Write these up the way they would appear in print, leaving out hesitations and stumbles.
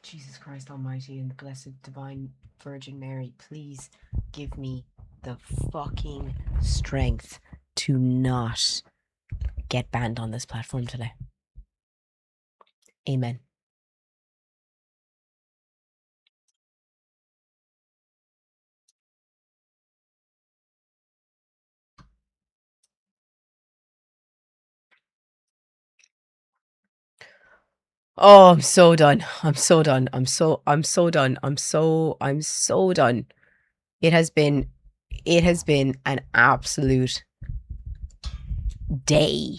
Jesus Christ Almighty and the Blessed Divine Virgin Mary, please give me the fucking strength to not get banned on this platform today. Amen. Oh, I'm so done. I'm so done. I'm so done. I'm so done. It has been an absolute day.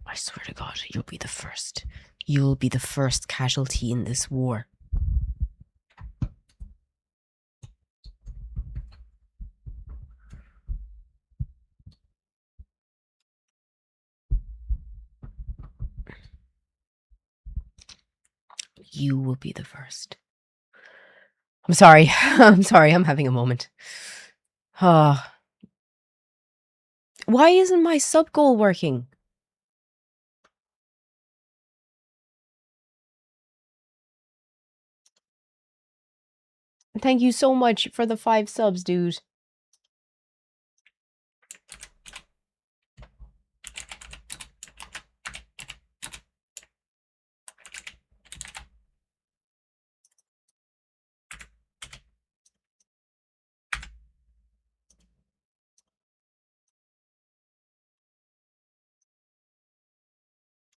I swear to God, you'll be the first. You'll be the first casualty in this war. You will be the first. I'm sorry. I'm sorry. I'm having a moment. Why isn't my sub goal working? Thank you so much for the 5 subs, dude.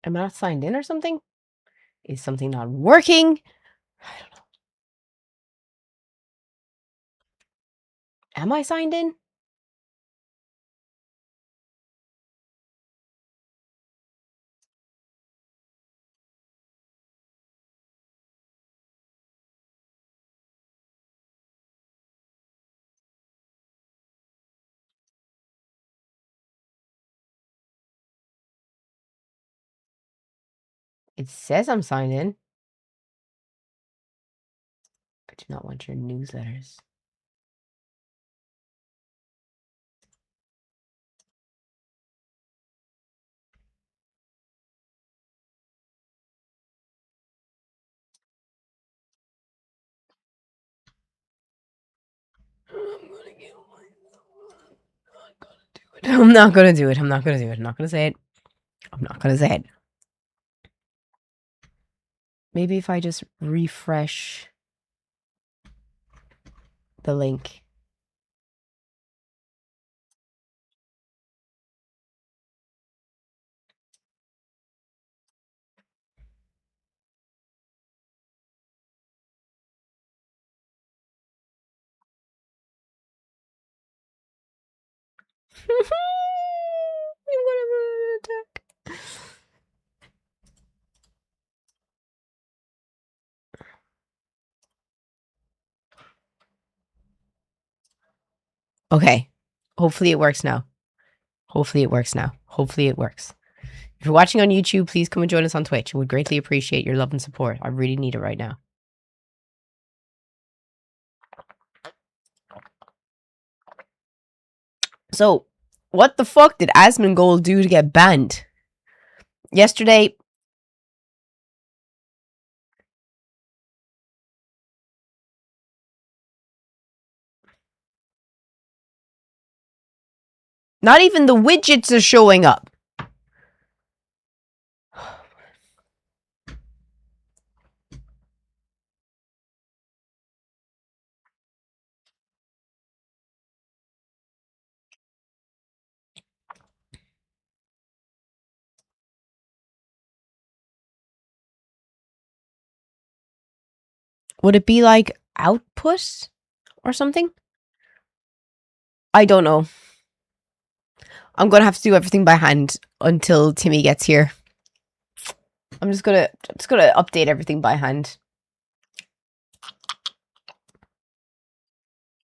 Am I not signed in or something? Is something not working? I don't know. Am I signed in? It says I'm signed in. I do not want your newsletters. I'm not gonna do it. I'm not gonna do it. I'm not gonna say it. I'm not gonna say it. Maybe if I just refresh the link. I'm gonna attack. Okay. Hopefully it works now. Hopefully it works now. Hopefully it works. If you're watching on YouTube, please come and join us on Twitch. I would greatly appreciate your love and support. I really need it right now. So, what the fuck did Asmongold do to get banned? Yesterday, not even the widgets are showing up. Would it be like output or something? I don't know. I'm gonna have to do everything by hand until Timmy gets here. I'm just gonna update everything by hand.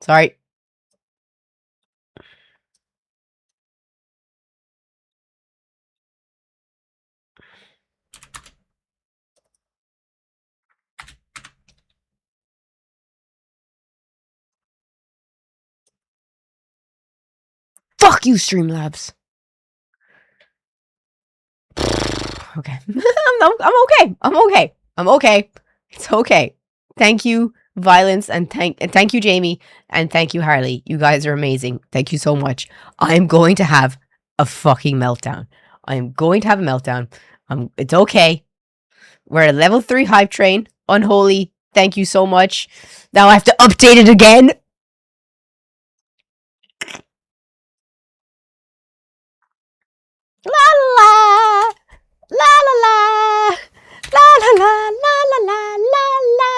Sorry. Fuck you, Streamlabs. Okay. I'm okay. I'm okay. I'm okay. It's okay. Thank you, Violence, and thank you, Jamie, and thank you, Harley. You guys are amazing. Thank you so much. I'm going to have a fucking meltdown. I'm going to have a meltdown. It's okay. We're at a level 3 hype train. Unholy. Thank you so much. Now I have to update it again. La la la la la la la la la la la la.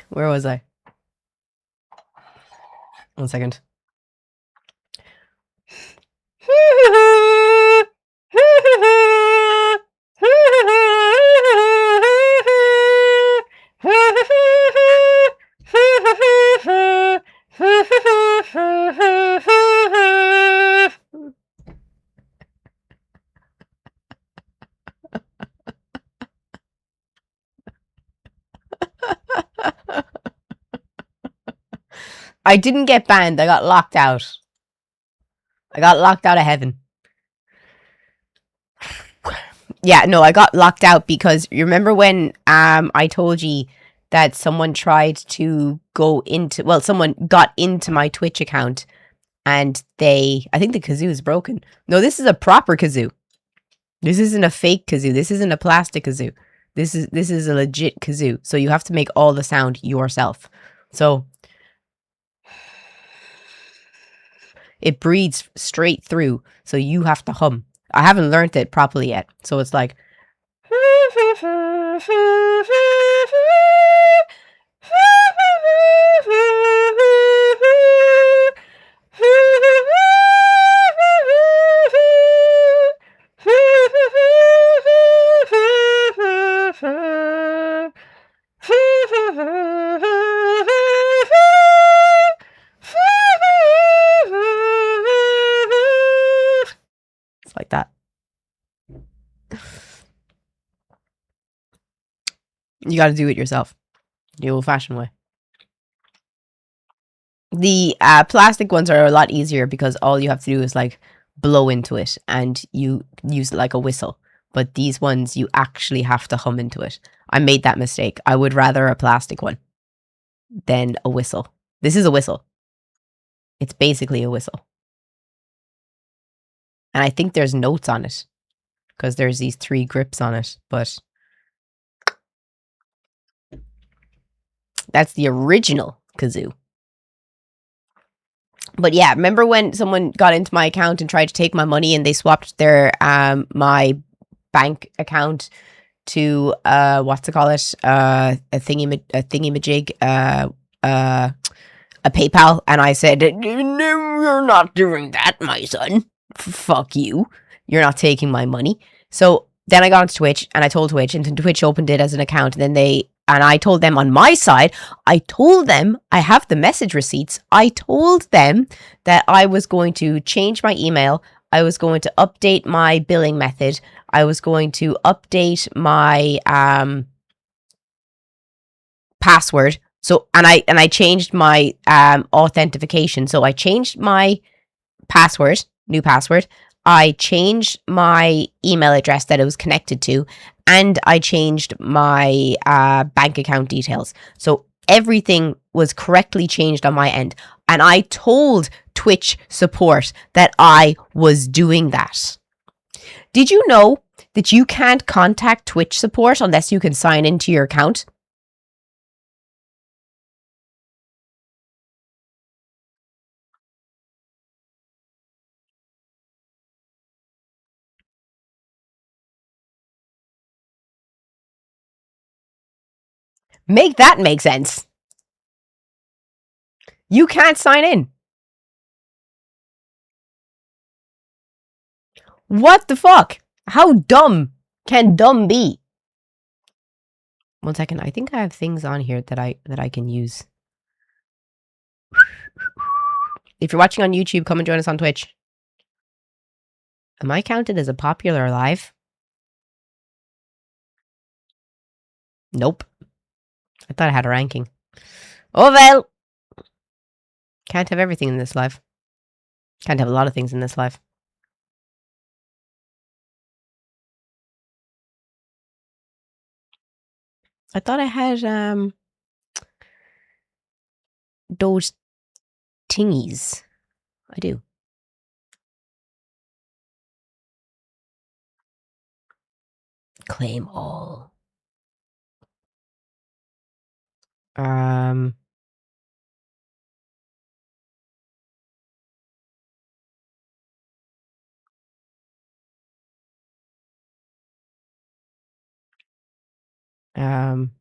Where was I? 1 second. I didn't get banned. I got locked out. I got locked out of heaven. Yeah, no, I got locked out because you remember when I told you that someone tried to go into, well, someone got into my Twitch account and I think the kazoo is broken. No, this is a proper kazoo. This isn't a fake kazoo. This isn't a plastic kazoo. This is a legit kazoo. So you have to make all the sound yourself. So it breathes straight through. So you have to hum. I haven't learned it properly yet. So it's like it's like that. You got to do it yourself, the old-fashioned way. The plastic ones are a lot easier because all you have to do is like blow into it and you use it like a whistle. But these ones, you actually have to hum into it. I made that mistake. I would rather a plastic one than a whistle. This is a whistle. It's basically a whistle. And I think there's notes on it because there's these 3 grips on it. But that's the original kazoo. But yeah, remember when someone got into my account and tried to take my money and they swapped their my bank account to what's it call it? A thingy-majig, a PayPal, and I said, "No, you're not doing that, my son. Fuck you. You're not taking my money." So then I got onto Twitch and I told Twitch, and Twitch opened it as an account. And then I told them on my side, I told them I have the message receipts. I told them that I was going to change my email. I was going to update my billing method. I was going to update my password. So and I changed my authentication. So I changed my password, new password. I changed my email address that it was connected to, and I changed my bank account details. So everything was correctly changed on my end. And I told Twitch support that I was doing that. Did you know that you can't contact Twitch support unless you can sign into your account? Make that make sense. You can't sign in. What the fuck? How dumb can dumb be? 1 second. I think I have things on here that I can use. If you're watching on YouTube, come and join us on Twitch. Am I counted as a popular live? Nope. I thought I had a ranking. Oh well. Can't have everything in this life. Can't have a lot of things in this life. I thought I had those tingies. I do. Claim all. Um. Um.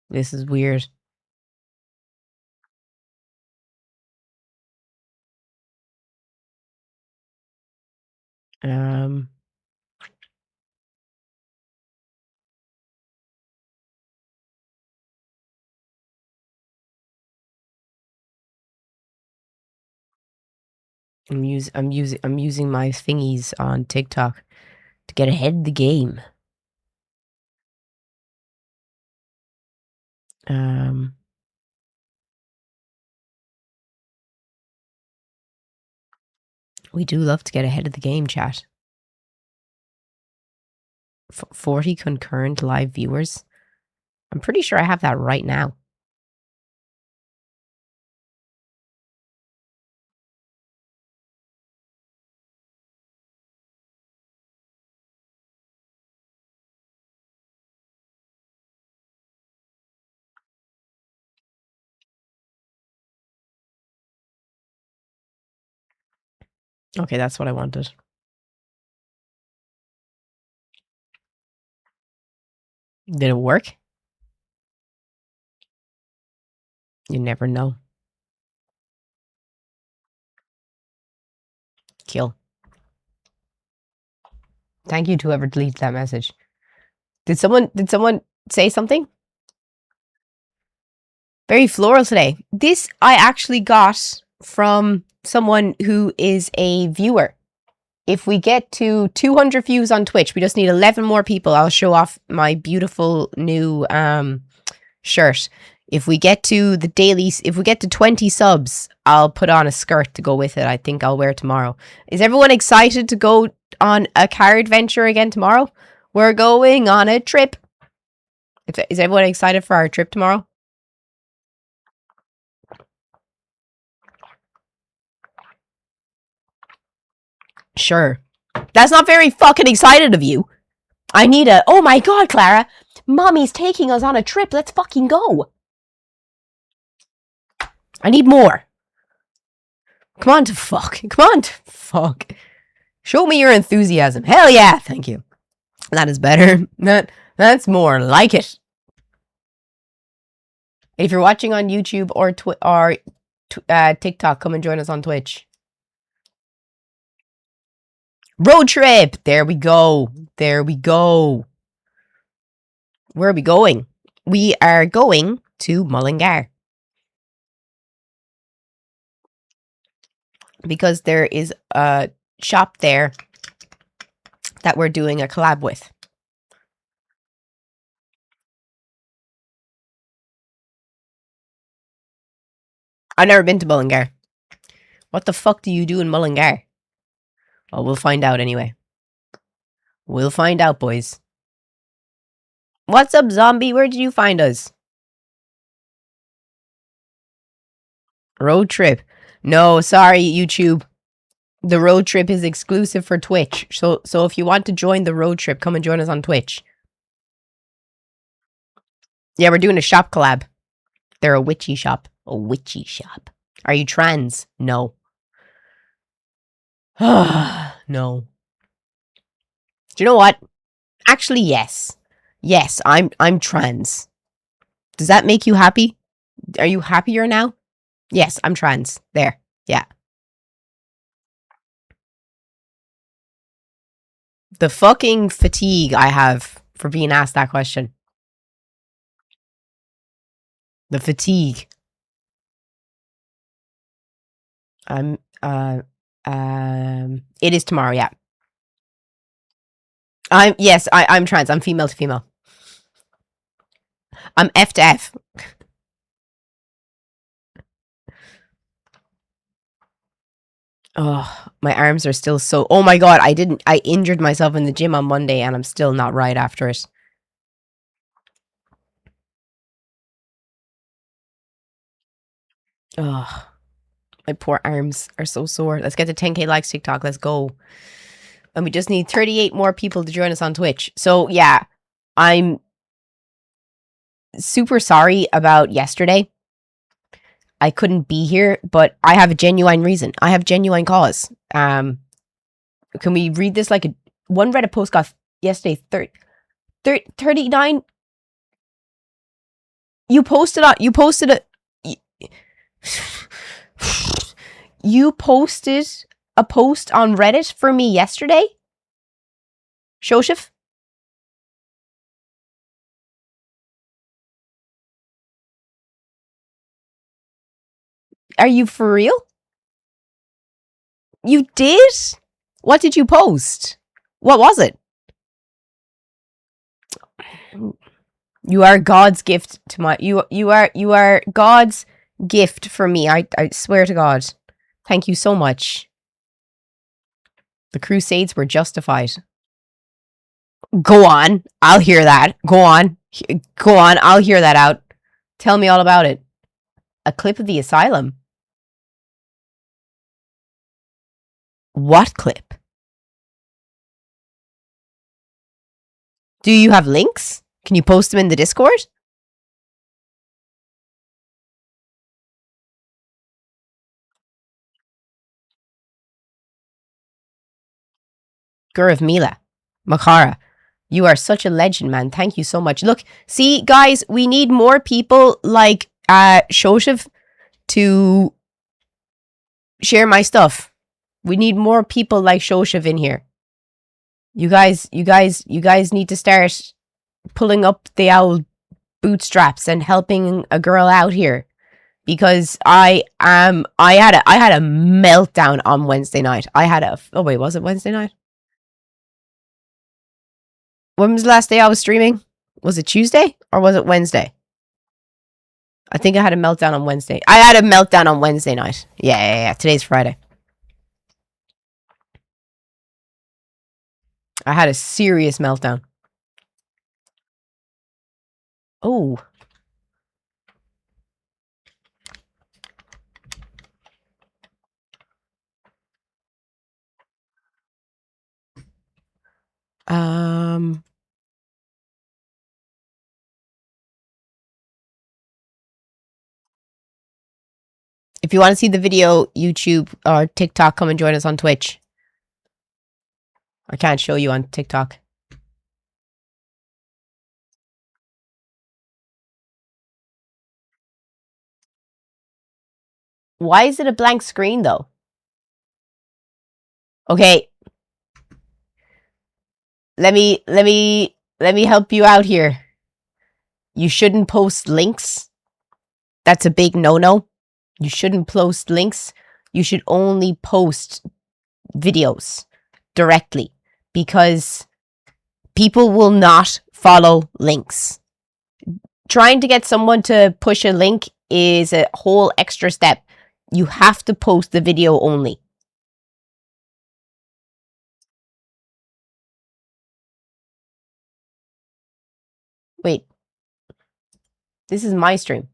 This is weird. Um. I'm using my thingies on TikTok to get ahead of the game. We do love to get ahead of the game, chat. 40 concurrent live viewers. I'm pretty sure I have that right now. Okay, that's what I wanted. Did it work? You never know. Kill. Thank you to whoever deleted that message. Did someone say something? Very floral today. This I actually got from someone who is a viewer. If we get to 200 views on Twitch, we just need 11 more people. I'll show off my beautiful new shirt. If we get to the dailies, if we get to 20 subs, I'll put on a skirt to go with it. I think I'll wear it tomorrow. Is everyone excited to go on a car adventure again tomorrow? We're going on a trip. Is everyone excited for our trip tomorrow? Sure. That's not very fucking excited of you. I need a, oh my god, Clara, mommy's taking us on a trip. Let's fucking go. I need more. Come on to fuck. Come on to fuck. Show me your enthusiasm. Hell yeah. Thank you. That is better. That's more like it. If you're watching on YouTube or TikTok, come and join us on Twitch. Road trip. There we go. There we go. Where are we going? We are going to Mullingar. Because there is a shop there that we're doing a collab with. I've never been to Mullingar. What the fuck do you do in Mullingar? Well, we'll find out anyway. We'll find out, boys. What's up, zombie? Where did you find us? Road trip. No, sorry, YouTube. The road trip is exclusive for Twitch. So if you want to join the road trip, come and join us on Twitch. Yeah, we're doing a shop collab. They're a witchy shop. A witchy shop. Are you trans? No. No. Do you know what? Actually, yes. Yes, I'm trans. Does that make you happy? Are you happier now? Yes, I'm trans. There. Yeah. The fucking fatigue I have for being asked that question. The fatigue. It is tomorrow, yeah. I'm trans. I'm female to female. I'm F to F. Oh, my arms are still so. Oh my god, I injured myself in the gym on Monday and I'm still not right after it. Oh, my poor arms are so sore. Let's get to 10K likes TikTok. Let's go. And we just need 38 more people to join us on Twitch. So yeah, I'm super sorry about yesterday. I couldn't be here, but I have a genuine reason. I have genuine cause. Can we read this like one Reddit post got yesterday 39. You posted a you posted a post on Reddit for me yesterday? Shoshif? Are you for real? You did? What did you post? What was it? You are God's gift to my you are God's gift for me. I swear to God. Thank you so much. The Crusades were justified. Go on. I'll hear that. Go on. Go on. I'll hear that out. Tell me all about it. A clip of the asylum. What clip? Do you have links? Can you post them in the Discord? Gurav Mila. Makara. You are such a legend, man. Thank you so much. Look, see, guys, we need more people like Shoshev to share my stuff. We need more people like Shoshev in here. You guys need to start pulling up the old bootstraps and helping a girl out here. Because I had a meltdown on Wednesday night. Was it Wednesday night? When was the last day I was streaming? Was it Tuesday or was it Wednesday? I think I had a meltdown on Wednesday. I had a meltdown on Wednesday night. Yeah. Today's Friday. I had a serious meltdown. Oh. If you want to see the video, YouTube or TikTok, come and join us on Twitch. I can't show you on TikTok. Why is it a blank screen though? Okay. Let me help you out here. You shouldn't post links. That's a big no-no. You shouldn't post links. You should only post videos directly because people will not follow links. Trying to get someone to push a link is a whole extra step. You have to post the video only. Wait. This is my stream.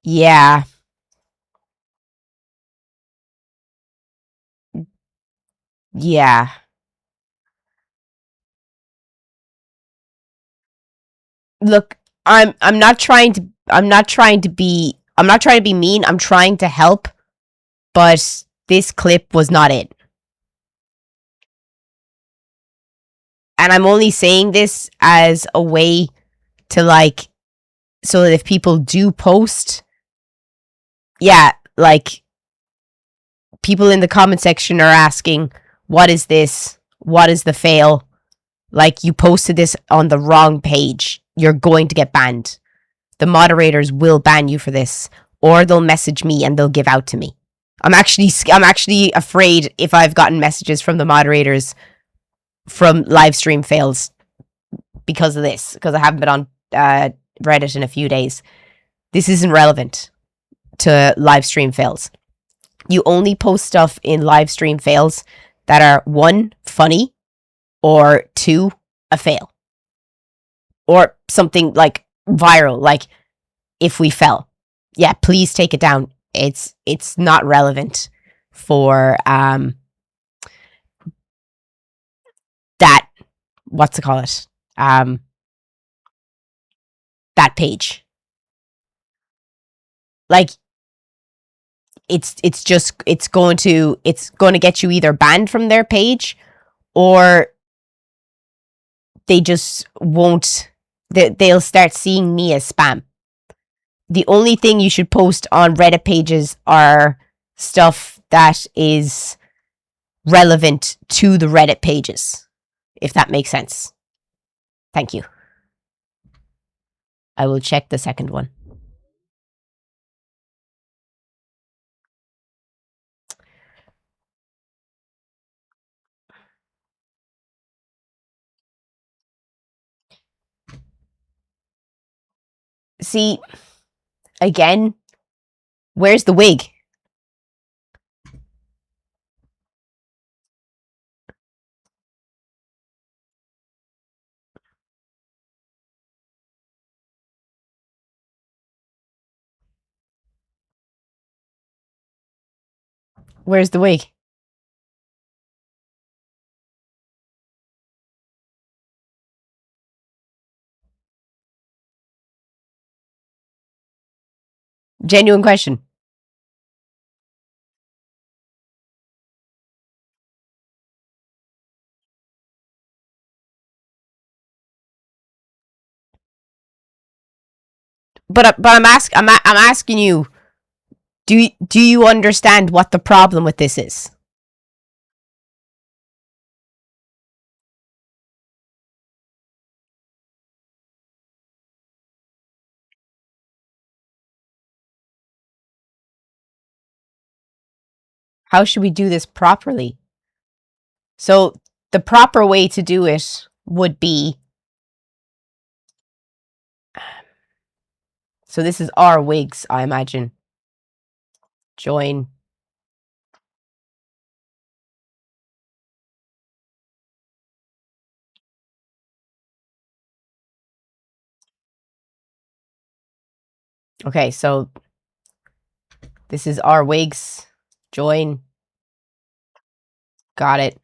Yeah. Yeah. Look, I'm not trying to be mean. I'm trying to help, but this clip was not it. And I'm only saying this as a way to like so that if people do post, yeah, like people in the comment section are asking, what is this? What is the fail? Like, you posted this on the wrong page. You're going to get banned. The moderators will ban you for this, or they'll message me and they'll give out to me. I'm actually afraid if I've gotten messages from the moderators from live stream fails because of this, because I haven't been on Reddit in a few days. This isn't relevant to live stream fails. You only post stuff in live stream fails that are 1, funny, or 2, a fail, or something like viral, like if we fell. Yeah, please take it down. It's not relevant for that, what's it call it? That page. Like, it's going to get you either banned from their page, or they just won't, they'll start seeing me as spam. The only thing you should post on Reddit pages are stuff that is relevant to the Reddit pages, if that makes sense. Thank you. I will check the second one. See, again, where's the wig? Where's the wig? Genuine question. But I'm asking you, do you understand what the problem with this is? How should we do this properly? So the proper way to do it would be, so this is our wigs, I imagine. Join. Okay, so this is our wigs. Join. Got it.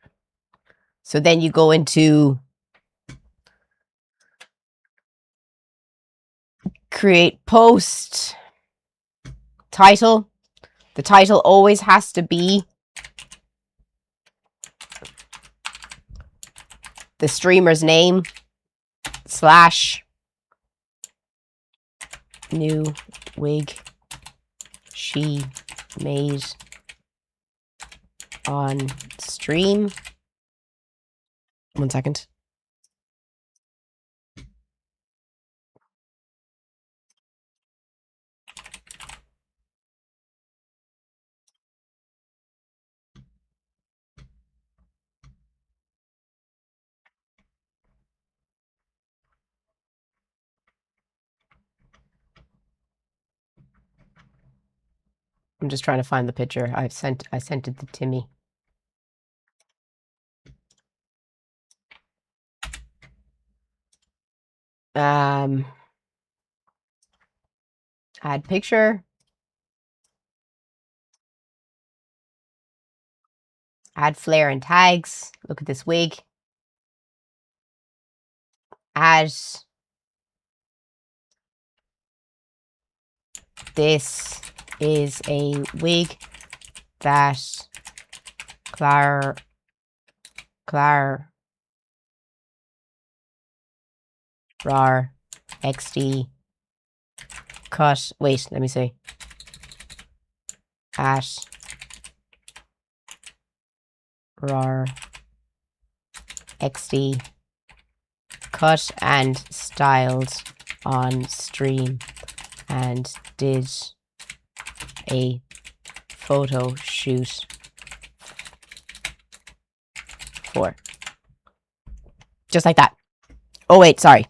So then you go into create post. Title. The title always has to be the streamer's name / new wig she made on stream. 1 second. I'm just trying to find the picture. I sent it to Timmy. Add picture. Add flare and tags. Look at this wig. Add this is a wig that Clara XD cut. Wait, let me see. At rar xd cut and styled on stream and did a photo shoot for. Just like that. Oh wait, sorry.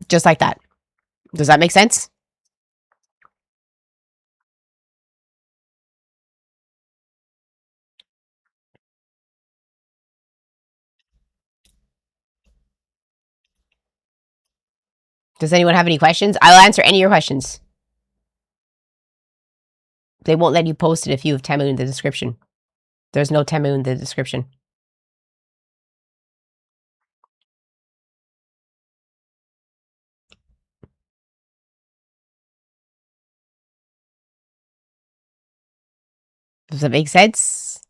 Just like that. Does that make sense? Does anyone have any questions? I'll answer any of your questions. They won't let you post it if you have Temu in the description. There's no Temu in the description. Does that make sense?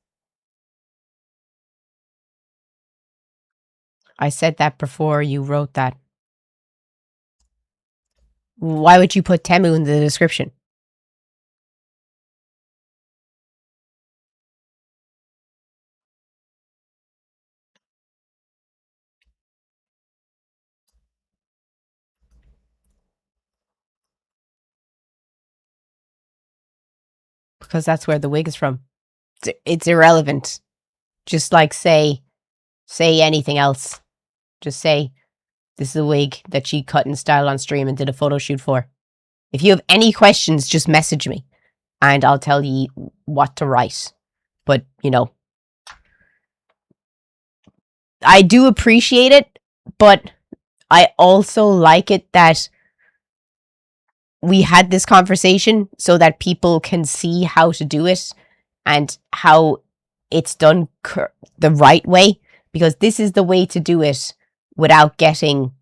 I said that before you wrote that. Why would you put Temu in the description? Because that's where the wig is from. It's irrelevant. Just like say anything else. Just say, this is a wig that she cut and styled on stream and did a photo shoot for. If you have any questions, just message me and I'll tell you what to write. But, you know, I do appreciate it, but I also like it that we had this conversation so that people can see how to do it and how it's done the right way, because this is the way to do it without getting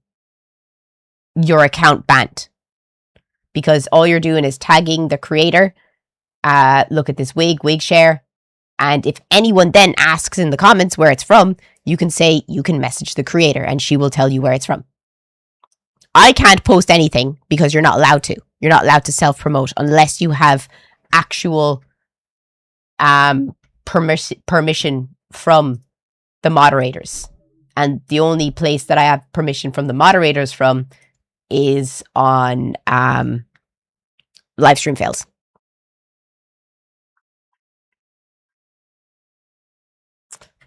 your account banned. Because all you're doing is tagging the creator, look at this wig share, and if anyone then asks in the comments where it's from, you can say you can message the creator and she will tell you where it's from. I can't post anything because you're not allowed to. You're not allowed to self-promote unless you have actual permission from the moderators. And the only place that I have permission from the moderators from is on Livestream Fails.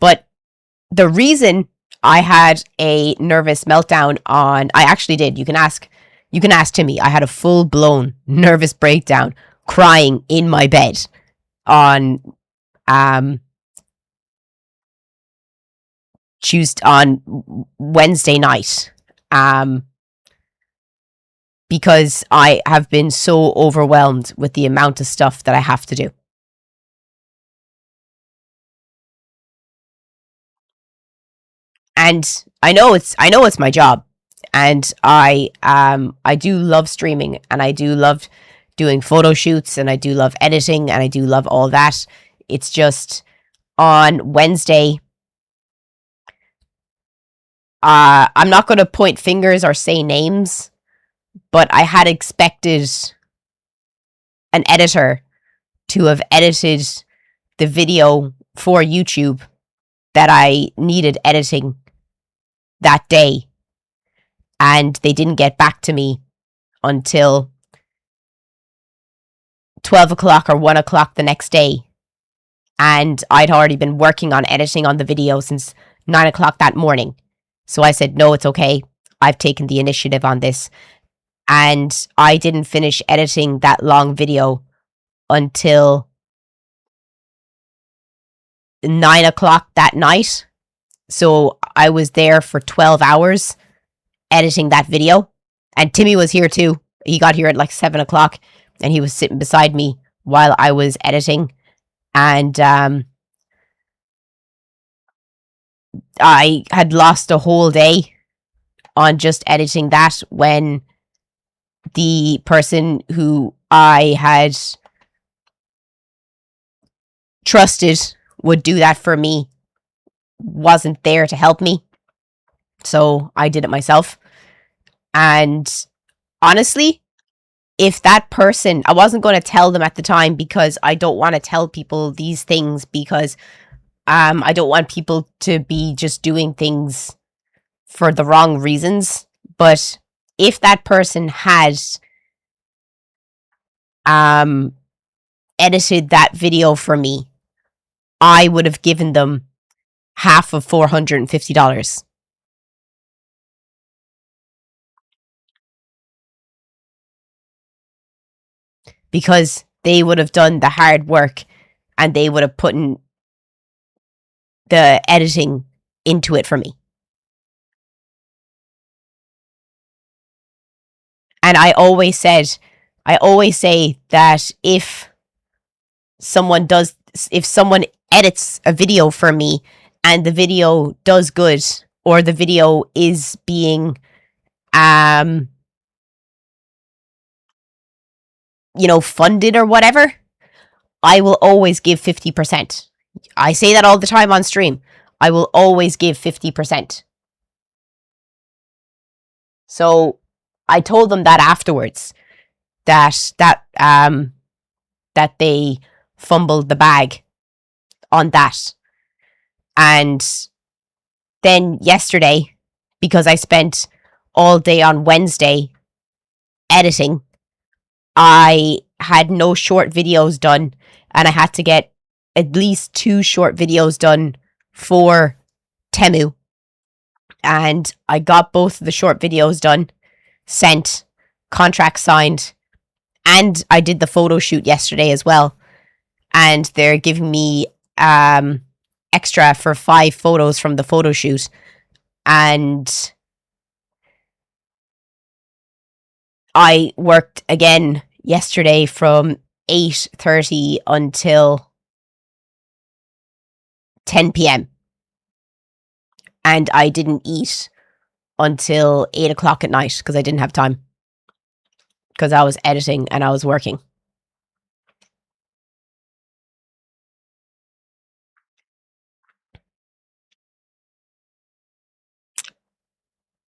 But the reason I had a nervous meltdown I actually did. You can ask Timmy. I had a full-blown nervous breakdown, crying in my bed on Wednesday night. Because I have been so overwhelmed with the amount of stuff that I have to do. And I know it's my job, and I do love streaming, and I do love doing photo shoots, and I do love editing, and I do love all that. It's just on Wednesday, I'm not going to point fingers or say names, but I had expected an editor to have edited the video for YouTube that I needed editing that day, and they didn't get back to me until 12 o'clock or 1 o'clock the next day, and I'd already been working on editing on the video since 9 o'clock that morning. So I said, no, it's okay, I've taken the initiative on this, and I didn't finish editing that long video until 9 o'clock that night. So I was there for 12 hours editing that video. And Timmy was here too. He got here at like 7 o'clock and he was sitting beside me while I was editing. And I had lost a whole day on just editing that when the person who I had trusted would do that for me wasn't there to help me. So I did it myself. And honestly, if that person, I wasn't going to tell them at the time because I don't want to tell people these things because I don't want people to be just doing things for the wrong reasons. But if that person had um edited that video for me, I would have given them half of $450 because they would have done the hard work and they would have put in the editing into it for me. And I always say that if someone edits a video for me and the video does good or the video is being funded or whatever, I will always give 50%. I say that all the time on stream. I will always give 50%. So I told them that afterwards that they fumbled the bag on that. And then yesterday, because I spent all day on Wednesday editing, I had no short videos done, and I had to get at least 2 short videos done for Temu. And I got both of the short videos done, sent, contract signed, and I did the photo shoot yesterday as well. And they're giving me extra for 5 photos from the photo shoot. And I worked again yesterday from 8:30 until 10 p.m. And I didn't eat until 8 o'clock at night because I didn't have time. Because I was editing and I was working.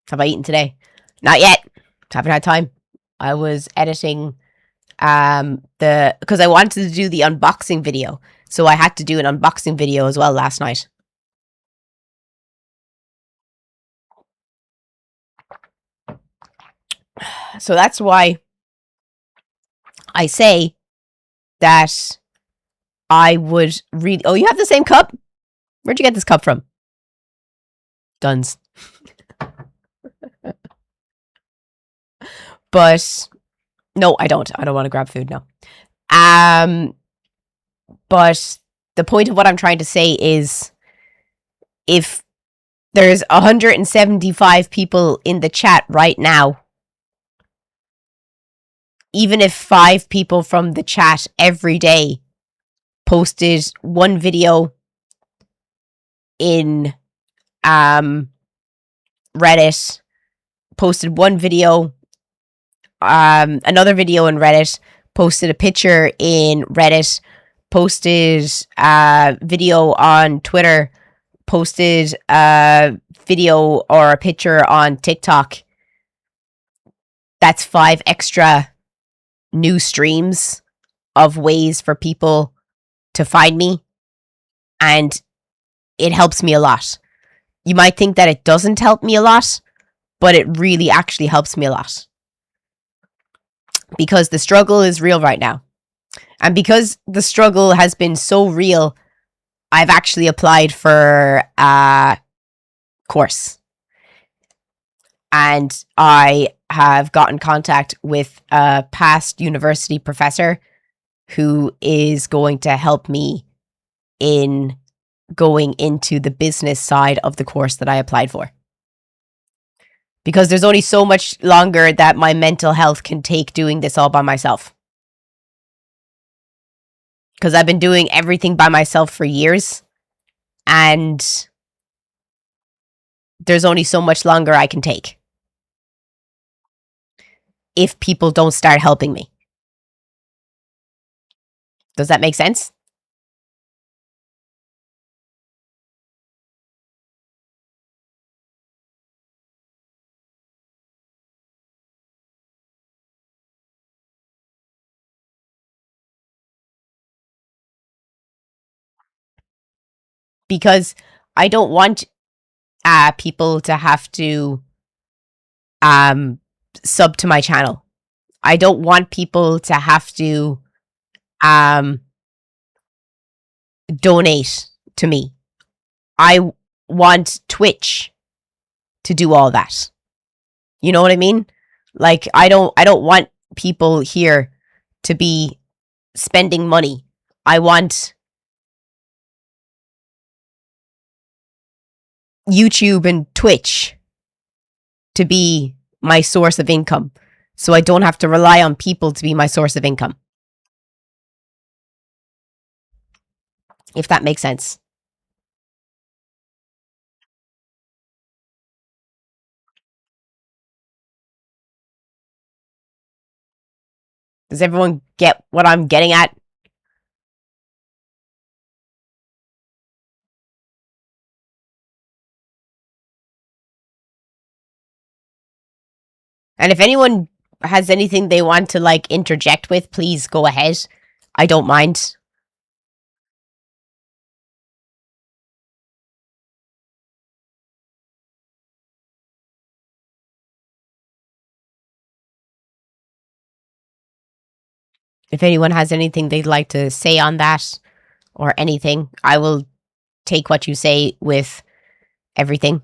Have I eaten today? Not yet. Haven't had time. I was editing because I wanted to do the unboxing video. So I had to do an unboxing video as well last night. So that's why I say that I would read. Oh, you have the same cup? Where'd you get this cup from? Duns. But no, I don't. I don't want to grab food now. But the point of what I'm trying to say is if there's 175 people in the chat right now, even if 5 people from the chat every day posted one video in Reddit, posted one video, another video in Reddit, posted a picture in Reddit, posted a video on Twitter, posted a video or a picture on TikTok, that's 5 extra new streams of ways for people to find me, and it helps me a lot. You might think that it doesn't help me a lot, but it really actually helps me a lot. Because the struggle is real right now. And because the struggle has been so real, I've actually applied for a course. And I have got in contact with a past university professor who is going to help me in going into the business side of the course that I applied for. Because there's only so much longer that my mental health can take doing this all by myself. Because I've been doing everything by myself for years, and there's only so much longer I can take if people don't start helping me. Does that make sense? because I don't want people to have to sub to my channel. I don't want people to have to donate to me. I want Twitch to do all that. You know what I mean? Like, I don't want people here to be spending money. I want YouTube and Twitch to be my source of income, so I don't have to rely on people to be my source of income. If that makes sense. Does everyone get what I'm getting at? And if anyone has anything they want to, like, interject with, please go ahead. I don't mind. If anyone has anything they'd like to say on that or anything, I will take what you say with everything.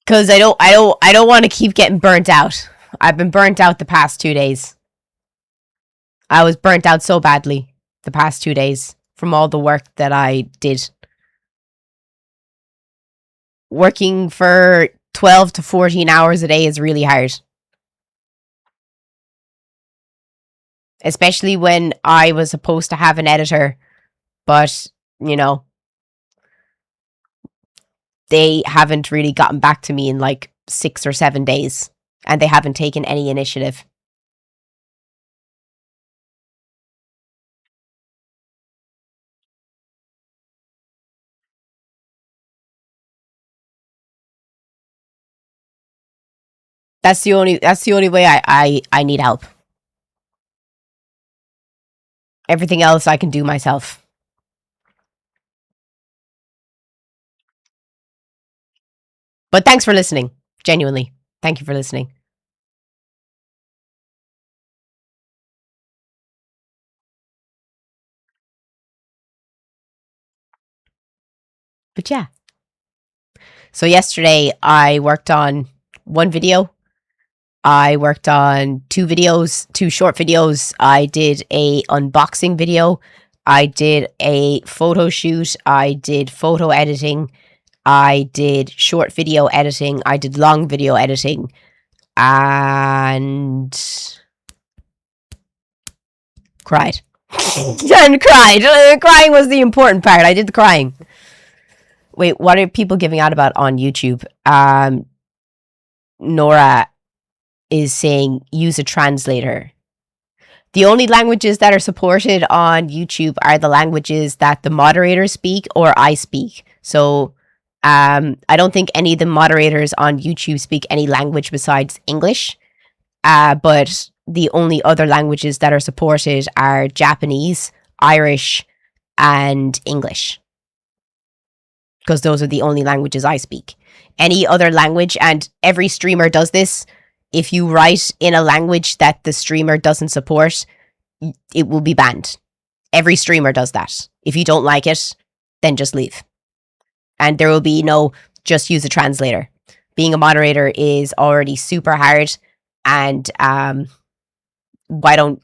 Because I don't want to keep getting burnt out. I've been burnt out the past 2 days. I was burnt out so badly the past 2 days from all the work that I did. Working for 12 to 14 hours a day is really hard. Especially when I was supposed to have an editor, but, you know, they haven't really gotten back to me in like 6 or 7 days, and they haven't taken any initiative. That's the only way I need help. Everything else I can do myself. But thanks for listening. Genuinely. Thank you for listening. But yeah. So yesterday I worked on one video. I worked on 2 videos, 2 short videos. I did a unboxing video. I did a photo shoot. I did photo editing. I did short video editing. I did long video editing. And cried. And cried. Crying was the important part. I did the crying. Wait, what are people giving out about on YouTube? Nora is saying use a translator. The only languages that are supported on YouTube are the languages that the moderators speak or I speak. So I don't think any of the moderators on YouTube speak any language besides English. But the only other languages that are supported are Japanese, Irish, and English. Because those are the only languages I speak. Any other language, and every streamer does this, if you write in a language that the streamer doesn't support, it will be banned. Every streamer does that. If you don't like it, then just leave. And there will be no just use a translator. Being a moderator is already super hard, and why don't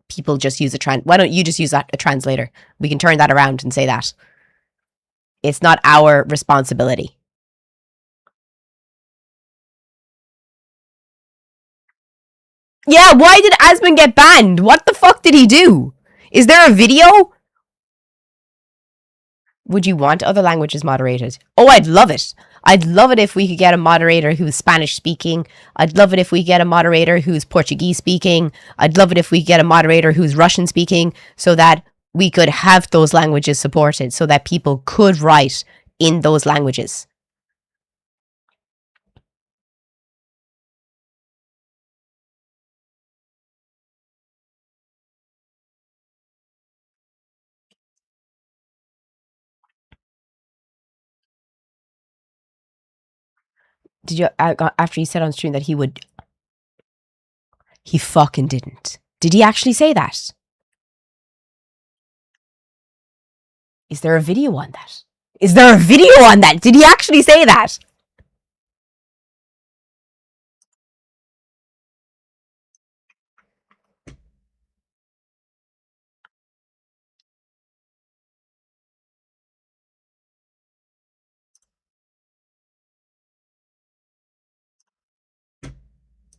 people just use why don't you just use a translator? We can turn that around and say that. It's not our responsibility. Yeah, why did Asmund get banned? What the fuck did he do? Is there a video? Would you want other languages moderated? Oh, I'd love it. I'd love it if we could get a moderator who's Spanish speaking. I'd love it if we get a moderator who's Portuguese speaking. I'd love it if we get a moderator who's Russian speaking, so that we could have those languages supported so that people could write in those languages. Did you, after he said on stream that he would, he fucking didn't. Did he actually say that? Is there a video on that? Is there a video on that? Did he actually say that?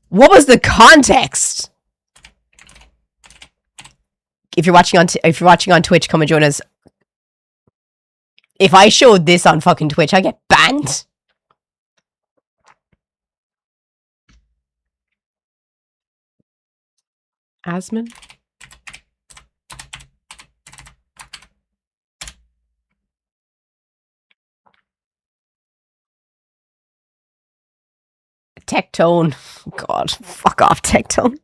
What was the context? If you're watching on Twitch, come and join us. If I showed this on fucking Twitch, I get banned. Asman? Tectone. God, fuck off, Tectone.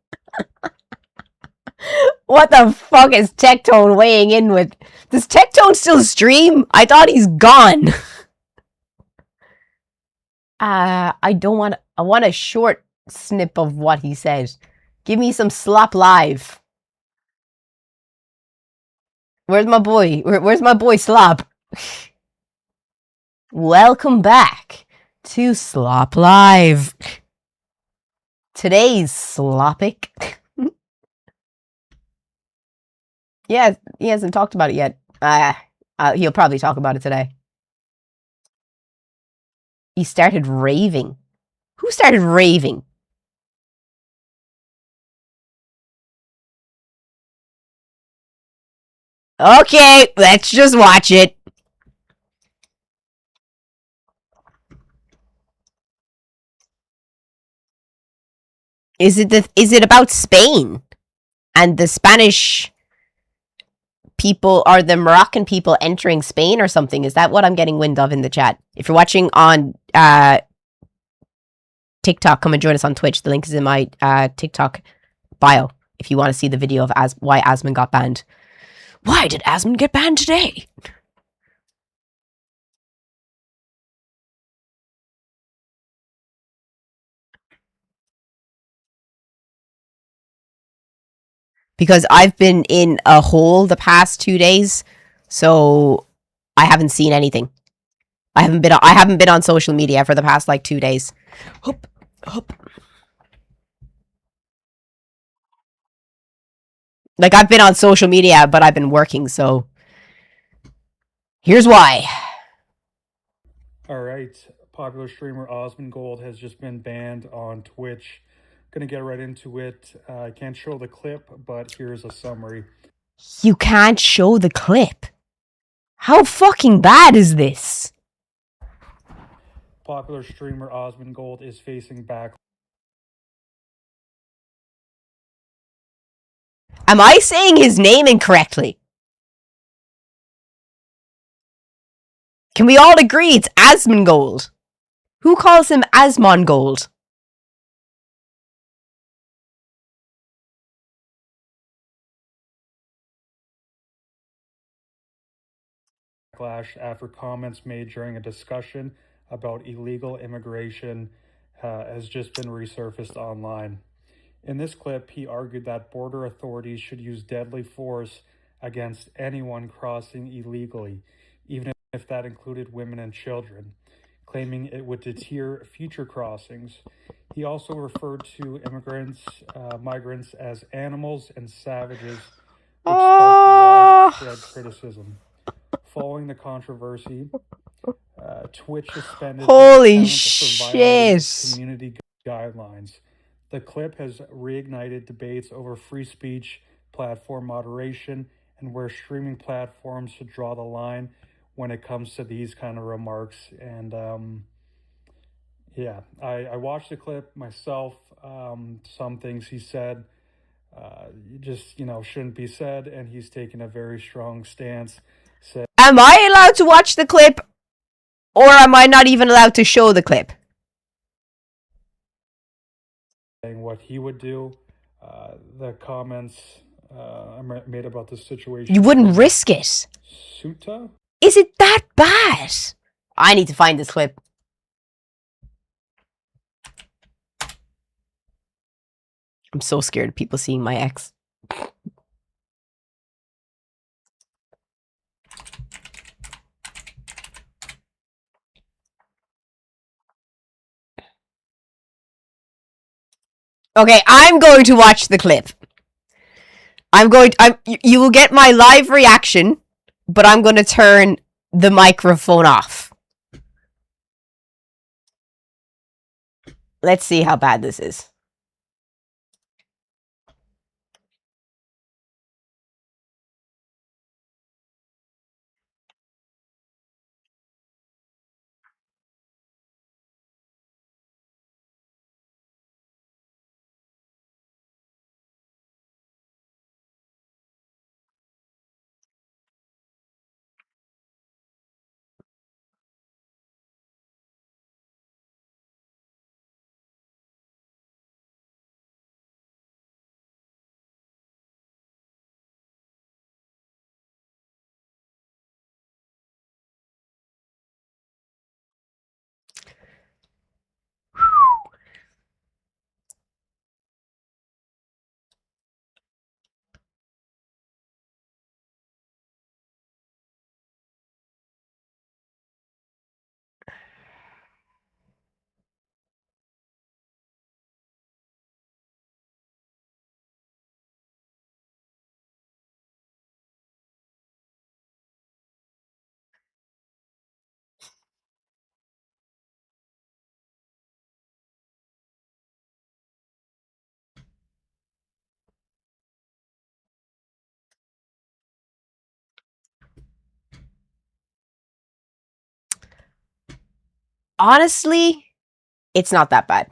What the fuck is Tectone weighing in with? Does Tectone still stream? I thought he's gone. I don't want. I want a short snip of what he said. Give me some slop live. Where's my boy? Where's my boy Slop? Welcome back to Slop Live. Today's Slopic. Yeah, he hasn't talked about it yet. He'll probably talk about it today. He started raving. Who started raving? Okay, let's just watch it. Is it about Spain and the Spanish people, or the Moroccan people entering Spain or something? Is that what I'm getting wind of in the chat? If you're watching on TikTok, come and join us on Twitch. The link is in my TikTok bio if you want to see the video of why Asman got banned. Why did Asman get banned today? Because I've been in a hole the past 2 days, so I haven't seen anything. I haven't been on social media for the past like 2 days. Hup, hup. Like, I've been on social media, but I've been working, so here's why. Alright, popular streamer Osmongold has just been banned on Twitch. Gonna get right into it. I can't show the clip, but here's a summary. You can't show the clip? How fucking bad is this? Popular streamer Osmongold is facing back. Am I saying his name incorrectly? Can we all agree it's Asmongold? Who calls him Asmongold? Backlash after comments made during a discussion about illegal immigration has just been resurfaced online. In this clip, he argued that border authorities should use deadly force against anyone crossing illegally, even if that included women and children, claiming it would deter future crossings. He also referred to migrants as animals and savages, which sparked widespread criticism. Following the controversy, Twitch suspended Holy shit community guidelines. The clip has reignited debates over free speech, platform moderation, and where streaming platforms should draw the line when it comes to these kind of remarks. And yeah, I watched the clip myself. Some things he said just, shouldn't be said, and he's taken a very strong stance. Am I allowed to watch the clip? Or am I not even allowed to show the clip? Saying what he would do. The comments made about the situation. You wouldn't risk it. Suta? Is it that bad? I need to find this clip. I'm so scared of people seeing my ex. Okay, I'm going to watch the clip. You will get my live reaction, but I'm going to turn the microphone off. Let's see how bad this is. Honestly, it's not that bad.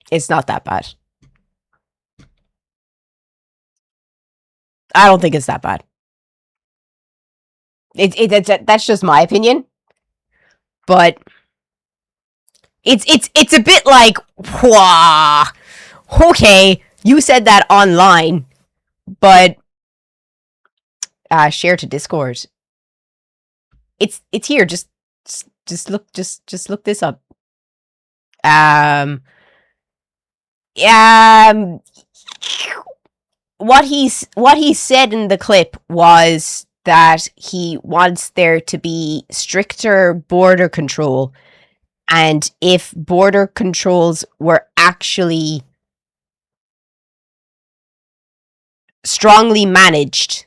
It's not that bad. I don't think it's that bad. That's just my opinion. But it's a bit like, wah. Okay, you said that online, but share to Discord. It's here. Just look this up. What he said in the clip was that he wants there to be stricter border control, and if border controls were actually strongly managed,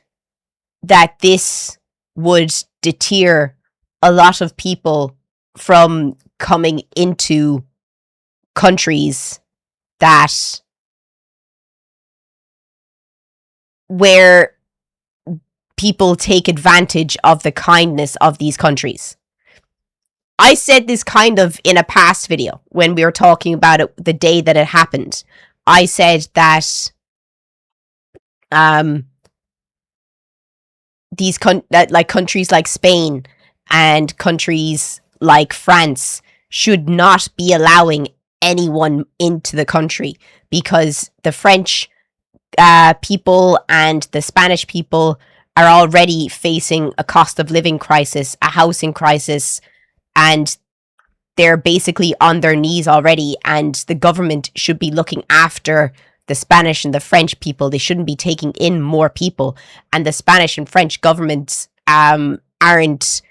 that this would deter a lot of people from coming into countries that where people take advantage of the kindness of these countries. I said this kind of in a past video when we were talking about it the day that it happened. I said that countries like Spain and countries like France should not be allowing anyone into the country, because the French people and the Spanish people are already facing a cost of living crisis, a housing crisis, and they're basically on their knees already, and the government should be looking after the Spanish and the French people. They shouldn't be taking in more people, and the Spanish and French governments aren't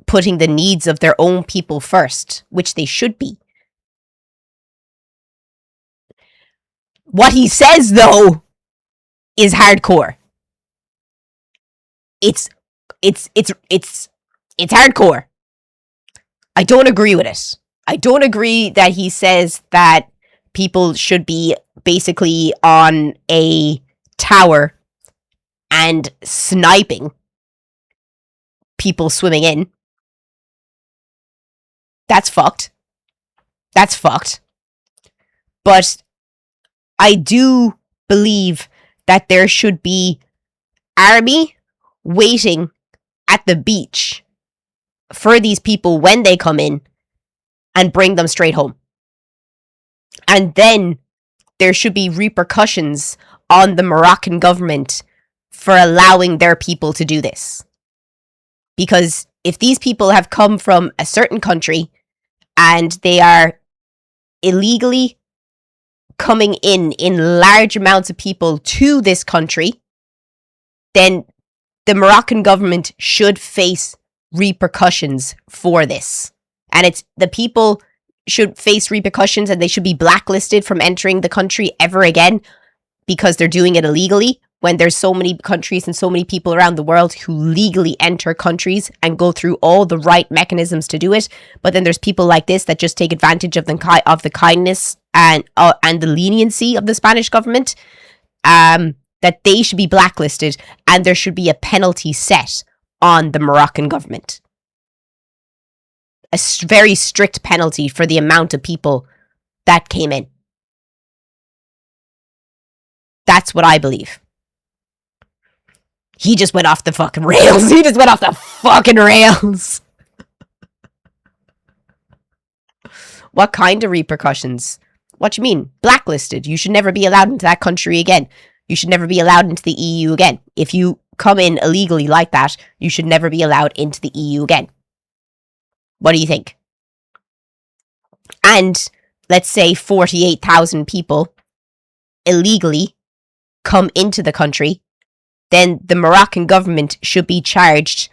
putting the needs of their own people first, which they should be. What he says, though, is hardcore. It's hardcore. I don't agree with it. I don't agree that he says that people should be basically on a tower and sniping people swimming in. That's fucked. That's fucked. But I do believe that there should be army waiting at the beach for these people when they come in and bring them straight home. And then there should be repercussions on the Moroccan government for allowing their people to do this. Because if these people have come from a certain country and they are illegally coming in large amounts of people to this country, then the Moroccan government should face repercussions for this. And it's the people should face repercussions and they should be blacklisted from entering the country ever again because they're doing it illegally, when there's so many countries and so many people around the world who legally enter countries and go through all the right mechanisms to do it. But then there's people like this that just take advantage of the kindness and the leniency of the Spanish government, that they should be blacklisted and there should be a penalty set on the Moroccan government. A very strict penalty for the amount of people that came in. That's what I believe. He just went off the fucking rails. He just went off the fucking rails. What kind of repercussions? What do you mean? Blacklisted. You should never be allowed into that country again. You should never be allowed into the EU again. If you come in illegally like that, you should never be allowed into the EU again. What do you think? And let's say 48,000 people illegally come into the country, then the Moroccan government should be charged,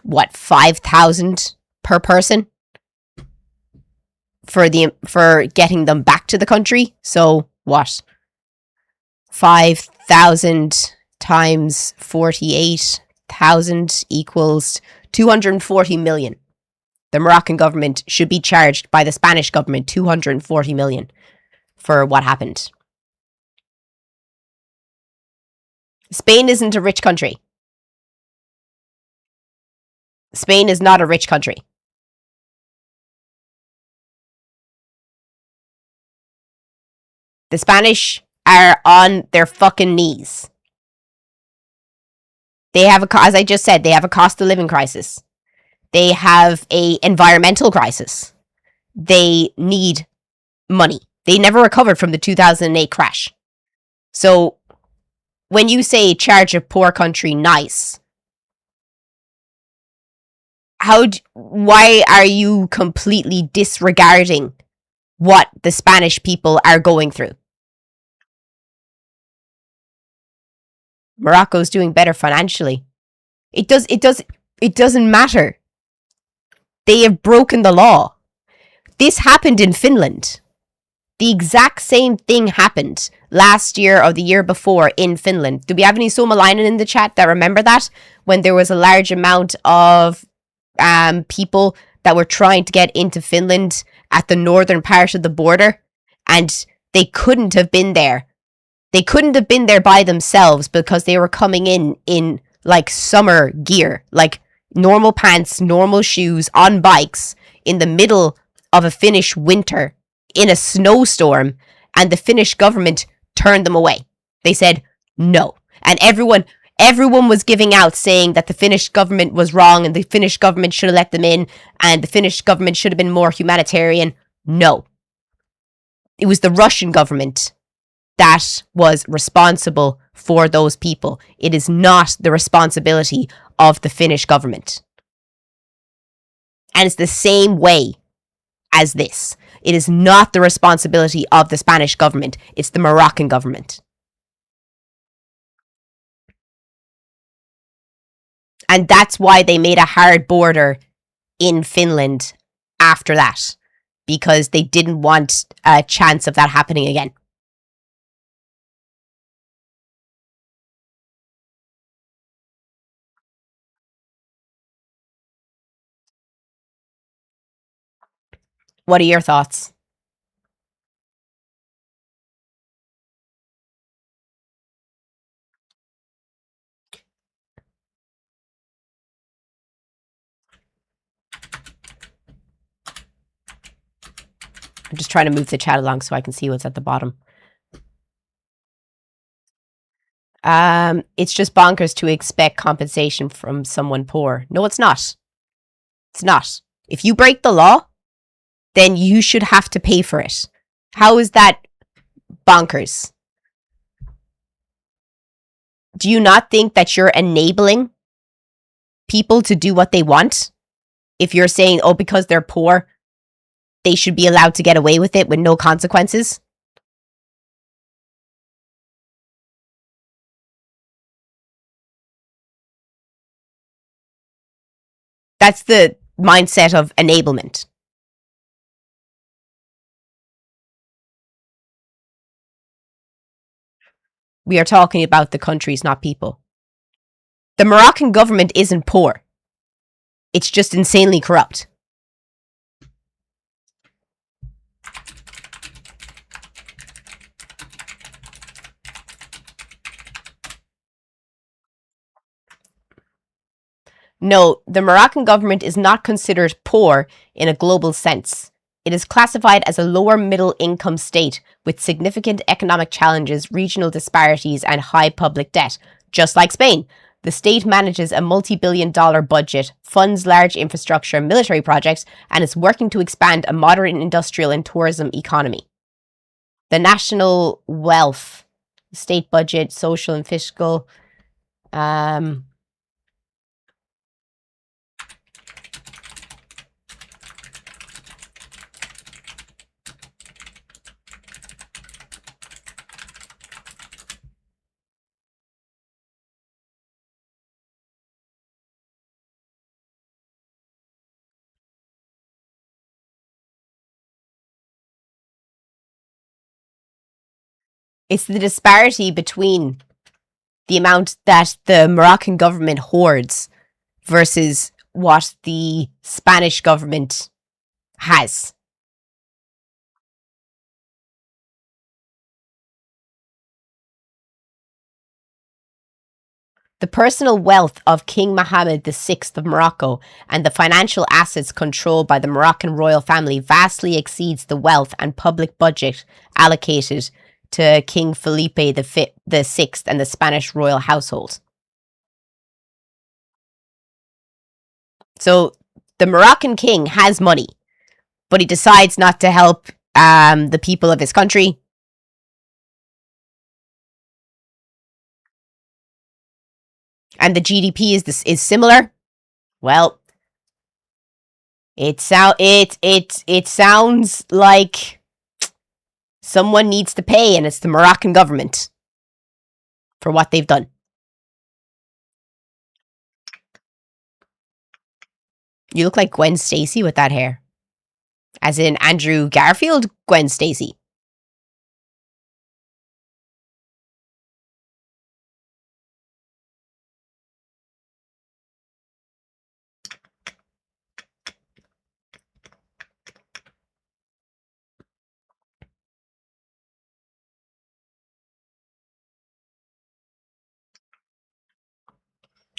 what, 5,000 per person for getting them back to the country? So what? 5,000 times 48,000 equals 240 million. The Moroccan government should be charged by the Spanish government 240 million for what happened. Spain isn't a rich country. Spain is not a rich country. The Spanish are on their fucking knees. They have as I just said, they have a cost of living crisis. They have a environmental crisis. They need money. They never recovered from the 2008 crash. So when you say charge a poor country nice, why are you completely disregarding what the Spanish people are going through? Morocco's doing better financially. It doesn't matter. They have broken the law. This happened in Finland. The exact same thing happened last year or the year before in Finland. Do we have any Suomalainen in the chat that remember that? When there was a large amount of people that were trying to get into Finland at the northern part of the border, and they couldn't have been there. They couldn't have been there by themselves because they were coming in like summer gear, like normal pants, normal shoes, on bikes in the middle of a Finnish winter in a snowstorm, and the Finnish government turned them away. They said no. And everyone was giving out saying that the Finnish government was wrong and the Finnish government should have let them in and the Finnish government should have been more humanitarian. No. It was the Russian government that was responsible for those people. It is not the responsibility of the Finnish government. And it's the same way as this. It is not the responsibility of the Spanish government. It's the Moroccan government. And that's why they made a hard border in Finland after that. Because they didn't want a chance of that happening again. What are your thoughts? I'm just trying to move the chat along so I can see what's at the bottom. It's just bonkers to expect compensation from someone poor. No, it's not. It's not. If you break the law, then you should have to pay for it. How is that bonkers? Do you not think that you're enabling people to do what they want? If you're saying, oh, because they're poor, they should be allowed to get away with it with no consequences? That's the mindset of enablement. We are talking about the countries, not people. The Moroccan government isn't poor. It's just insanely corrupt. No, the Moroccan government is not considered poor in a global sense. It is classified as a lower middle income state with significant economic challenges, regional disparities, and high public debt, just like Spain. The state manages a multi-billion-dollar budget, funds large infrastructure and military projects, and is working to expand a modern industrial and tourism economy. The national wealth, state budget, social and fiscal, it's the disparity between the amount that the Moroccan government hoards versus what the Spanish government has. The personal wealth of King Mohammed VI of Morocco and the financial assets controlled by the Moroccan royal family vastly exceeds the wealth and public budget allocated to King Felipe VI and the Spanish royal household. So the Moroccan king has money, but he decides not to help the people of his country. And the GDP is similar. Well, it sounds like someone needs to pay, and it's the Moroccan government for what they've done. You look like Gwen Stacy with that hair. As in Andrew Garfield, Gwen Stacy.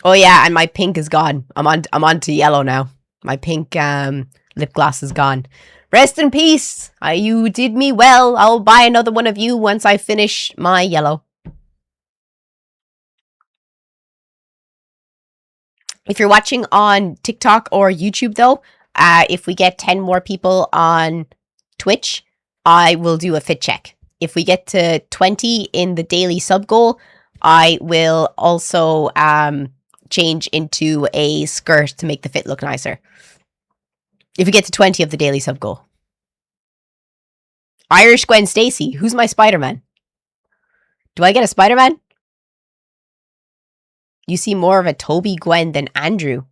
Oh yeah, and my pink is gone. I'm on to yellow now. My pink lip gloss is gone. Rest in peace. You did me well. I'll buy another one of you once I finish my yellow. If you're watching on TikTok or YouTube though, if we get 10 more people on Twitch, I will do a fit check. If we get to 20 in the daily sub goal, I will also change into a skirt to make the fit look nicer. If we get to 20 of the daily sub goal. Irish Gwen Stacy, who's my Spider-Man? Do I get a Spider-Man? You see more of a Toby Gwen than Andrew.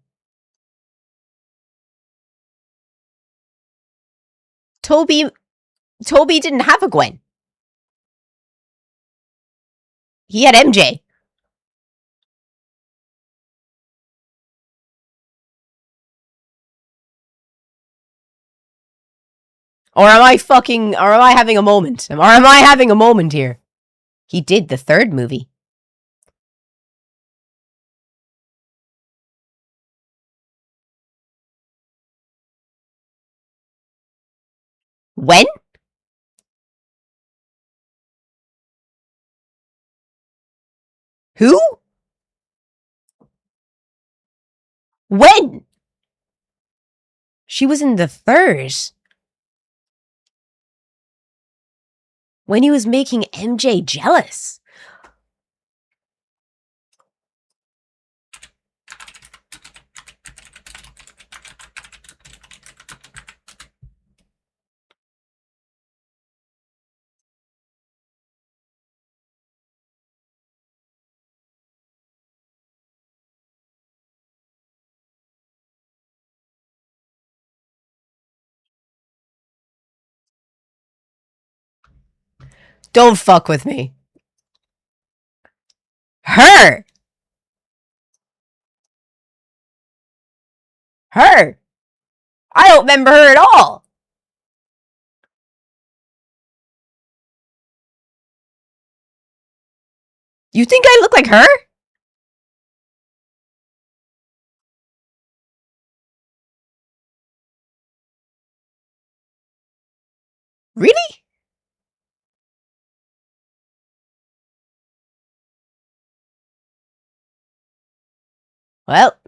Toby didn't have a Gwen. He had MJ. Or am I having a moment? Or am I having a moment here? He did the third movie. When? Who? When? She was in the third. When he was making MJ jealous. Don't fuck with me. Her. Her. I don't remember her at all. You think I look like her? Really? Well.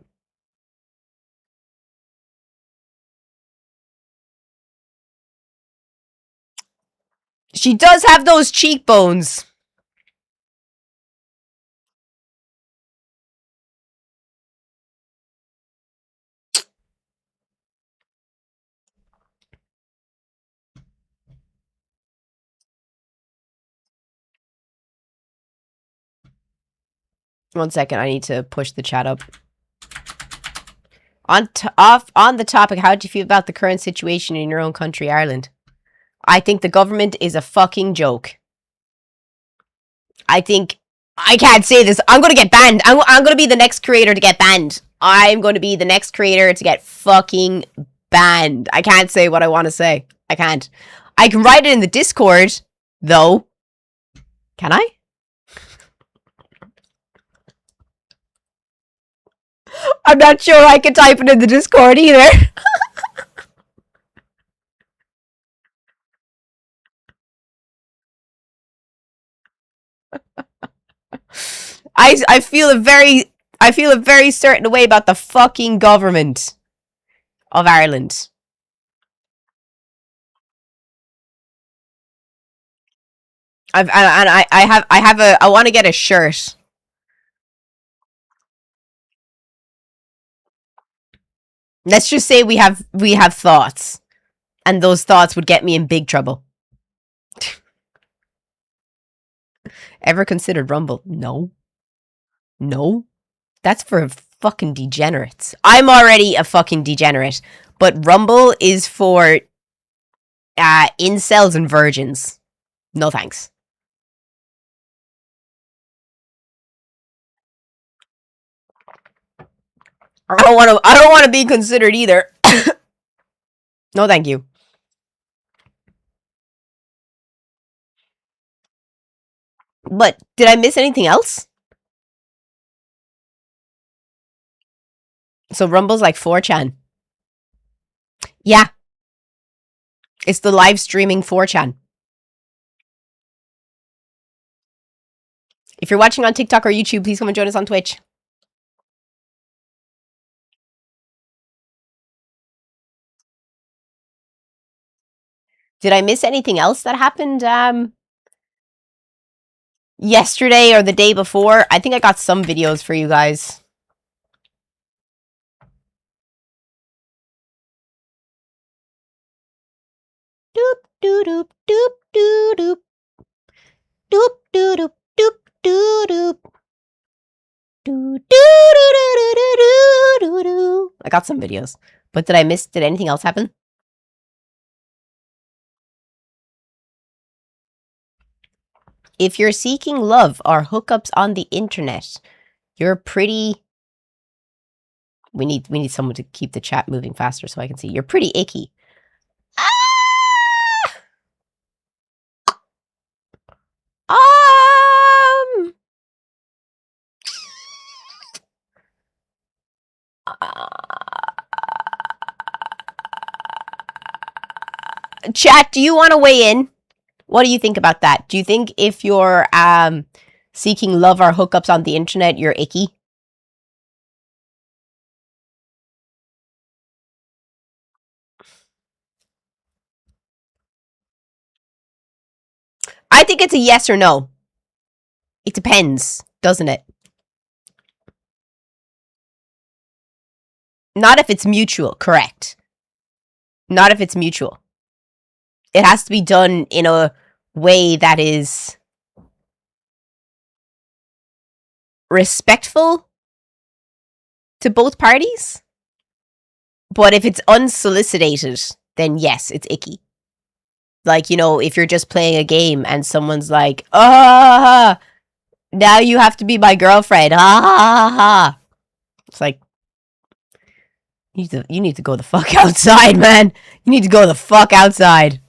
She does have those cheekbones. One second, I need to push the chat up. On the topic, how do you feel about the current situation in your own country, Ireland? I think the government is a fucking joke. I think I can't say this. I'm gonna get banned. I'm gonna be the next creator to get banned. I'm gonna be the next creator to get fucking banned. I can't say what I want to say. I can't. I can write it in the Discord, though. Can I? I'm not sure I can type it in the Discord either. I feel a very certain way about the fucking government of Ireland. I want to get a shirt. Let's just say we have thoughts, and those thoughts would get me in big trouble. Ever considered Rumble? No. No. That's for fucking degenerates. I'm already a fucking degenerate, but Rumble is for incels and virgins. No thanks. I don't want to be considered either. No, thank you. But did I miss anything else? So Rumble's like 4chan. Yeah. It's the live streaming 4chan. If you're watching on TikTok or YouTube, please come and join us on Twitch. Did I miss anything else that happened yesterday or the day before? I think I got some videos for you guys. Doop doop doop doop doop doop doop doop doop doop doop. I got some videos, but did anything else happen? If you're seeking love or hookups on the internet, you're pretty... We need someone to keep the chat moving faster so I can see. You're pretty icky. Chat, do you want to weigh in? What do you think about that? Do you think if you're seeking love or hookups on the internet, you're icky. I think it's a yes or no. It depends, doesn't it? Not if it's mutual, correct. Not if it's mutual. It has to be done in a way that is respectful to both parties. But if it's unsolicited, then yes, it's icky. Like, you know, if you're just playing a game and someone's like, now you have to be my girlfriend. It's like, you need to go the fuck outside, man. You need to go the fuck outside.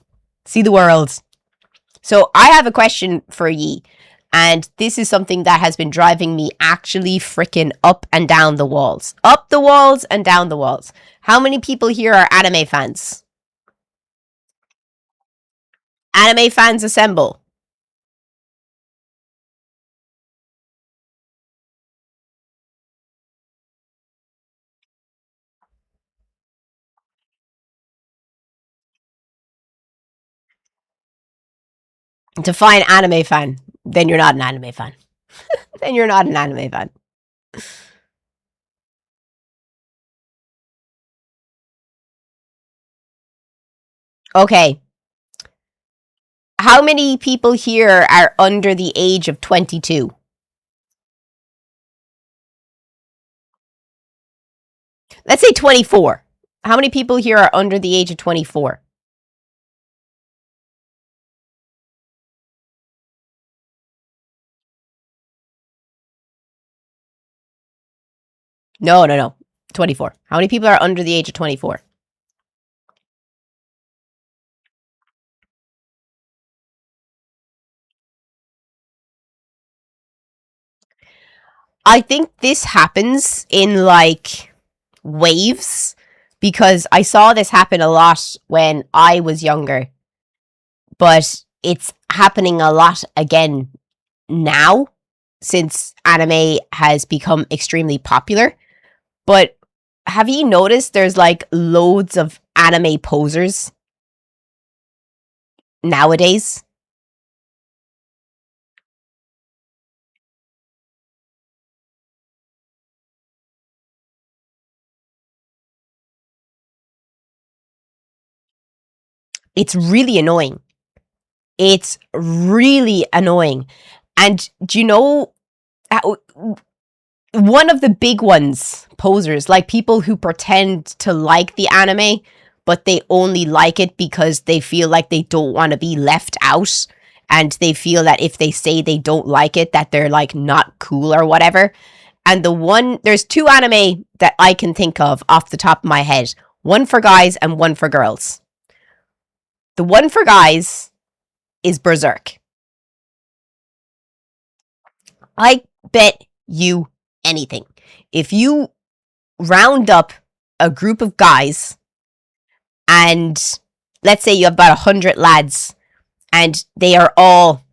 See the world. So I have a question for ye. And this is something that has been driving me actually freaking up and down the walls. Up the walls and down the walls. How many people here are anime fans? Anime fans assemble. Define anime fan. Then you're not an anime fan. Then you're not an anime fan. Okay. How many people here are under the age of 22? Let's say 24. How many people here are under the age of 24? No. 24. How many people are under the age of 24? I think this happens in like waves because I saw this happen a lot when I was younger, but it's happening a lot again now since anime has become extremely popular. But have you noticed there's like loads of anime posers nowadays? It's really annoying. It's really annoying. And do you know one of the big ones, posers, like people who pretend to like the anime, but they only like it because they feel like they don't want to be left out. And they feel that if they say they don't like it, that they're like not cool or whatever. And there's two anime that I can think of off the top of my head. One for guys and one for girls. The one for guys is Berserk. I bet you anything. If you round up a group of guys and let's say you have about 100 lads and they are all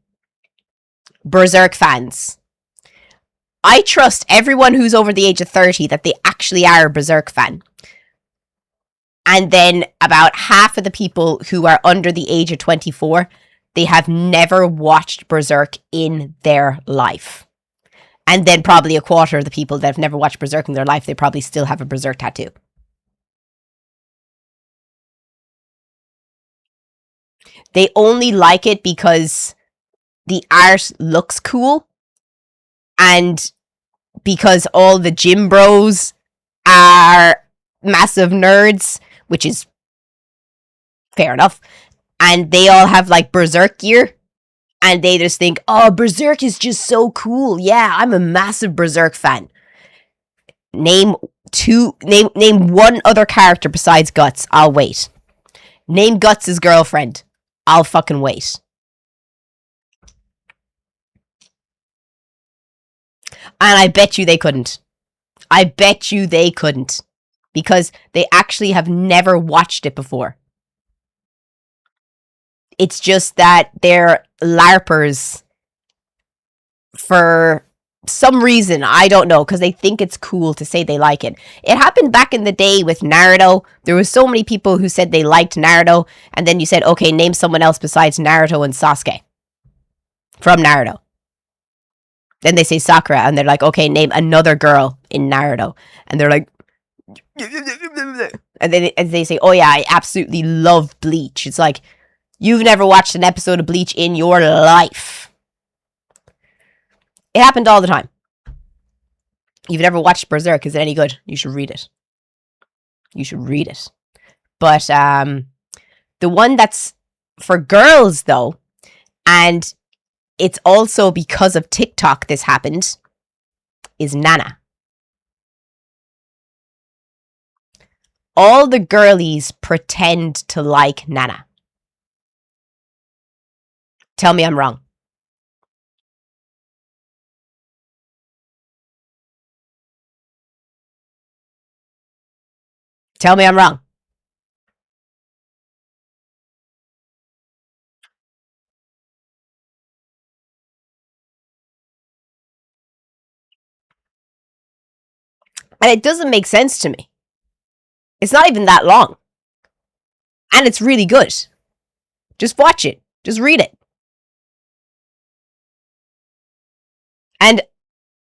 Berserk fans, I trust everyone who's over the age of 30 that they actually are a Berserk fan. And then about half of the people who are under the age of 24, they have never watched Berserk in their life. And then probably a quarter of the people that have never watched Berserk in their life, they probably still have a Berserk tattoo. They only like it because the art looks cool and because all the gym bros are massive nerds, which is fair enough. And they all have like Berserk gear. And they just think, oh, Berserk is just so cool. Yeah, I'm a massive Berserk fan. Name one other character besides Guts. I'll wait. Name Guts' girlfriend. I'll fucking wait. And I bet you they couldn't. I bet you they couldn't. Because they actually have never watched it before. It's just that they're LARPers for some reason. I don't know, because they think it's cool to say they like it. It happened back in the day with Naruto. There was so many people who said they liked Naruto, and then you said, okay, name someone else besides Naruto and Sasuke from Naruto. Then they say Sakura, and they're like, okay, name another girl in Naruto. And they're like, and then they say, oh yeah, I absolutely love Bleach. It's like, you've never watched an episode of Bleach in your life. It happened all the time. You've never watched Berserk. Is it any good? You should read it. You should read it. But the one that's for girls, though, and it's also because of TikTok this happened, is Nana. All the girlies pretend to like Nana. Tell me I'm wrong. Tell me I'm wrong. And it doesn't make sense to me. It's not even that long. And it's really good. Just watch it. Just read it. And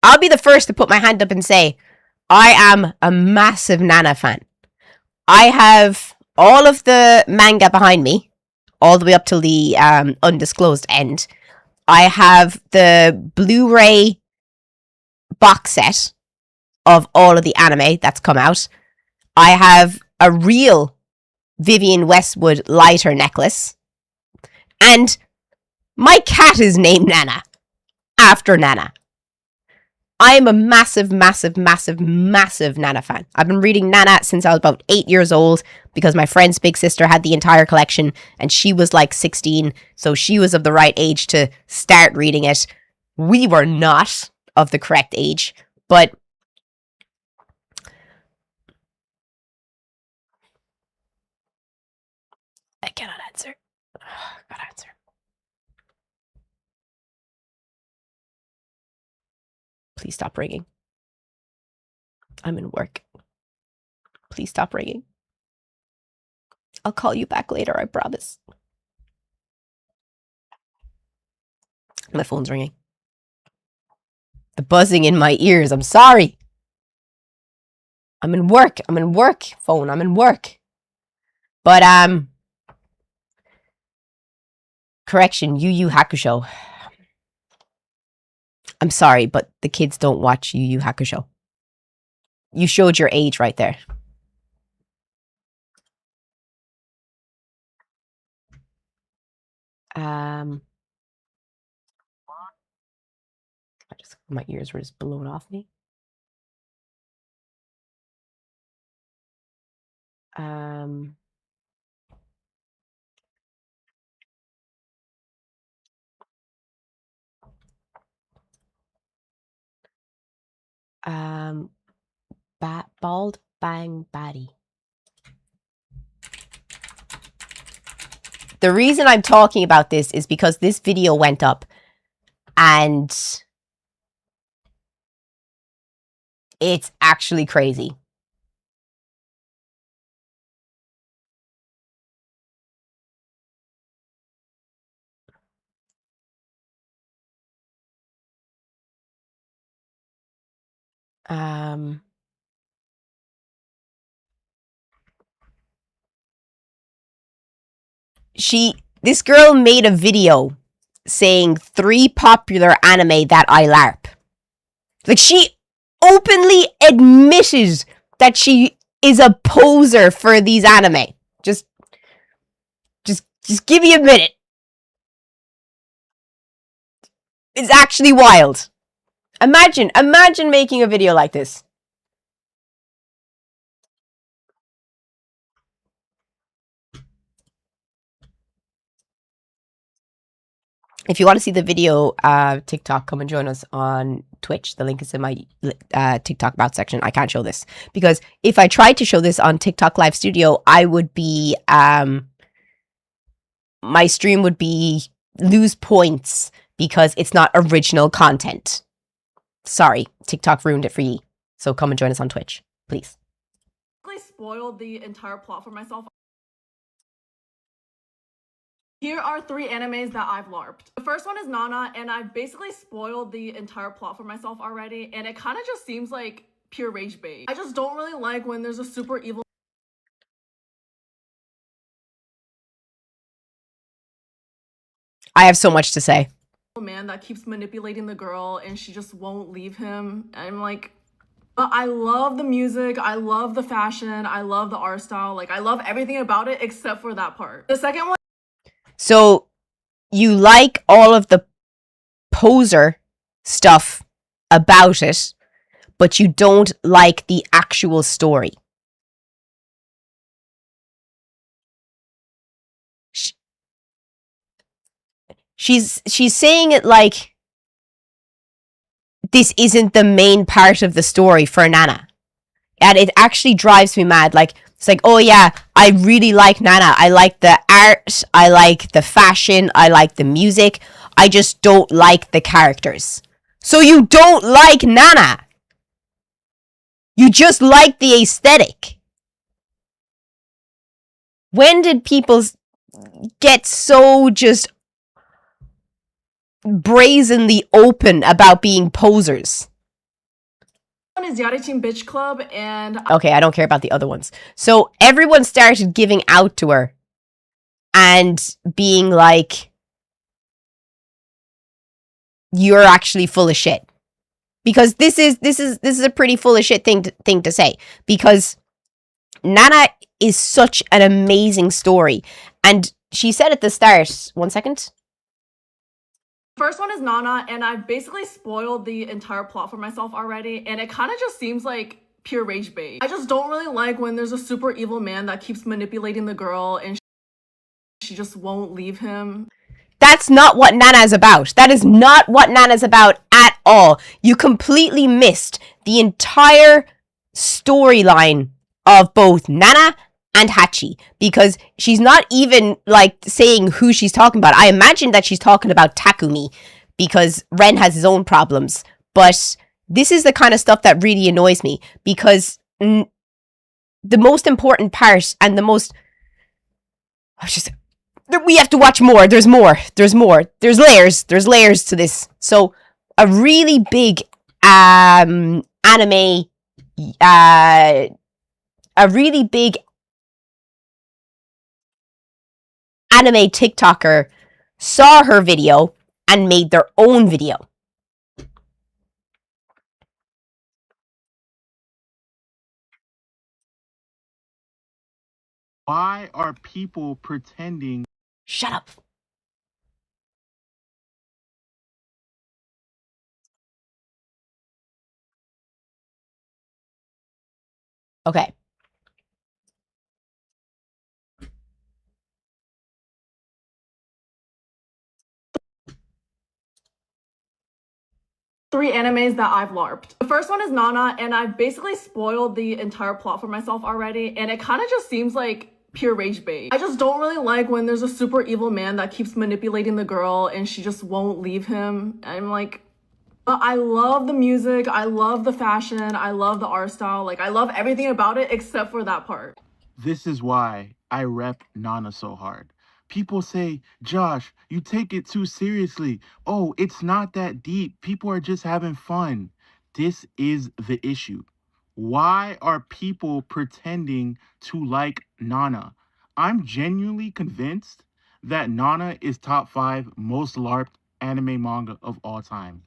I'll be the first to put my hand up and say, I am a massive Nana fan. I have all of the manga behind me, all the way up till the undisclosed end. I have the Blu-ray box set of all of the anime that's come out. I have a real Vivienne Westwood lighter necklace. And my cat is named Nana, after Nana. I am a massive, massive, massive, massive Nana fan. I've been reading Nana since I was about 8 years old because my friend's big sister had the entire collection and she was like 16, so she was of the right age to start reading it. We were not of the correct age, but I cannot answer. I gotta answer. Please stop ringing. I'm in work. Please stop ringing. I'll call you back later, I promise. My phone's ringing. The buzzing in my ears. I'm sorry. I'm in work. I'm in work, phone. I'm in work. But, correction, Yu Yu Hakusho. I'm sorry, but the kids don't watch Yu Yu Hakusho. You showed your age right there. My ears were just blown off me. Bald Bang Batty. The reason I'm talking about this is because this video went up and it's actually crazy. This girl made a video saying 3 popular anime that I LARP. Like, she openly admitted that she is a poser for these anime. Just give me a minute. It's actually wild. Imagine making a video like this. If you want to see the video TikTok, come and join us on Twitch. The link is in my TikTok about section. I can't show this because if I tried to show this on TikTok Live Studio, I would be my stream would be lose points because it's not original content. Sorry, TikTok ruined it for ye. So come and join us on Twitch, please. I spoiled the entire plot for myself. Here are 3 animes that I've LARPed. The first one is Nana, and I've basically spoiled the entire plot for myself already, and it kind of just seems like pure rage bait. I just don't really like when there's a super evil I have so much to say. man that keeps manipulating the girl and she just won't leave him. I'm like, but I love the music, I love the fashion, I love the art style, like I love everything about it except for that part. The second one, So you like all of the poser stuff about it, but you don't like the actual story. She's saying it like this isn't the main part of the story for Nana. And it actually drives me mad. Like, it's like, oh yeah, I really like Nana. I like the art. I like the fashion. I like the music. I just don't like the characters. So you don't like Nana. You just like the aesthetic. When did people get so just brazenly open about being posers? one is Yarichin Bitch Club, and Okay, I don't care about the other ones. So everyone started giving out to her and being like, you're actually full of shit. Because this is a pretty full of shit thing to say. Because Nana is such an amazing story. And she said at the start, 1 second. first one is Nana, and I've basically spoiled the entire plot for myself already, and it kind of just seems like pure rage bait. I just don't really like when there's a super evil man that keeps manipulating the girl and she just won't leave him. That's not what Nana is about. That is not what Nana's about at all. You completely missed the entire storyline of both Nana and Hachi, because she's not even like saying who she's talking about. I imagine that she's talking about Takumi because Ren has his own problems, but this is the kind of stuff that really annoys me, because the most important part and the most, we have to watch more. There's more. There's layers. There's layers to this. So a really big anime, a really big anime TikToker saw her video and made their own video. Why are people pretending? Shut up. Okay. Three animes that I've LARPed. The first one is Nana, and I've basically spoiled the entire plot for myself already, and it kind of just seems like pure rage bait. I just don't really like when there's a super evil man that keeps manipulating the girl and she just won't leave him. I'm like, but I love the music, I love the fashion, I love the art style, like I love everything about it except for that part. This is why I rep Nana so hard. People say, Josh, you take it too seriously. Oh, it's not that deep. People are just having fun. This is the issue. Why are people pretending to like Nana? I'm genuinely convinced that Nana is top 5 most LARPed anime manga of all time.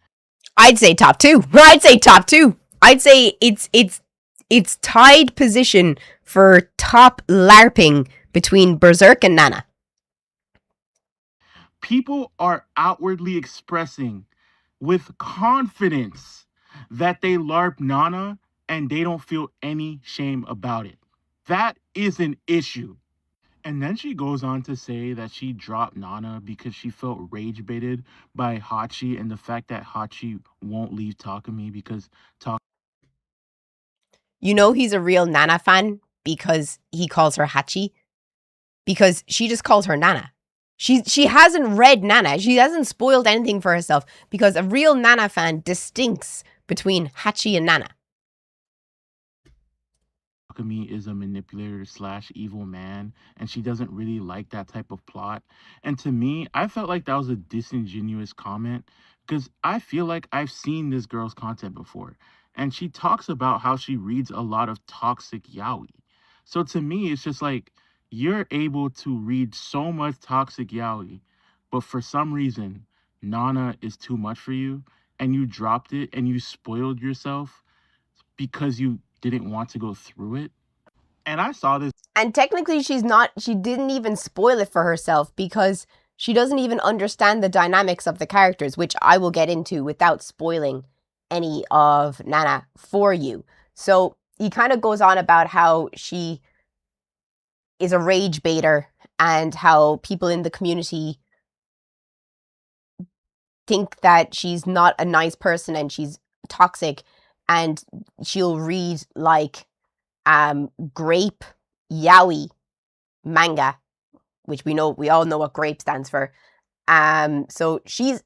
I'd say top 2. I'd say top 2. I'd say it's tied position for top LARPing between Berserk and Nana. People are outwardly expressing with confidence that they LARP Nana and they don't feel any shame about it. That is an issue. And then she goes on to say that she dropped Nana because she felt rage baited by Hachi and the fact that Hachi won't leave Takumi because You know he's a real Nana fan because he calls her Hachi. Because she just calls her Nana. She hasn't read Nana. She hasn't spoiled anything for herself because a real Nana fan distincts between Hachi and Nana. Takumi is a manipulator slash evil man, and she doesn't really like that type of plot. And to me, I felt like that was a disingenuous comment because I feel like I've seen this girl's content before, and she talks about how she reads a lot of toxic yaoi. So to me, it's just like you're able to read so much toxic yaoi, but for some reason, Nana is too much for you, and you dropped it and you spoiled yourself because you didn't want to go through it. And I saw this. And technically she didn't even spoil it for herself because she doesn't even understand the dynamics of the characters, which I will get into without spoiling any of Nana for you. So he kind of goes on about how she is a rage baiter and how people in the community think that she's not a nice person and she's toxic, and she'll read like grape yaoi manga, which we all know what grape stands for. So she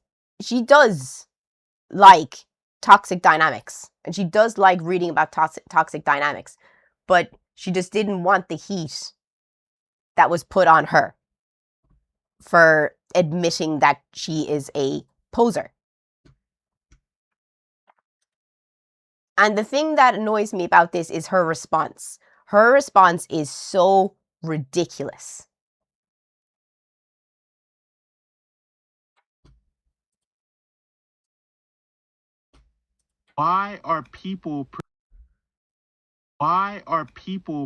does like toxic dynamics, and she does like reading about toxic dynamics, but she just didn't want the heat that was put on her for admitting that she is a poser. And the thing that annoys me about this is her response. Her response is so ridiculous. Why are people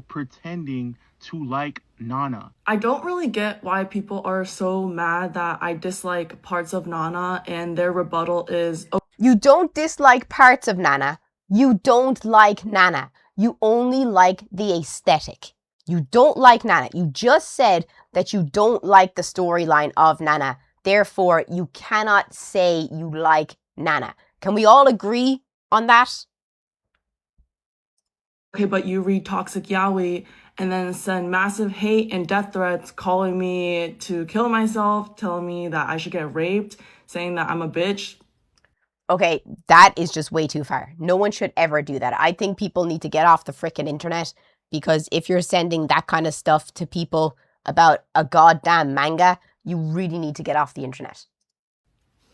pretending to like Nana? I don't really get why people are so mad that I dislike parts of Nana, and their rebuttal is, oh, You don't dislike parts of Nana. You don't like Nana. You only like the aesthetic. You don't like Nana. You just said that you don't like the storyline of Nana. Therefore, you cannot say you like Nana. Can we all agree on that? okay, but you read toxic yaoi and then send massive hate and death threats calling me to kill myself, telling me that I should get raped, saying that I'm a bitch. Okay, that is just way too far. No one should ever do that. I think people need to get off the frickin' internet, because if you're sending that kind of stuff to people about a goddamn manga, you really need to get off the internet.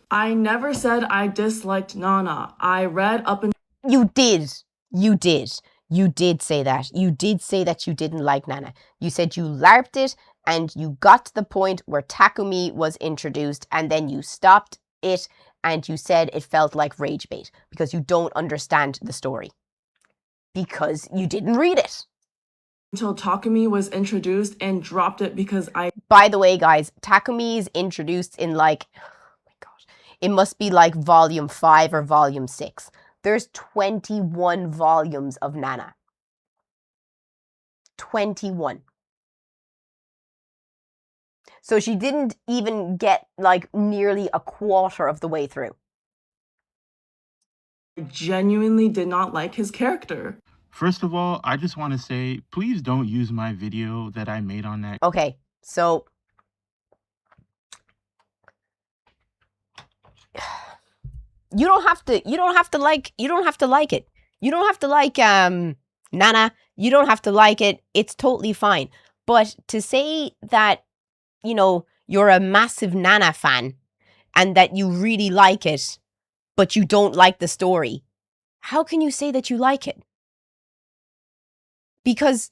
I never said I disliked Nana. I read up and You did. You did. You did say that. You did say that you didn't like Nana. You said you LARPed it and you got to the point where Takumi was introduced and then you stopped it and you said it felt like rage bait because you don't understand the story. Because you didn't read it. until Takumi was introduced and dropped it because I By the way, guys, Takumi is introduced in like, oh my gosh, it must be like volume 5 or volume 6. There's 21 volumes of Nana. 21. So she didn't even get like nearly a quarter of the way through. genuinely did not like his character. First of all, I just want to say, please don't use my video that I made on that. Okay, so you don't have to like it. You don't have to like Nana. You don't have to like it. It's totally fine. But to say that, you know, you're a massive Nana fan and that you really like it, but you don't like the story, how can you say that you like it? Because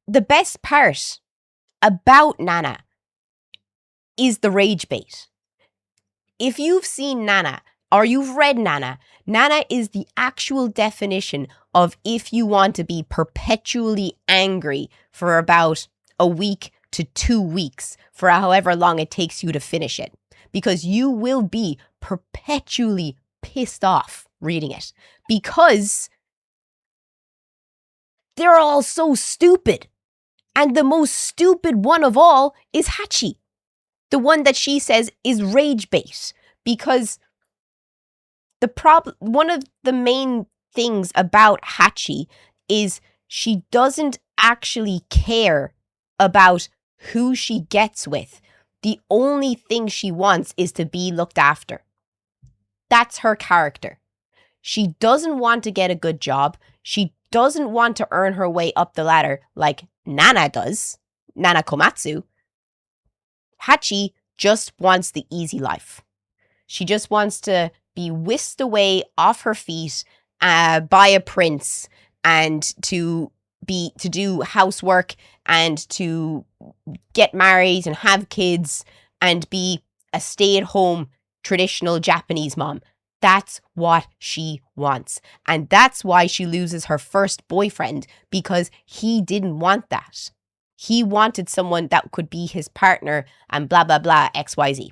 the best part about Nana is the rage bait. If you've seen Nana or you've read Nana, Nana is the actual definition of if you want to be perpetually angry for about a week to 2 weeks, for however long it takes you to finish it. Because you will be perpetually pissed off reading it. Because they're all so stupid. And the most stupid one of all is Hachi. The one that she says is rage bait. Because one of the main things about Hachi is she doesn't actually care about who she gets with. The only thing she wants is to be looked after. That's her character. She doesn't want to get a good job. She doesn't want to earn her way up the ladder like Nana does, Nana Komatsu. Hachi just wants the easy life. She just wants to be whisked away off her feet by a prince and to do housework and to get married and have kids and be a stay-at-home traditional Japanese mom. That's what she wants. And that's why she loses her first boyfriend, because he didn't want that. He wanted someone that could be his partner and blah, blah, blah, XYZ.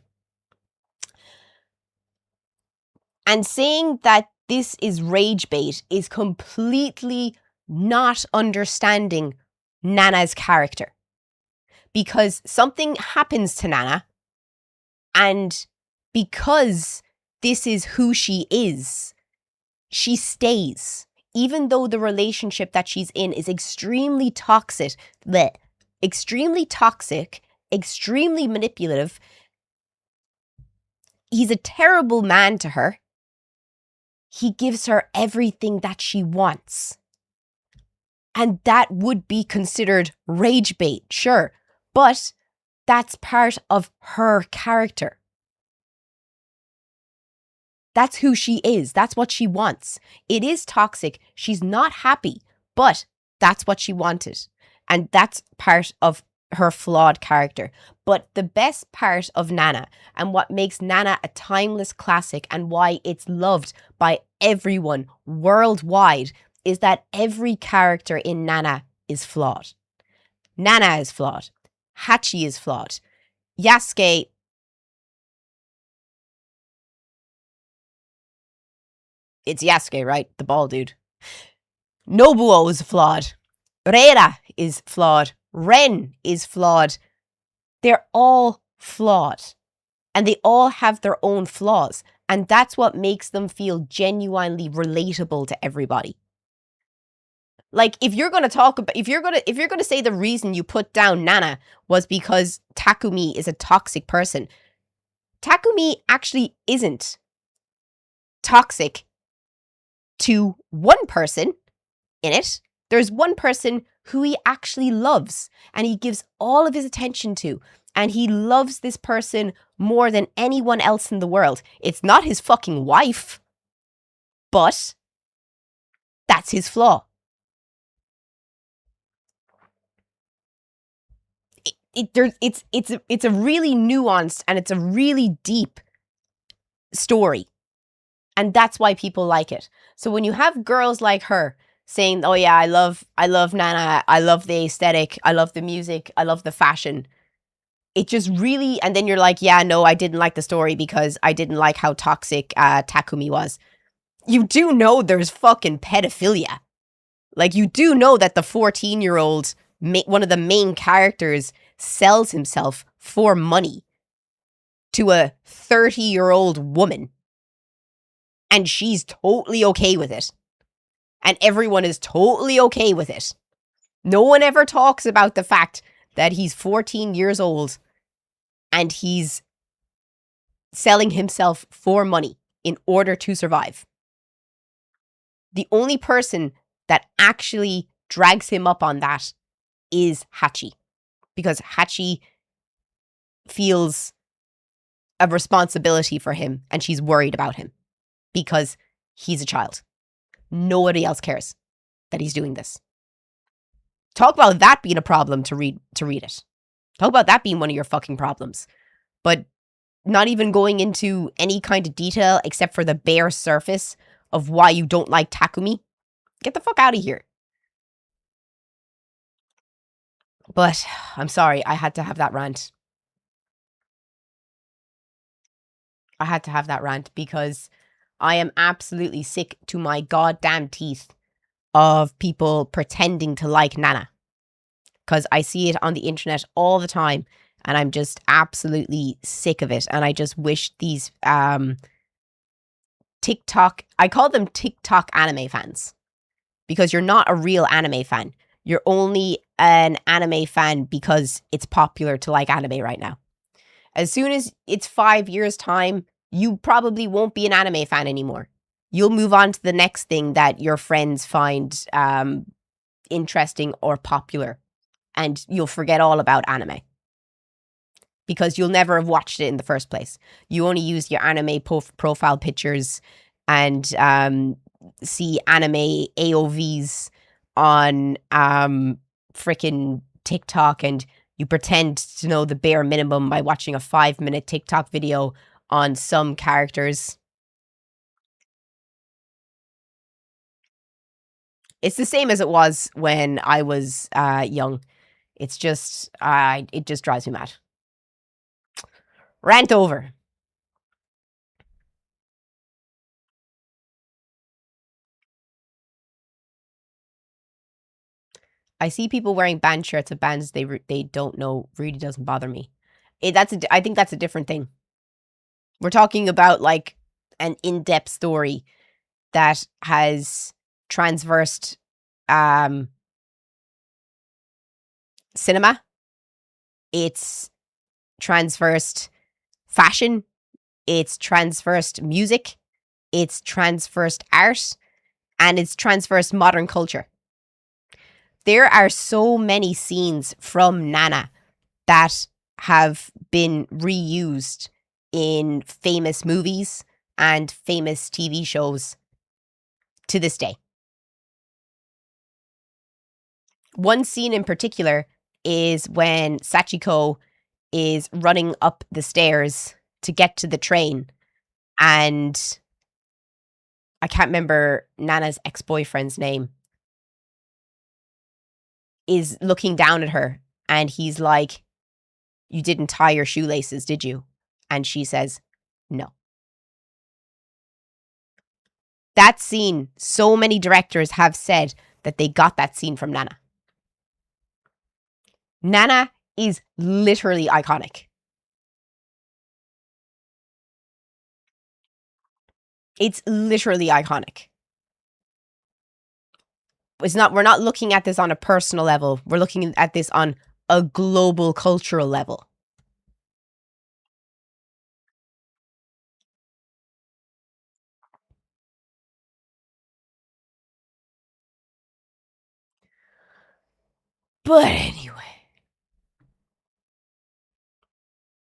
And saying that this is rage bait is completely not understanding Nana's character. Because something happens to Nana, and because this is who she is, she stays. Even though the relationship that she's in is extremely toxic, extremely manipulative. He's a terrible man to her. He gives her everything that she wants. And that would be considered rage bait, sure. But that's part of her character. That's who she is. That's what she wants. It is toxic. She's not happy, but that's what she wanted. And that's part of her flawed character. But the best part of Nana, and what makes Nana a timeless classic and why it's loved by everyone worldwide, is that every character in Nana is flawed. Nana is flawed. Hachi is flawed. Yasuke, it's Yasuke, right? The bald dude. Nobuo is flawed. Reira is flawed. Ren is flawed. They're all flawed. And they all have their own flaws. And that's what makes them feel genuinely relatable to everybody. Like, if you're going to talk about, if you're going to say the reason you put down Nana was because Takumi is a toxic person, Takumi actually isn't toxic to one person in it. There's one person who he actually loves and he gives all of his attention to, and he loves this person more than anyone else in the world. It's not his fucking wife, but that's his flaw. It's a really nuanced and it's a really deep story. And that's why people like it. So when you have girls like her saying, oh yeah, I love Nana, I love the aesthetic, I love the music, I love the fashion, it just really, and then you're like, yeah, no, I didn't like the story because I didn't like how toxic Takumi was. You do know there's fucking pedophilia. Like, you do know that the 14-year-old, one of the main characters, sells himself for money to a 30-year-old woman. And she's totally okay with it. And everyone is totally okay with it. No one ever talks about the fact that he's 14 years old and he's selling himself for money in order to survive. The only person that actually drags him up on that is Hachi. Because Hachi feels a responsibility for him and she's worried about him because he's a child. Nobody else cares that he's doing this. Talk about that being a problem to read it. Talk about that being one of your fucking problems. But not even going into any kind of detail except for the bare surface of why you don't like Takumi. Get the fuck out of here. But I'm sorry, I had to have that rant. I had to have that rant because I am absolutely sick to my goddamn teeth of people pretending to like Nana. Because I see it on the internet all the time and I'm just absolutely sick of it. And I just wish these TikTok, I call them TikTok anime fans. Because you're not a real anime fan. You're only an anime fan because it's popular to like anime right now. As soon as it's 5 years' time, you probably won't be an anime fan anymore. You'll move on to the next thing that your friends find interesting or popular, and you'll forget all about anime because you'll never have watched it in the first place. You only use your anime profile pictures and see anime AOVs on freaking TikTok, and you pretend to know the bare minimum by watching a 5-minute TikTok video on some characters. It's the same as it was when I was young. It's just, it just drives me mad. Rant over. I see people wearing band shirts of bands they don't know. Really doesn't bother me. I think that's a different thing. We're talking about like an in-depth story that has transversed cinema. It's transversed fashion. It's transversed music. It's transversed art. And it's transversed modern culture. There are so many scenes from Nana that have been reused in famous movies and famous TV shows to this day. One scene in particular is when Sachiko is running up the stairs to get to the train, and I can't remember Nana's ex-boyfriend's name, is looking down at her, and he's like, "You didn't tie your shoelaces, did you?" And she says, "No." That scene, so many directors have said that they got that scene from Nana. Nana is literally iconic. It's literally iconic. We're not looking at this on a personal level. We're looking at this on a global cultural level. But anyway,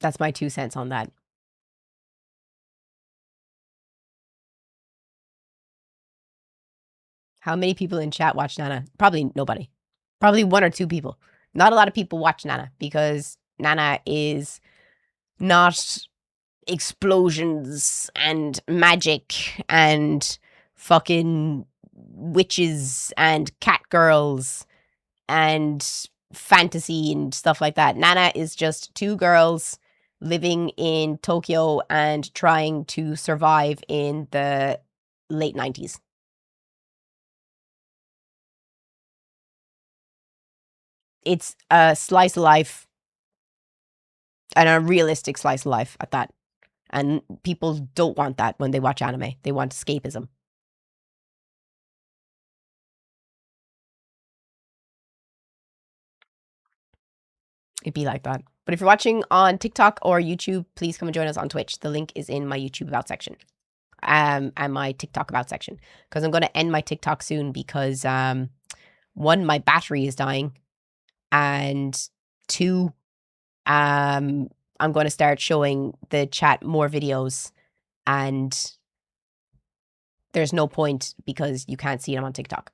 that's my 2 cents on that. How many people in chat watch Nana? Probably nobody. Probably 1 or 2 people. Not a lot of people watch Nana because Nana is not explosions and magic and fucking witches and cat girls and fantasy and stuff like that. Nana is just 2 girls living in Tokyo and trying to survive in the late 90s. It's a slice of life, and a realistic slice of life at that. And people don't want that when they watch anime. They want escapism. It'd be like that. But if you're watching on TikTok or YouTube, please come and join us on Twitch. The link is in my YouTube About section. And my TikTok About section. Because I'm going to end my TikTok soon because 1, my battery is dying. And 2, I'm going to start showing the chat more videos, and there's no point because you can't see them on TikTok.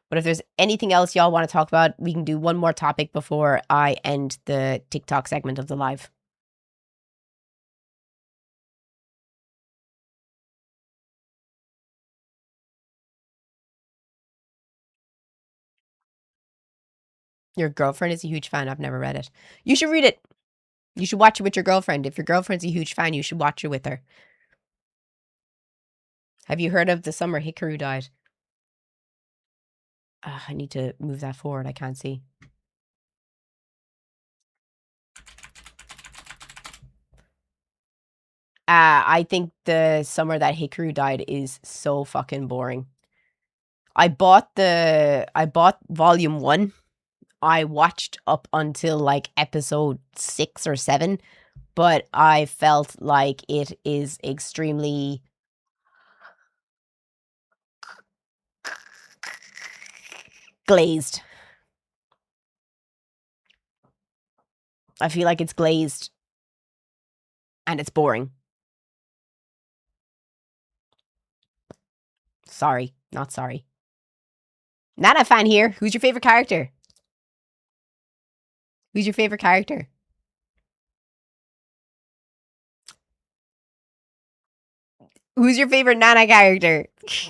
But if there's anything else y'all want to talk about, we can do one more topic before I end the TikTok segment of the live. Your girlfriend is a huge fan. I've never read it. You should read it. You should watch it with your girlfriend. If your girlfriend's a huge fan, you should watch it with her. Have you heard of The Summer Hikaru Died? I need to move that forward. I can't see. I think the summer that Hikaru died is so fucking boring. I bought volume 1. I watched up until like episode 6 or 7, but I felt like it is extremely glazed. I feel like it's glazed and it's boring. Sorry, not sorry. Nana fan here. Who's your favorite character? Who's your favorite character? Who's your favorite Nana character?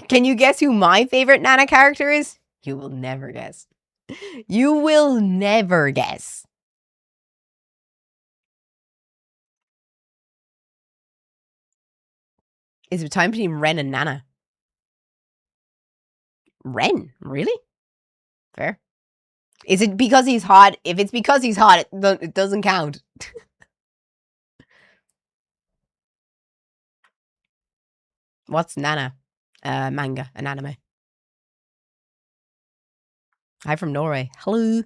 Can you guess who my favorite Nana character is? You will never guess. You will never guess. Is it time between Ren and Nana? Ren? Really? Fair. Is it because he's hot? If it's because he's hot, it doesn't count. What's Nana? Manga, an anime. Hi from Norway. Hello.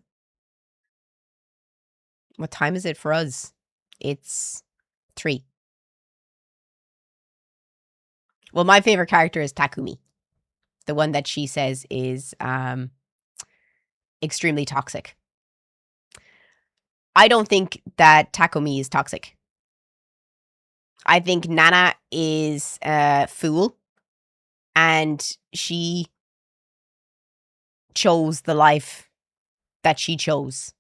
What time is it for us? It's 3. Well, my favorite character is Takumi. The one that she says is extremely toxic. I don't think that Takumi is toxic. I think Nana is a fool, and she chose the life that she chose,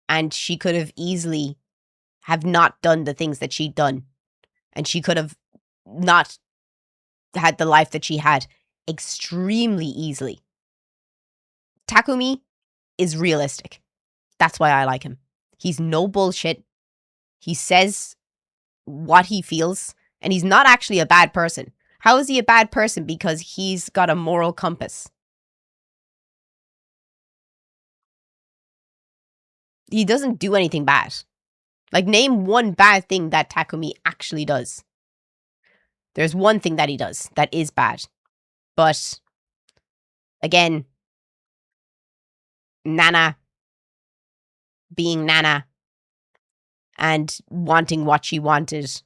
and she could have easily have not done the things that she'd done, and she could have not had the life that she had extremely easily. Takumi is realistic. That's why I like him. He's no bullshit. He says what he feels, and he's not actually a bad person. How is he a bad person? Because he's got a moral compass. He doesn't do anything bad. Like, name one bad thing that Takumi actually does. There's one thing that he does that is bad. But, again, Nana being Nana and wanting what she wanted,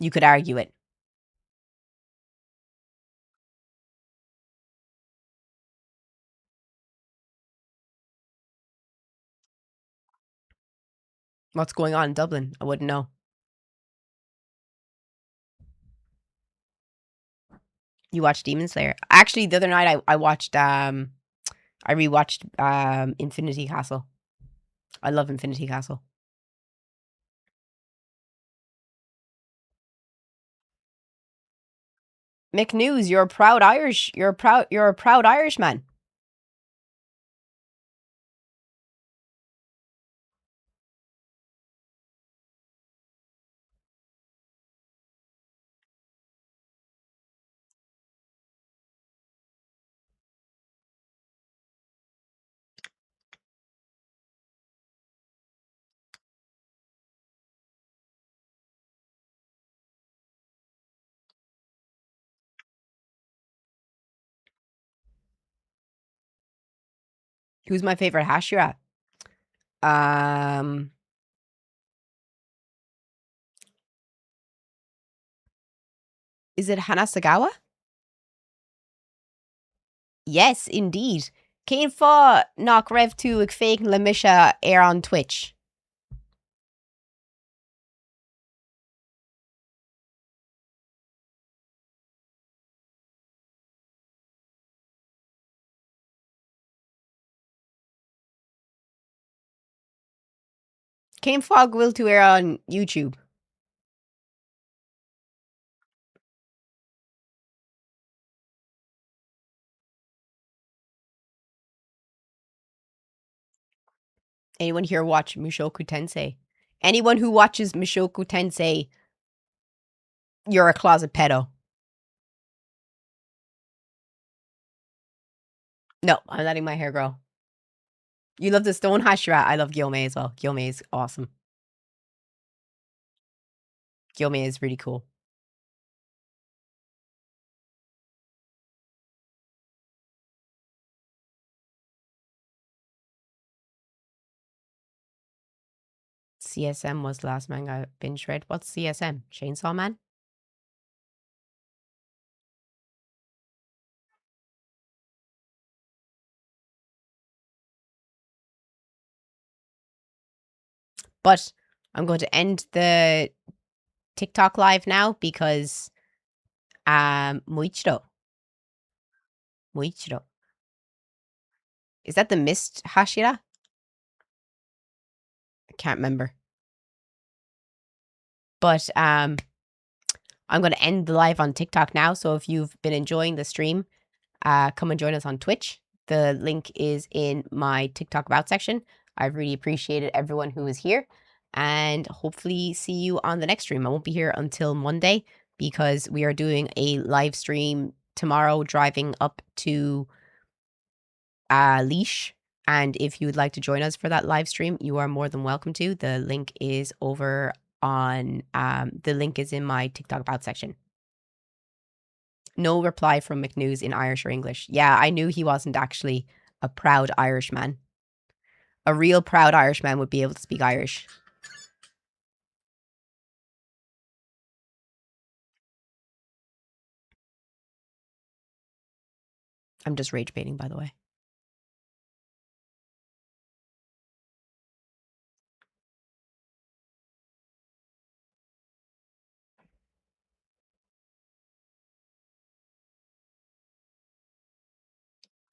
you could argue it. What's going on in Dublin? I wouldn't know. You watched Demon Slayer? Actually, the other night I watched I rewatched Infinity Castle. I love Infinity Castle. McNews, you're a proud Irish. You're a proud Irishman. Who's my favorite Hashira? Is it Hanasagawa? Yes, indeed. Céim fá nach raibh tú ag féachain le mise ar an Twitch? Céim fá go bhfuil tú ar an YouTube? Anyone here watch Mushoku Tensei? Anyone who watches Mushoku Tensei, you're a closet pedo. No, I'm letting my hair grow. You love the Stone Hashira. I love Gyome as well. Gyome is awesome. Gyome is really cool. CSM was the last manga I binge read. What's CSM? Chainsaw Man? But I'm going to end the TikTok live now because Muichiro. Is that the Mist Hashira? I can't remember. But I'm going to end the live on TikTok now. So if you've been enjoying the stream, come and join us on Twitch. The link is in my TikTok about section. I've really appreciated everyone who is here, and hopefully see you on the next stream. I won't be here until Monday because we are doing a live stream tomorrow driving up to Leash. And if you would like to join us for that live stream, you are more than welcome to. The link is over on the link is in my TikTok about section. No reply from McNews in Irish or English. Yeah, I knew he wasn't actually a proud Irishman. A real proud Irishman would be able to speak Irish. I'm just rage baiting, by the way.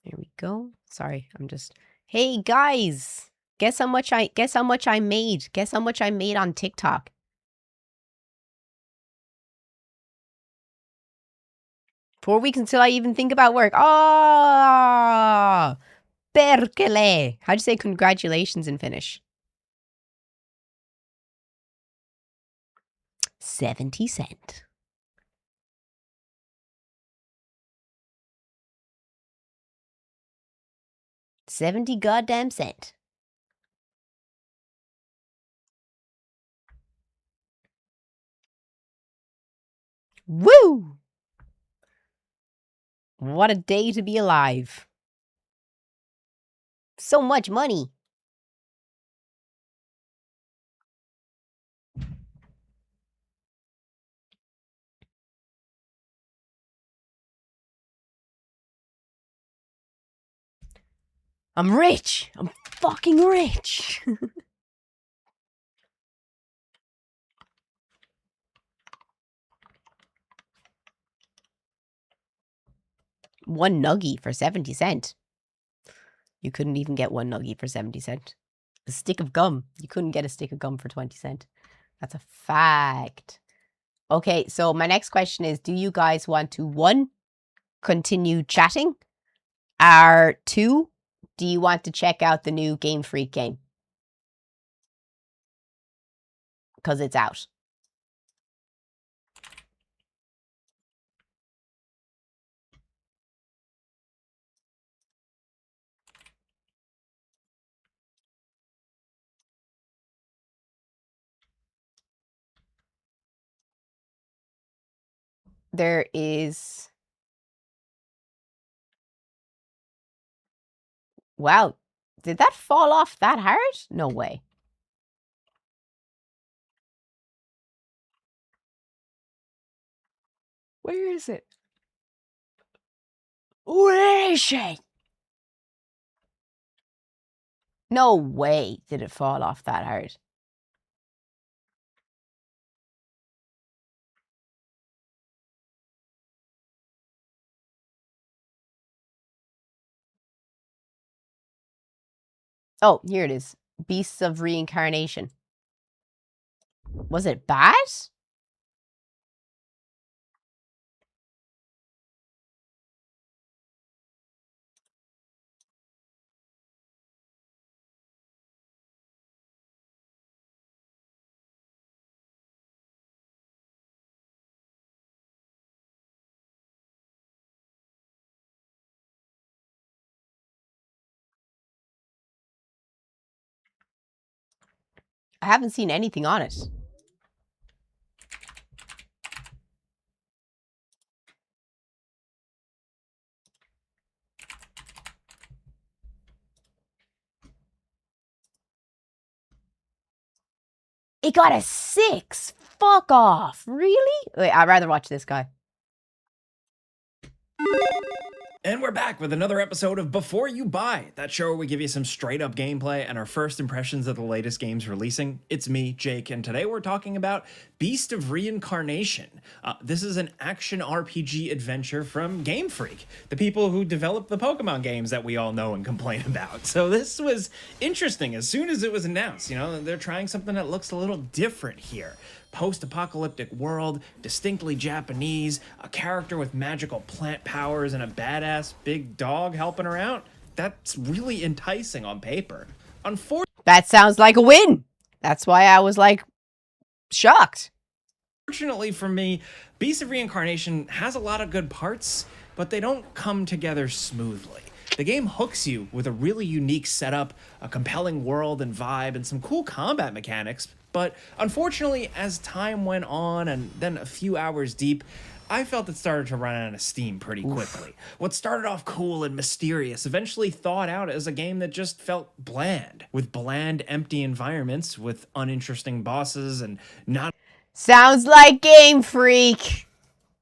There we go. Sorry, I'm just. Hey guys, guess how much I made. Guess how much I made on TikTok. "4 weeks until I even think about work." Oh, perkele. How'd you say congratulations in Finnish? 70 cent. 70 goddamn cent. Woo! What a day to be alive. So much money. I'm rich. I'm fucking rich. One nuggie for 70 cent. You couldn't even get one nuggie for 70 cent. A stick of gum. You couldn't get a stick of gum for 20 cent. That's a fact. Okay, so my next question is, do you guys want to, 1, continue chatting? Or 2, do you want to check out the new Game Freak game? Because it's out. There is... Wow. Did that fall off that hard? No way. Where is it? Where is it? No way did it fall off that hard. Oh, here it is. Beasts of Reincarnation. Was it bad? I haven't seen anything on it. It got a 6. Fuck off. Really? Wait, I'd rather watch this guy. And we're back with another episode of Before You Buy, that show where we give you some straight up gameplay and our first impressions of the latest games releasing. It's me, Jake, and today we're talking about Beast of Reincarnation. This is an action RPG adventure from Game Freak, the people who developed the Pokemon games that we all know and complain about. So this was interesting as soon as it was announced. You know, they're trying something that looks a little different here. Post-apocalyptic world, distinctly Japanese, a character with magical plant powers and a badass big dog helping her out. That's really enticing on paper. That sounds like a win. That's why I was like shocked. Unfortunately for me, Beast of Reincarnation has a lot of good parts, but they don't come together smoothly. The game hooks you with a really unique setup, a compelling world and vibe, and some cool combat mechanics. But unfortunately, as time went on and then a few hours deep, I felt it started to run out of steam pretty quickly. What started off cool and mysterious eventually thawed out as a game that just felt bland, with bland, empty environments, with uninteresting bosses and not Sounds like Game Freak.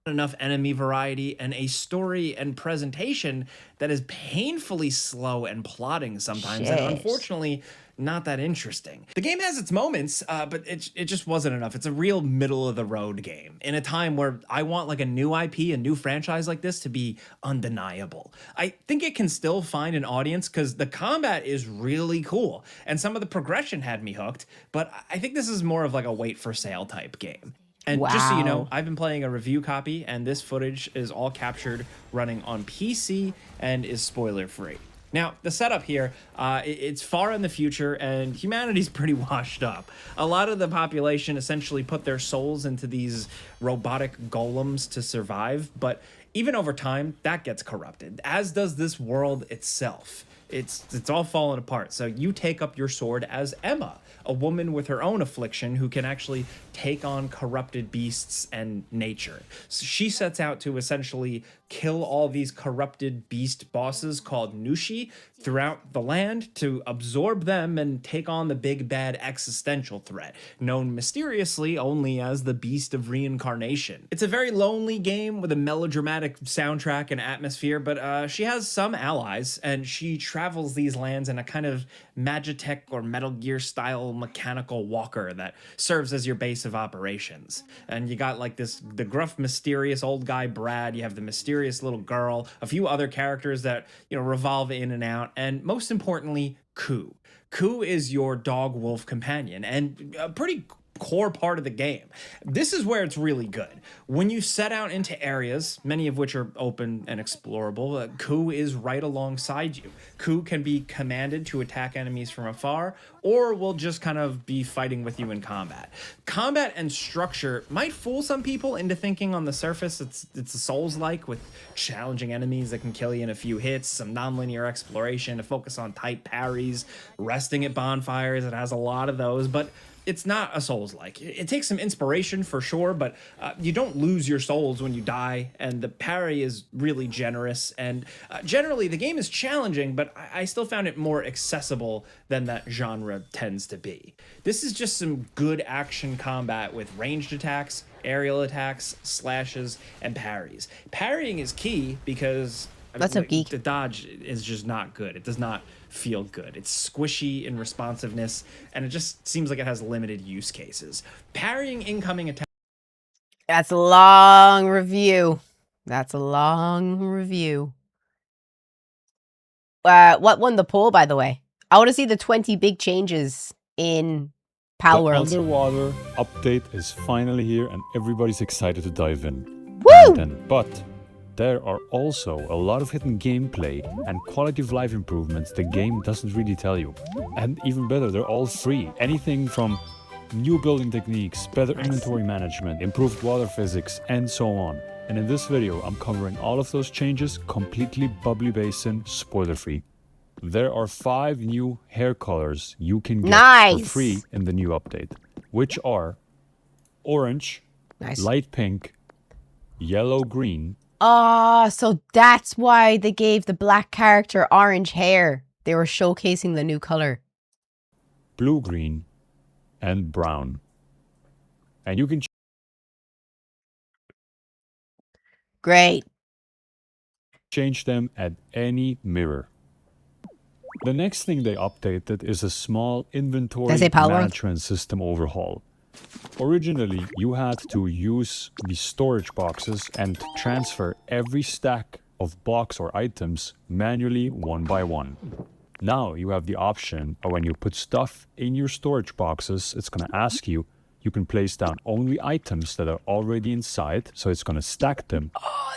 enough enemy variety, and a story and presentation that is painfully slow and plodding sometimes, and Shit. unfortunately not that interesting. The game has its moments, but it just wasn't enough. It's a real middle-of-the-road game in a time where I want like a new IP, a new franchise like this to be undeniable. I think it can still find an audience because the combat is really cool, and some of the progression had me hooked, but I think this is more of like a wait-for-sale type game. And just so you know, Wow. I've been playing a review copy, and this footage is all captured running on PC and is spoiler free. Now, the setup here, it's far in the future, and humanity's pretty washed up. A lot of the population essentially put their souls into these robotic golems to survive, but even over time, that gets corrupted, as does this world itself. It's all falling apart. So you take up your sword as Emma, a woman with her own affliction who can actually take on corrupted beasts and nature. So she sets out to essentially kill all these corrupted beast bosses called Nushi throughout the land to absorb them and take on the big bad existential threat, known mysteriously only as the Beast of Reincarnation. It's a very lonely game with a melodramatic soundtrack and atmosphere, but she has some allies, and she travels these lands in a kind of Magitech or Metal Gear style mechanical walker that serves as your base of operations. And you got like the gruff, mysterious old guy Brad, you have the mysterious little girl, a few other characters that, you know, revolve in and out, and most importantly, Ku. Ku is your dog wolf companion and a pretty core part of the game. This is where it's really good. When you set out into areas, many of which are open and explorable, Ku is right alongside you. Ku can be commanded to attack enemies from afar, or will just kind of be fighting with you in combat. Combat and structure might fool some people into thinking on the surface it's a Souls-like with challenging enemies that can kill you in a few hits, some non-linear exploration, a focus on tight parries, resting at bonfires. It has a lot of those, but it's not a Souls-like. It takes some inspiration for sure, but you don't lose your souls when you die, and the parry is really generous, and generally the game is challenging, but I still found it more accessible than that genre tends to be. This is just some good action combat with ranged attacks, aerial attacks, slashes, and parries. Parrying is key because What's up, geek? the dodge is just not good. It does not feel good. It's squishy in responsiveness, and it just seems like it has limited use cases. Parrying incoming attacks. That's a long review. That's a long review. What won the poll, by the way? I want to see the 20 big changes in Pal The World. Underwater update is finally here and everybody's excited to dive in. Woo! But there are also a lot of hidden gameplay and quality of life improvements the game doesn't really tell you. And even better, they're all free. Anything from new building techniques, better inventory management, improved water physics, and so on. And in this video, I'm covering all of those changes completely Bubbly Basin spoiler free. There are 5 new hair colors you can get for Nice. free in the new update, which are orange, Nice. light pink, yellow green, So that's why they gave the black character orange hair. They were showcasing the new color. blue green, and brown. And you can Great. change them at any mirror. The next thing they updated is a small inventory say Palworld? management system overhaul. Originally, you had to use the storage boxes and transfer every stack of box or items manually one by one. Now you have the option of when you put stuff in your storage boxes, it's going to ask you, you can place down only items that are already inside, so it's going to stack them,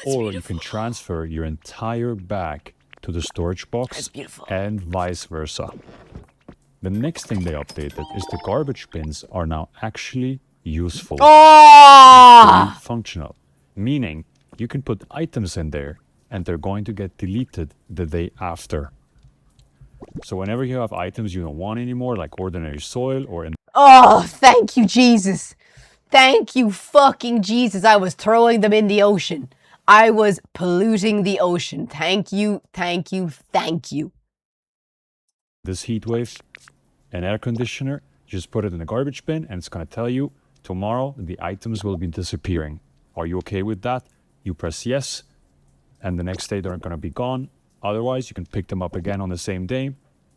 or you can transfer your entire bag to the storage box That's beautiful. and vice versa. The next thing they updated is the garbage bins are now actually useful, Oh! fully functional, meaning you can put items in there and they're going to get deleted the day after. So whenever you have items you don't want anymore, like ordinary soil or in Oh, thank you, Jesus. Thank you, fucking Jesus. I was throwing them in the ocean. I was polluting the ocean. Thank you, thank you, thank you. this heat wave, an air conditioner, just put it in the garbage bin and it's going to tell you tomorrow the items will be disappearing. Are you okay with that? You press yes, and the next day they're going to be gone. Otherwise, you can pick them up again on the same day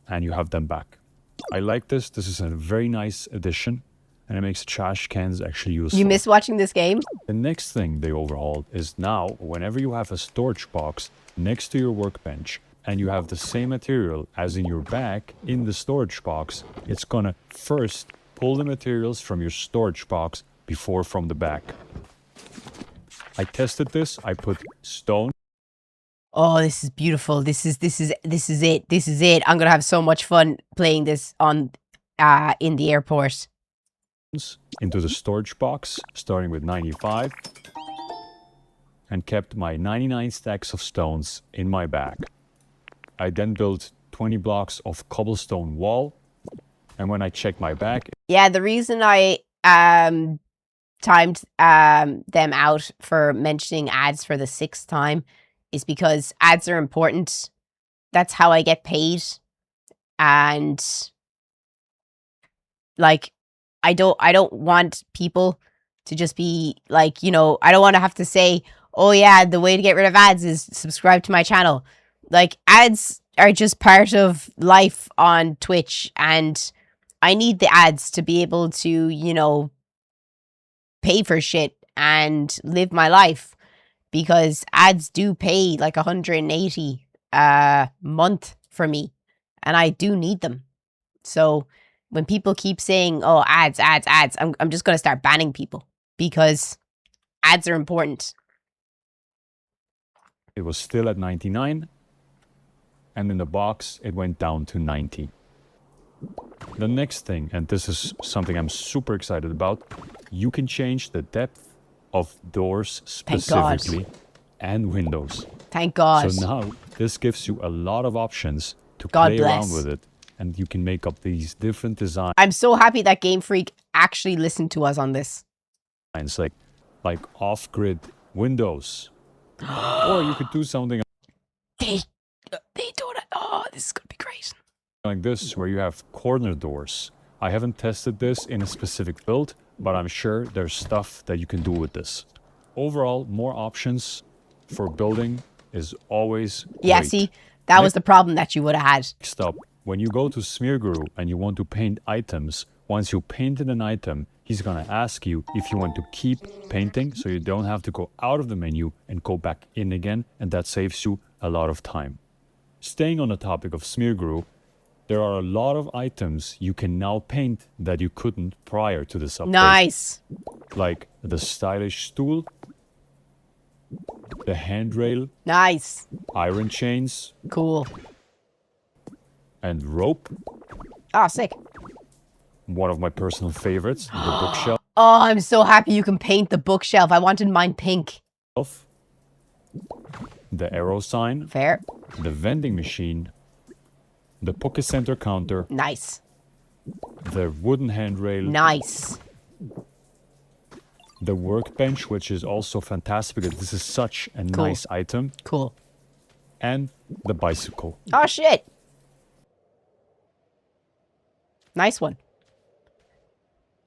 and you have them back. I like this. This is a very nice addition and it makes trash cans actually useful. You miss watching this game? The next thing they overhauled is now whenever you have a storage box next to your workbench and you have the same material as in your bag in the storage box, it's gonna first pull the materials from your storage box before from the bag. I tested this. I put stone Oh, this is beautiful. This is it. This is it. I'm gonna have so much fun playing this on in the airport. into the storage box, starting with 95, and kept my 99 stacks of stones in my bag. I then built 20 blocks of cobblestone wall, and when I checked my bag, Yeah, the reason I timed them out for mentioning ads for the 6th time is because ads are important. That's how I get paid. And like I don't want people to just be like, you know, I don't want to have to say, "Oh yeah, the way to get rid of ads is subscribe to my channel." Like ads are just part of life on Twitch and I need the ads to be able to, you know, pay for shit and live my life because ads do pay like 180 a month for me and I do need them. So when people keep saying, "Oh, ads, I'm just going to start banning people because ads are important. it was still at 99, and in the box, it went down to 90. The next thing, and this is something I'm super excited about, you can change the depth of doors Thank God. specifically and windows. Thank God. So now this gives you a lot of options to God play around bless. with it, and you can make up these different designs, I'm so happy that Game Freak actually listened to us on this. like off-grid windows, or you could do something They do it. Oh, this is going to be great. like this where you have corner doors. I haven't tested this in a specific build, but I'm sure there's stuff that you can do with this. Overall, more options for building is always Yeah, great. see, that was the problem that you would have had. Next up, when you go to Smearguru and you want to paint items, once you painted an item, he's gonna ask you if you want to keep painting, so you don't have to go out of the menu and go back in again, and that saves you a lot of time. Staying on the topic of Smearguru, there are a lot of items you can now paint that you couldn't prior to this update. Nice. Like the stylish stool, the handrail, Nice. iron chains, Cool. and rope. Oh, sick. One of my personal favorites, the bookshelf. Oh, I'm so happy you can paint the bookshelf. I wanted mine pink. The arrow sign, Fair. the vending machine, the Poké Center counter, Nice. the wooden handrail, Nice. the workbench, which is also fantastic because this is such a Cool. nice item, Cool. and the bicycle. Oh, shit. Nice one.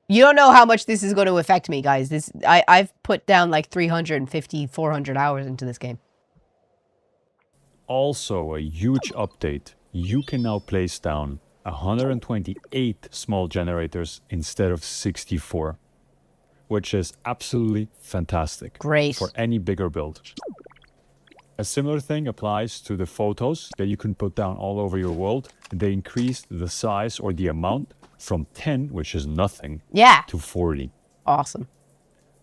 You don't know how much this is going to affect me, guys. I've put down like 350, 400 hours into this game. Also, a huge update. You can now place down 128 small generators instead of 64, which is absolutely fantastic. Great. For any bigger build. A similar thing applies to the photos that you can put down all over your world. They increased the size or the amount from 10, which is nothing, Yeah. to 40. Awesome.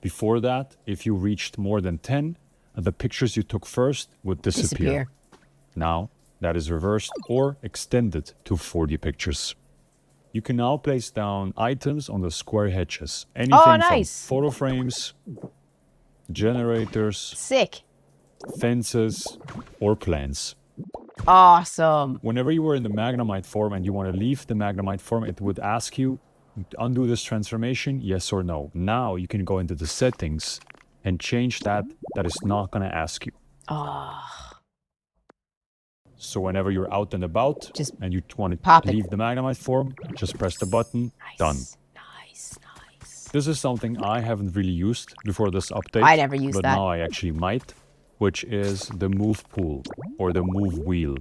Before that, if you reached more than 10, the pictures you took first would disappear. Now, that is reversed or extended to 40 pictures. You can now place down items on the square hedges. Anything nice. from photo frames, generators, Sick. fences, or plants. Awesome. Whenever you were in the Magnemite form and you want to leave the Magnemite form, it would ask you, undo this transformation, yes or no. Now you can go into the settings and change that. That is not going to ask you. So whenever you're out and about Just and you want pop to it. leave the Magnemite form, just press the button, done. Nice. This is something I haven't really used before this update. I never used but that. now I actually might, which is the move pool or the move wheel.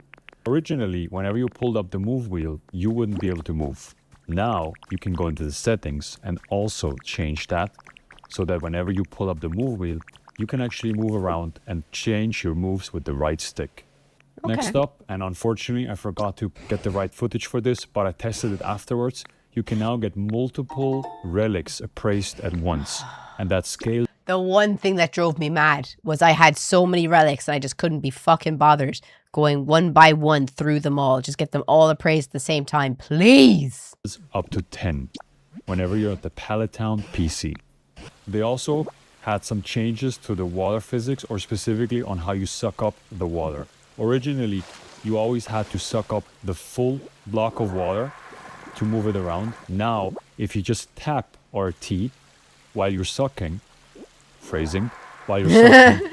Originally, whenever you pulled up the move wheel, you wouldn't be able to move. Now you can go into the settings and also change that so that whenever you pull up the move wheel, you can actually move around and change your moves with the right stick. Next up, and unfortunately I forgot to get the right footage for this, but I tested it afterwards, you can now get multiple relics appraised at once. And that scale The one thing that drove me mad was I had so many relics and I just couldn't be fucking bothered going one by one through them all. Just get them all appraised at the same time, please. is up to 10 whenever you're at the Pallet Town PC. They also had some changes to the water physics, or specifically on how you suck up the water. Originally, you always had to suck up the full block of water to move it around. Now, if you just tap RT while you're sucking, while you're sucking,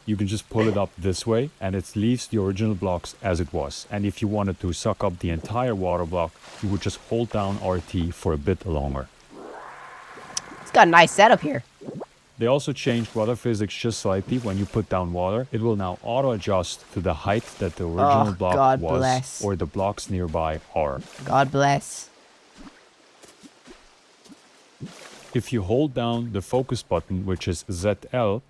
you can just pull it up this way and it leaves the original blocks as it was. And if you wanted to suck up the entire water block, you would just hold down RT for a bit longer. It's got a nice setup here. They also changed water physics just slightly. When you put down water, it will now auto-adjust to the height that the original block God was, bless. or the blocks nearby are. God bless. If you hold down the focus button, which is ZL,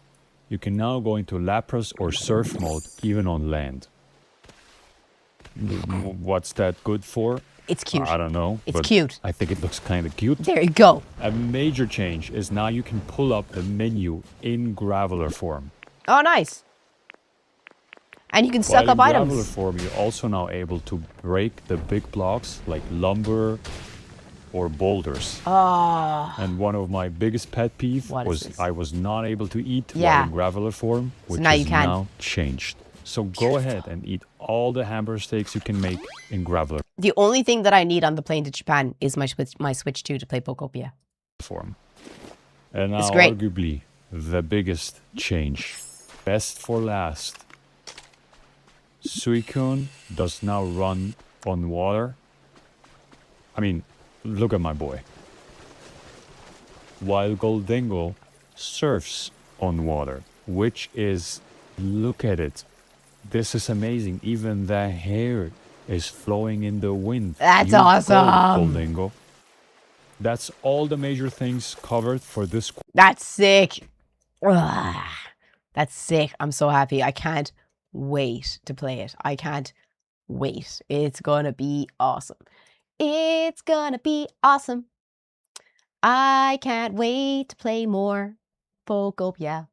you can now go into Lapras or Surf mode, even on land. What's that good for? It's cute. I don't know. It's but cute. I think it looks kind of cute. There you go. A major change is now you can pull up the menu in Graveler form. Oh, nice. And you can suck While up in Graveler items. form, you're also now able to break the big blocks like lumber or boulders. Oh, And one of my biggest pet peeve What is was this? I was not able to eat Yeah. while in Graveler form, which now is you can. now changed. So go ahead and eat all the hamburger steaks you can make in Graveler the only thing that I need on the plane to Japan is my Switch 2 to play Pokopia. form. And now It's great. arguably the biggest change. Best for last. Suicune does now run on water. I mean, look at my boy. While Goldengo surfs on water, which is, look at it. This is amazing. Even the hair is flowing in the wind. That's You go, awesome. Goldengo. That's all the major things covered for this. That's sick. Ugh. That's sick. I'm so happy. I can't wait to play it. I can't wait. It's gonna be awesome. It's gonna be awesome. I can't wait to play more Pokopia.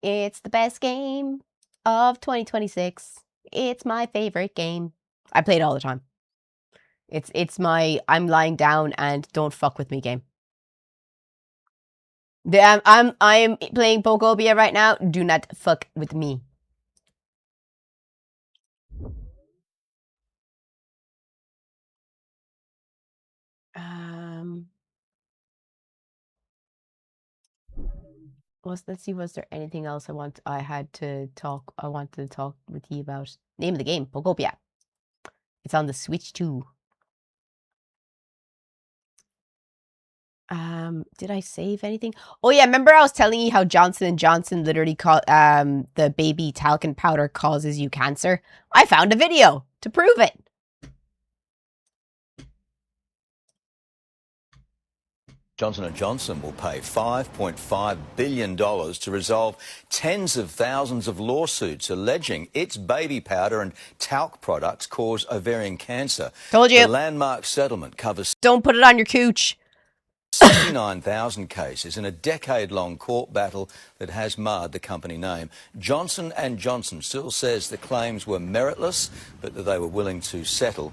It's the best game of 2026. It's my favorite game. I play it all the time. It's my I'm lying down and don't fuck with me game. I'm playing Pokopia right now. Do not fuck with me. Let's see. Was there anything else I wanted to talk with you about? Name of the game, Pokopia. It's on the Switch 2. Did I save anything? Oh yeah, remember I was telling you how Johnson & Johnson literally the baby talcum powder causes you cancer? I found a video to prove it. Johnson & Johnson will pay $5.5 billion to resolve tens of thousands of lawsuits alleging its baby powder and talc products cause ovarian cancer. Told you. The landmark settlement covers Don't put it on your cooch. 69,000 cases in a decade-long court battle that has marred the company name. Johnson & Johnson still says the claims were meritless, but that they were willing to settle.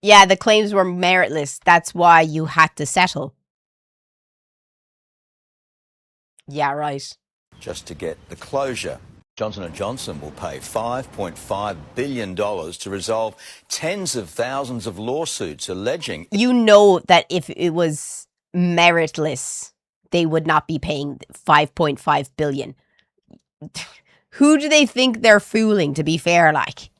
Yeah, the claims were meritless. That's why you had to settle. Yeah, right. Just to get the closure. Johnson & Johnson will pay $5.5 billion to resolve tens of thousands of lawsuits alleging... You know that if it was meritless, they would not be paying 5.5 billion. Who do they think they're fooling, to be fair, like?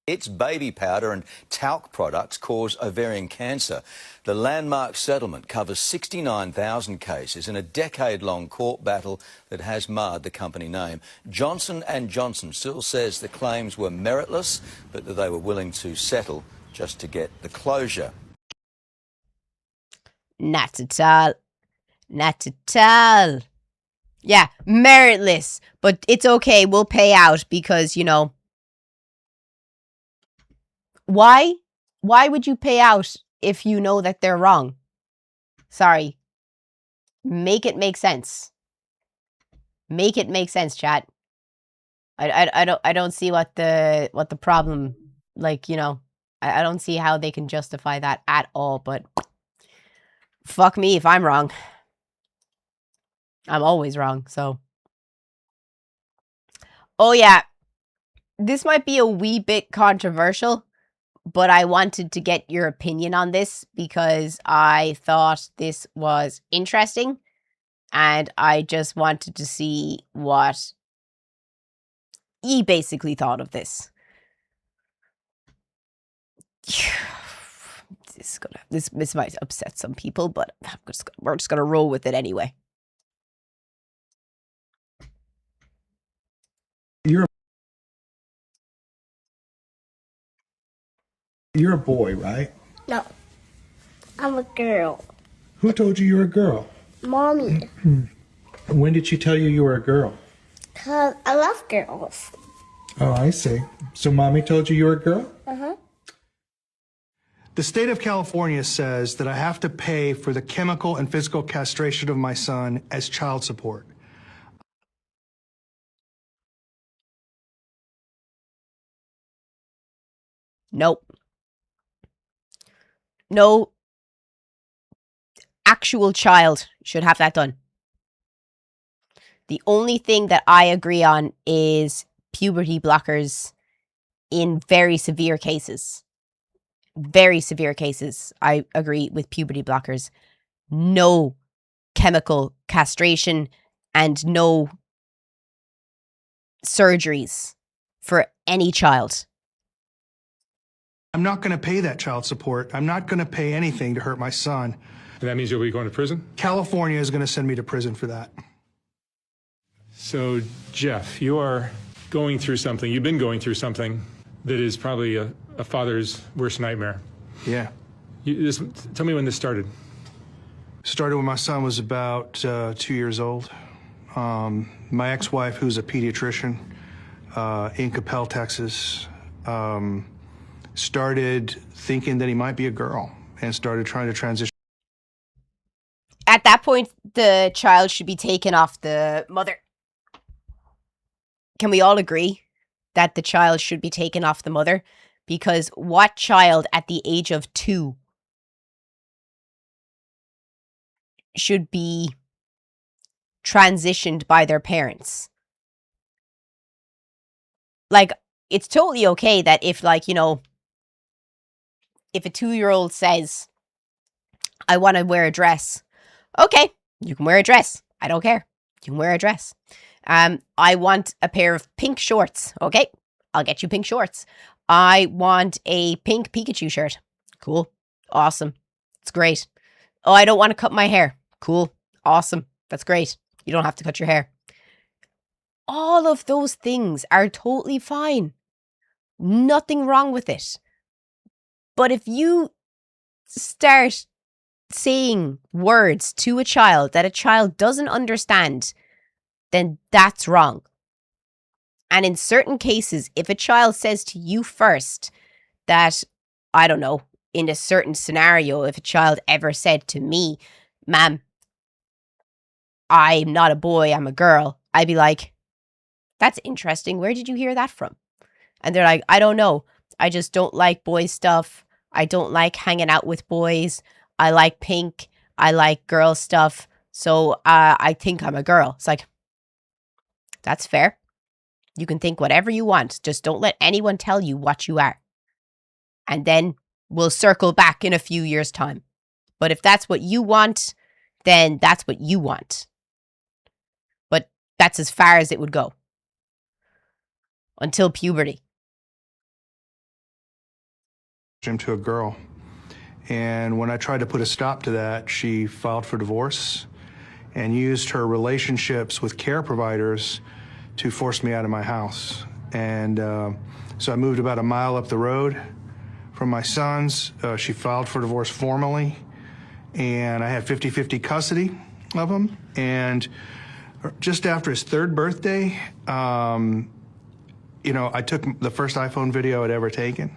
Its baby powder and talc products cause ovarian cancer. The landmark settlement covers 69,000 cases in a decade-long court battle that has marred the company name. Johnson & Johnson still says the claims were meritless, but that they were willing to settle just to get the closure. Not at all. Not at all. Yeah, meritless. But it's okay, we'll pay out because, you know... Why? Why would you pay out if you know that they're wrong? Sorry. Make it make sense. Make it make sense, chat. I don't see what the problem, like, you know, I don't see how they can justify that at all, but fuck me if I'm wrong. I'm always wrong, so. Oh yeah. This might be a wee bit controversial, but I wanted to get your opinion on this because I thought this was interesting and I just wanted to see what ye basically thought of this. This might upset some people, but we're just gonna roll with it anyway. You're a boy, right? No, I'm a girl. Who told you you were a girl? Mommy. When did she tell you you were a girl? 'Cause I love girls. Oh, I see. So mommy told you you were a girl? Uh-huh. The state of California says that I have to pay for the chemical and physical castration of my son as child support. Nope. No actual child should have that done. The only thing that I agree on is puberty blockers in very severe cases. Very severe cases, I agree with puberty blockers. No chemical castration and no surgeries for any child. I'm not going to pay that child support. I'm not going to pay anything to hurt my son. And that means you'll be going to prison? California is going to send me to prison for that. So, Jeff, you are going through something, you've been going through something that is probably a father's worst nightmare. Yeah. Tell me when this started. Started when my son was about 2 years old. My ex-wife, who's a pediatrician in Coppell, Texas, started thinking that he might be a girl and started trying to transition. At that point, the child should be taken off the mother. Can we all agree that the child should be taken off the mother? Because what child at the age of 2 should be transitioned by their parents? Like, it's totally okay that if, like, you know, if a 2-year-old says, I want to wear a dress, okay, you can wear a dress. I don't care. You can wear a dress. I want a pair of pink shorts. Okay, I'll get you pink shorts. I want a pink Pikachu shirt. Cool. Awesome. It's great. Oh, I don't want to cut my hair. Cool. Awesome. That's great. You don't have to cut your hair. All of those things are totally fine. Nothing wrong with it. But if you start saying words to a child that a child doesn't understand, then that's wrong. And in certain cases, if a child says to you first that, I don't know, in a certain scenario, if a child ever said to me, "Ma'am, I'm not a boy, I'm a girl," I'd be like, "That's interesting. Where did you hear that from?" And they're like, "I don't know. I just don't like boy stuff. I don't like hanging out with boys. I like pink. I like girl stuff. So I think I'm a girl." It's like, that's fair. You can think whatever you want. Just don't let anyone tell you what you are. And then we'll circle back in a few years' time. But if that's what you want, then that's what you want. But that's as far as it would go. Until puberty. Him to a girl. And when I tried to put a stop to that, she filed for divorce and used her relationships with care providers to force me out of my house. And so I moved about a mile up the road from my sons. She filed for divorce formally, and I had 50-50 custody of him. And just after his third birthday, you know, I took the first iPhone video I'd ever taken,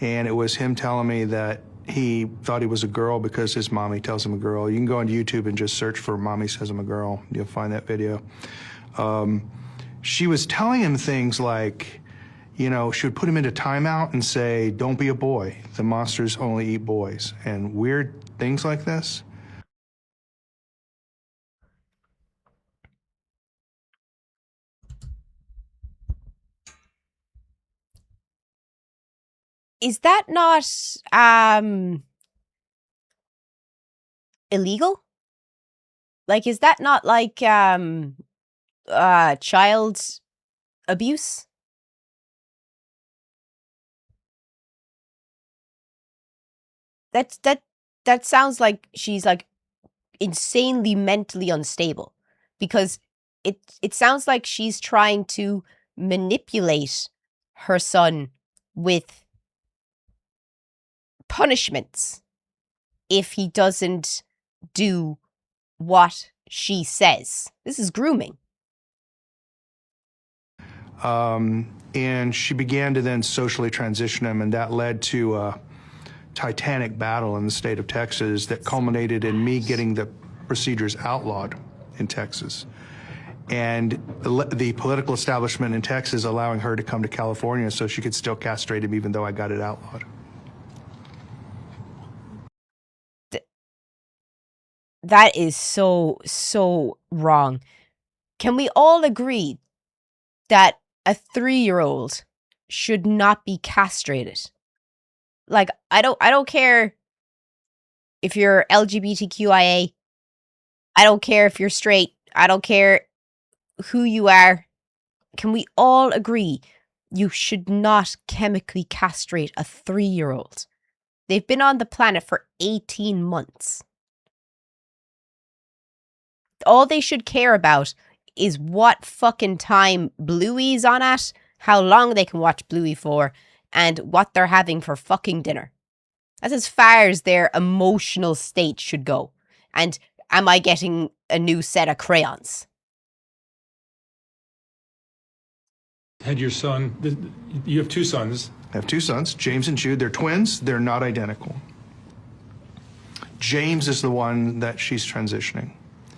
and it was him telling me that he thought he was a girl because his mommy tells him a girl. You can go on YouTube and just search for "Mommy Says I'm a Girl." You'll find that video. She was telling him things like, you know, she would put him into timeout and say, "Don't be a boy. The monsters only eat boys," and weird things like this. Is that not illegal? Like, is that not like child abuse? That sounds like she's like insanely mentally unstable, because it sounds like she's trying to manipulate her son with punishments if he doesn't do what she says. This is grooming. And she began to then socially transition him, and that led to a titanic battle in the state of Texas that culminated in me getting the procedures outlawed in Texas. And the political establishment in Texas allowing her to come to California so she could still castrate him even though I got it outlawed. That is so wrong. Can we all agree that a 3-year-old should not be castrated? Like, I don't care if you're LGBTQIA. I don't care if you're straight. I don't care who you are. Can we all agree you should not chemically castrate a 3-year-old? They've been on the planet for 18 months. All they should care about is what fucking time Bluey's on at, how long they can watch Bluey for, and what they're having for fucking dinner. That's as far as their emotional state should go. And am I getting a new set of crayons? Had your son, you have two sons. I have two sons, James and Jude. They're twins. They're not identical. James is the one that she's transitioning.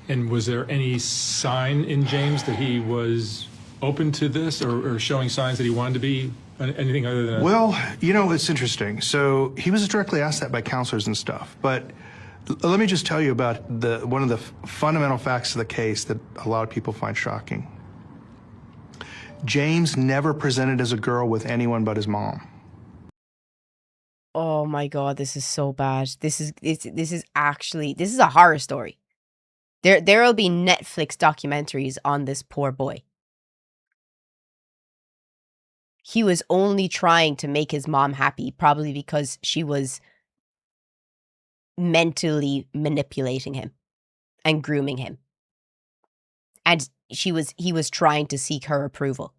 And was there any sign in James that he was open to this, or showing signs that he wanted to be anything other than Well, you know, it's interesting. So he was directly asked that by counselors and stuff. But let me just tell you about one of the fundamental facts of the case that a lot of people find shocking. James never presented as a girl with anyone but his mom. Oh my god, this is so bad. This is a horror story. There will be Netflix documentaries on this poor boy. He was only trying to make his mom happy, probably because she was mentally manipulating him. and grooming him. And he was trying to seek her approval.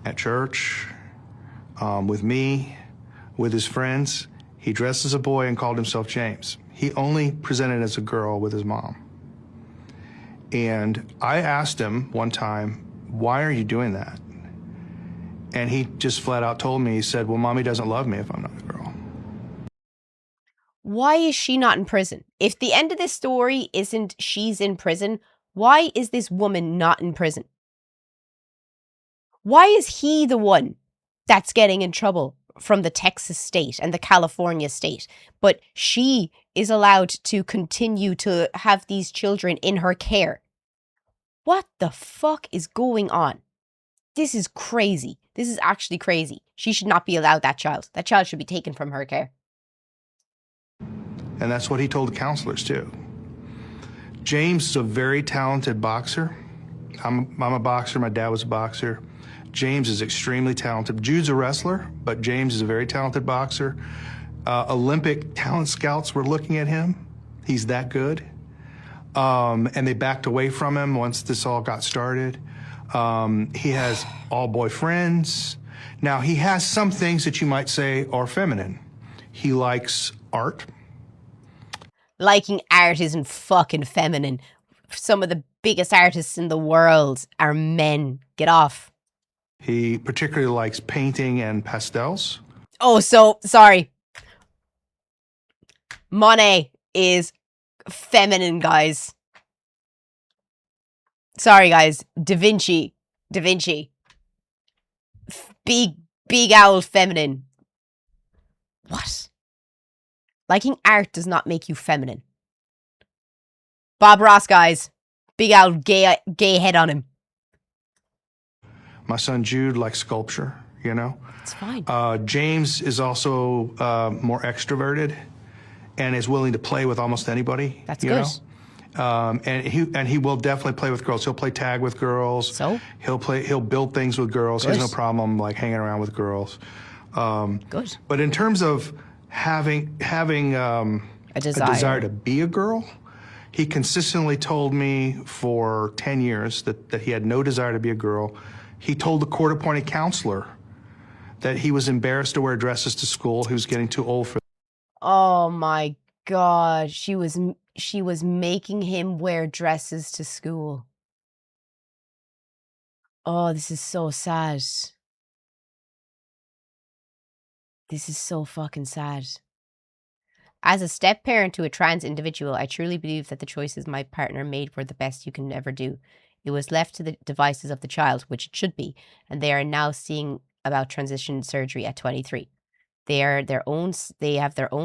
At church, with me, with his friends, he dressed as a boy and called himself James. He only presented as a girl with his mom. And I asked him one time, why are you doing that? And he just flat out told me, he said, well, mommy doesn't love me if I'm not a girl. Why is she not in prison? If the end of this story isn't she's in prison, why is this woman not in prison? Why is he the one that's getting in trouble from the Texas state and the California state, but she is allowed to continue to have these children in her care? What the fuck is going on? This is crazy. This is actually crazy. She should not be allowed that child. That child should be taken from her care. And that's what he told the counselors too. James is a very talented boxer. I'm a boxer, my dad was a boxer. James is extremely talented. Jude's a wrestler, but James is a very talented boxer. Olympic talent scouts were looking at him. He's that good. And they backed away from him once this all got started. He has all boyfriends. Now, he has some things that you might say are feminine. He likes art. Liking art isn't fucking feminine. Some of the biggest artists in the world are men. Get off. He particularly likes painting and pastels. Oh, so sorry. Monet is feminine, guys. Sorry, guys. Da Vinci. Big owl feminine. What? Liking art does not make you feminine. Bob Ross, guys. Big owl gay head on him. My son Jude likes sculpture, you know? It's fine. James is also more extroverted and is willing to play with almost anybody. That's good. And he will definitely play with girls. He'll play tag with girls. So? He'll build things with girls. Good. He has no problem like hanging around with girls. Good. But in terms of having a desire to be a girl, he consistently told me for 10 years that he had no desire to be a girl. He told the court-appointed counselor that he was embarrassed to wear dresses to school. He was getting too old for. Oh my God. She was making him wear dresses to school. Oh, this is so sad. This is so fucking sad. As a step-parent to a trans individual, I truly believe that the choices my partner made were the best you can ever do. It was left to the devices of the child, which it should be, and they are now seeing about transition surgery at 23. They have their own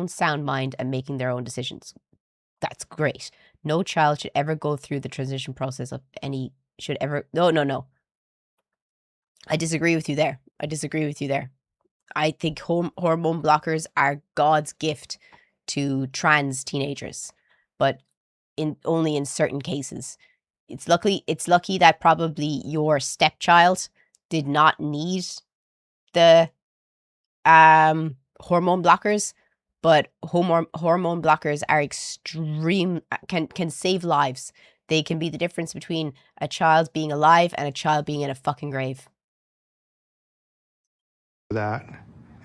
sound mind and making their own decisions. That's great. No child should ever go through the transition process of any, no. I disagree with you there. I think hormone blockers are God's gift to trans teenagers, but only in certain cases. It's lucky that probably your stepchild did not need the hormone blockers, but hormone blockers are extreme, can save lives. They can be the difference between a child being alive and a child being in a fucking grave. That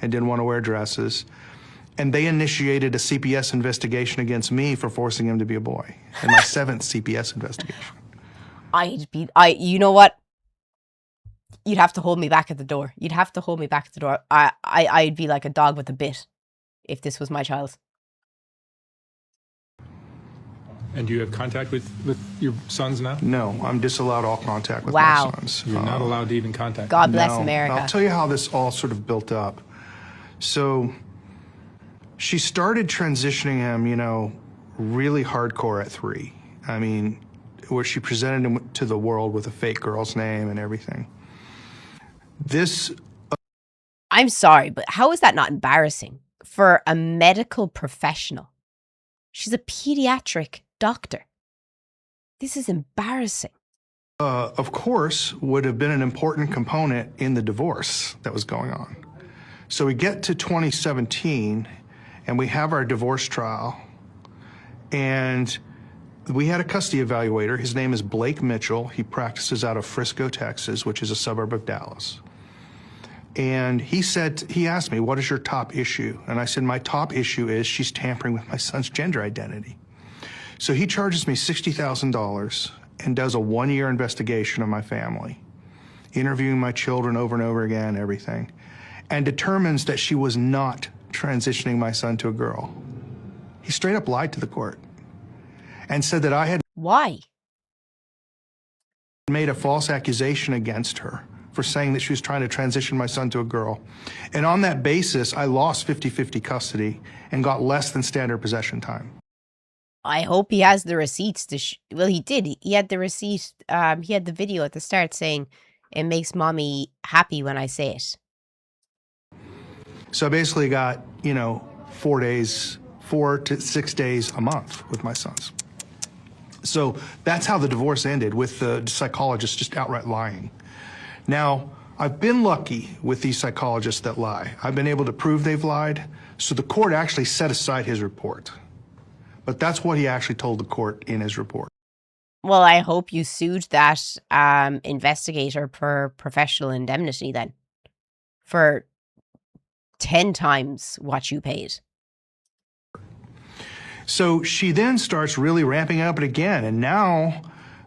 and didn't want to wear dresses. And they initiated a CPS investigation against me for forcing him to be a boy. In my 7th CPS investigation. You know what? You'd have to hold me back at the door. I'd be like a dog with a bit if this was my child. And do you have contact with your sons now? No, I'm disallowed all contact with Wow. my sons. You're not allowed to even contact them. God bless No. America. I'll tell you how this all sort of built up. So she started transitioning him, really hardcore at 3. I mean, where she presented him to the world with a fake girl's name and everything. I'm sorry, but how is that not embarrassing for a medical professional? She's a pediatric doctor. This is embarrassing. Of course, would have been an important component in the divorce that was going on. So we get to 2017, and we have our divorce trial. And we had a custody evaluator. His name is Blake Mitchell. He practices out of Frisco, Texas, which is a suburb of Dallas. And he asked me, what is your top issue? And I said, my top issue is she's tampering with my son's gender identity. So he charges me $60,000 and does a 1-year investigation of my family, interviewing my children over and over again, everything, and determines that she was not transitioning my son to a girl. He straight up lied to the court and said that I had Why? made a false accusation against her for saying that she was trying to transition my son to a girl. And on that basis, I lost 50-50 custody and got less than standard possession time. I hope he has the receipts to well, he did. He had the receipt. He had the video at the start saying, it makes mommy happy when I say it. So I basically got, 4 to 6 days a month with my sons. So that's how the divorce ended, with the psychologist just outright lying. Now, I've been lucky with these psychologists that lie. I've been able to prove they've lied, so the court actually set aside his report. But that's what he actually told the court in his report. Well, I hope you sued that investigator for professional indemnity then. For 10 times what you paid. So she then starts really ramping up it again, and now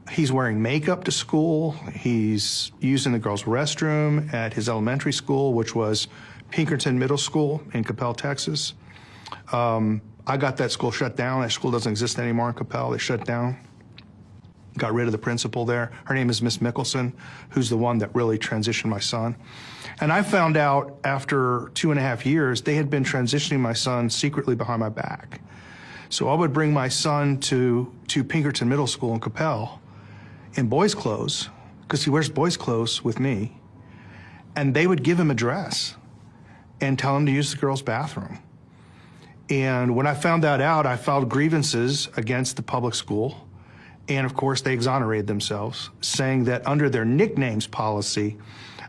he's wearing makeup to school. He's using the girls' restroom at his elementary school, which was Pinkerton Middle School in Coppell, Texas. I got that school shut down. That school doesn't exist anymore in Coppell. They shut down. Got rid of the principal there. Her name is Miss Mickelson, who's the one that really transitioned my son. And I found out after 2.5 years, they had been transitioning my son secretly behind my back. So I would bring my son to Pinkerton Middle School in Coppell in boys' clothes, because he wears boys' clothes with me, and they would give him a dress and tell him to use the girls' bathroom. And when I found that out, I filed grievances against the public school. And of course, they exonerated themselves, saying that under their nicknames policy,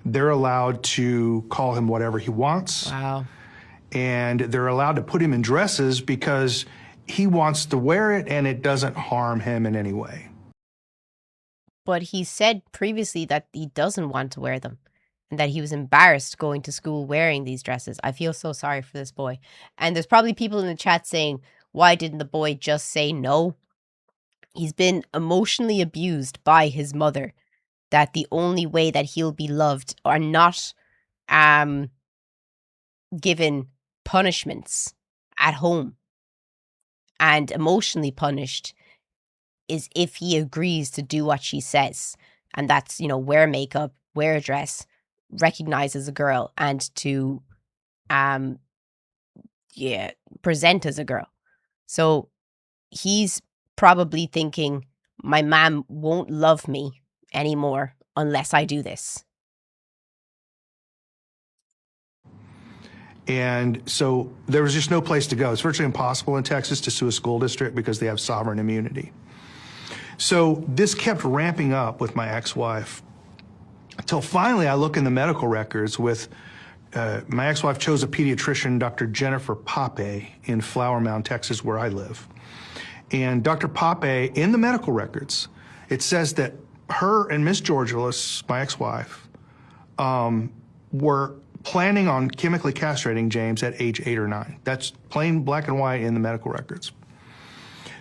they're allowed to call him whatever he wants. Wow. And they're allowed to put him in dresses because he wants to wear it and it doesn't harm him in any way. But he said previously that he doesn't want to wear them and that he was embarrassed going to school wearing these dresses. I feel so sorry for this boy. And there's probably people in the chat saying, why didn't the boy just say no? He's been emotionally abused by his mother, that the only way that he'll be loved or not given punishments at home and emotionally punished is if he agrees to do what she says. And that's, wear makeup, wear a dress, recognize as a girl, and to present as a girl. So he's probably thinking, my mom won't love me anymore unless I do this. And so there was just no place to go. It's virtually impossible in Texas to sue a school district because they have sovereign immunity. So this kept ramping up with my ex-wife until finally I look in the medical records with my ex-wife chose a pediatrician, Dr. Jennifer Pape, in Flower Mound, Texas, where I live. And Dr. Pape, in the medical records, it says that her and Miss Georgelis, my ex-wife, were planning on chemically castrating James at age 8 or 9. That's plain black and white in the medical records.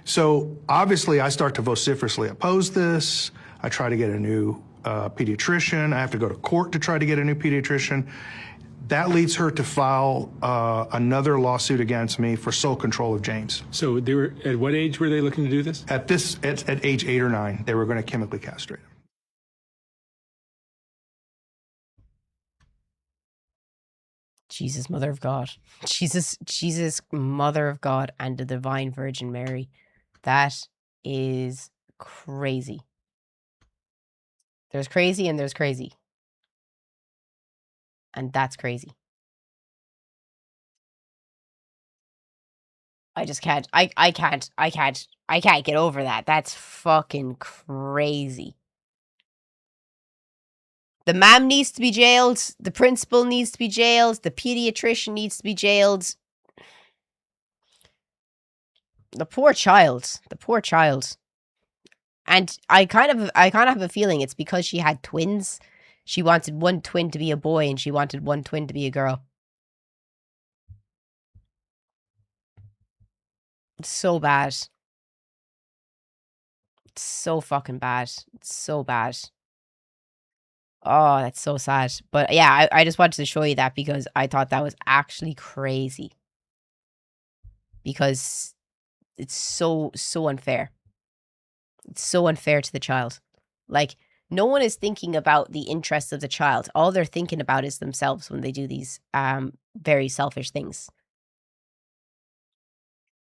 So obviously I start to vociferously oppose this. I try to get a new pediatrician. I have to go to court to try to get a new pediatrician. That leads her to file another lawsuit against me for sole control of James. So they were, at what age were they looking to do this? At age 8 or 9, they were going to chemically castrate him. Jesus, Mother of God. Jesus, Mother of God and the Divine Virgin Mary. That is crazy. There's crazy and there's crazy. And that's crazy. I just can't. I can't get over that. That's fucking crazy. The mom needs to be jailed. The principal needs to be jailed. The pediatrician needs to be jailed. The poor child. The poor child. And I kind of have a feeling it's because she had twins. She wanted one twin to be a boy and she wanted one twin to be a girl. It's so bad. It's so fucking bad. It's so bad. Oh, that's so sad. But yeah, I just wanted to show you that because I thought that was actually crazy. Because it's so unfair. It's so unfair to the child. Like, no one is thinking about the interests of the child. All they're thinking about is themselves when they do these very selfish things.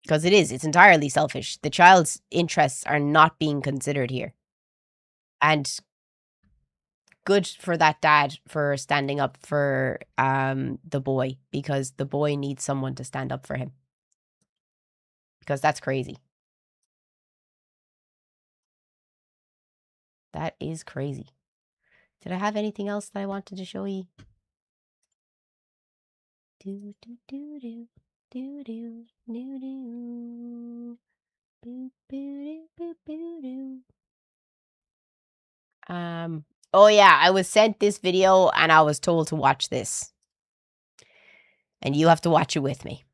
Because it's entirely selfish. The child's interests are not being considered here. And good for that dad for standing up for the boy, because the boy needs someone to stand up for him. Because that's crazy. That is crazy. Did I have anything else that I wanted to show you? Do do do do do do do do. Boo boo boo boo doo. Oh yeah, I was sent this video and I was told to watch this. And you have to watch it with me.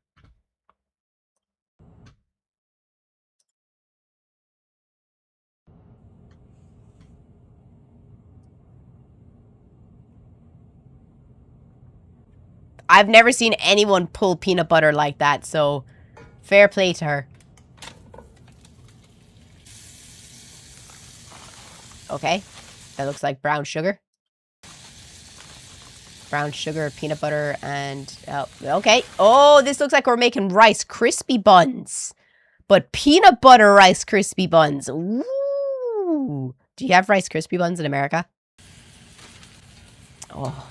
I've never seen anyone pull peanut butter like that, so fair play to her. Okay, that looks like brown sugar. Brown sugar, peanut butter, and... okay. Oh, this looks like we're making Rice Krispie buns. But peanut butter Rice Krispie buns. Ooh. Do you have Rice Krispie buns in America? Oh.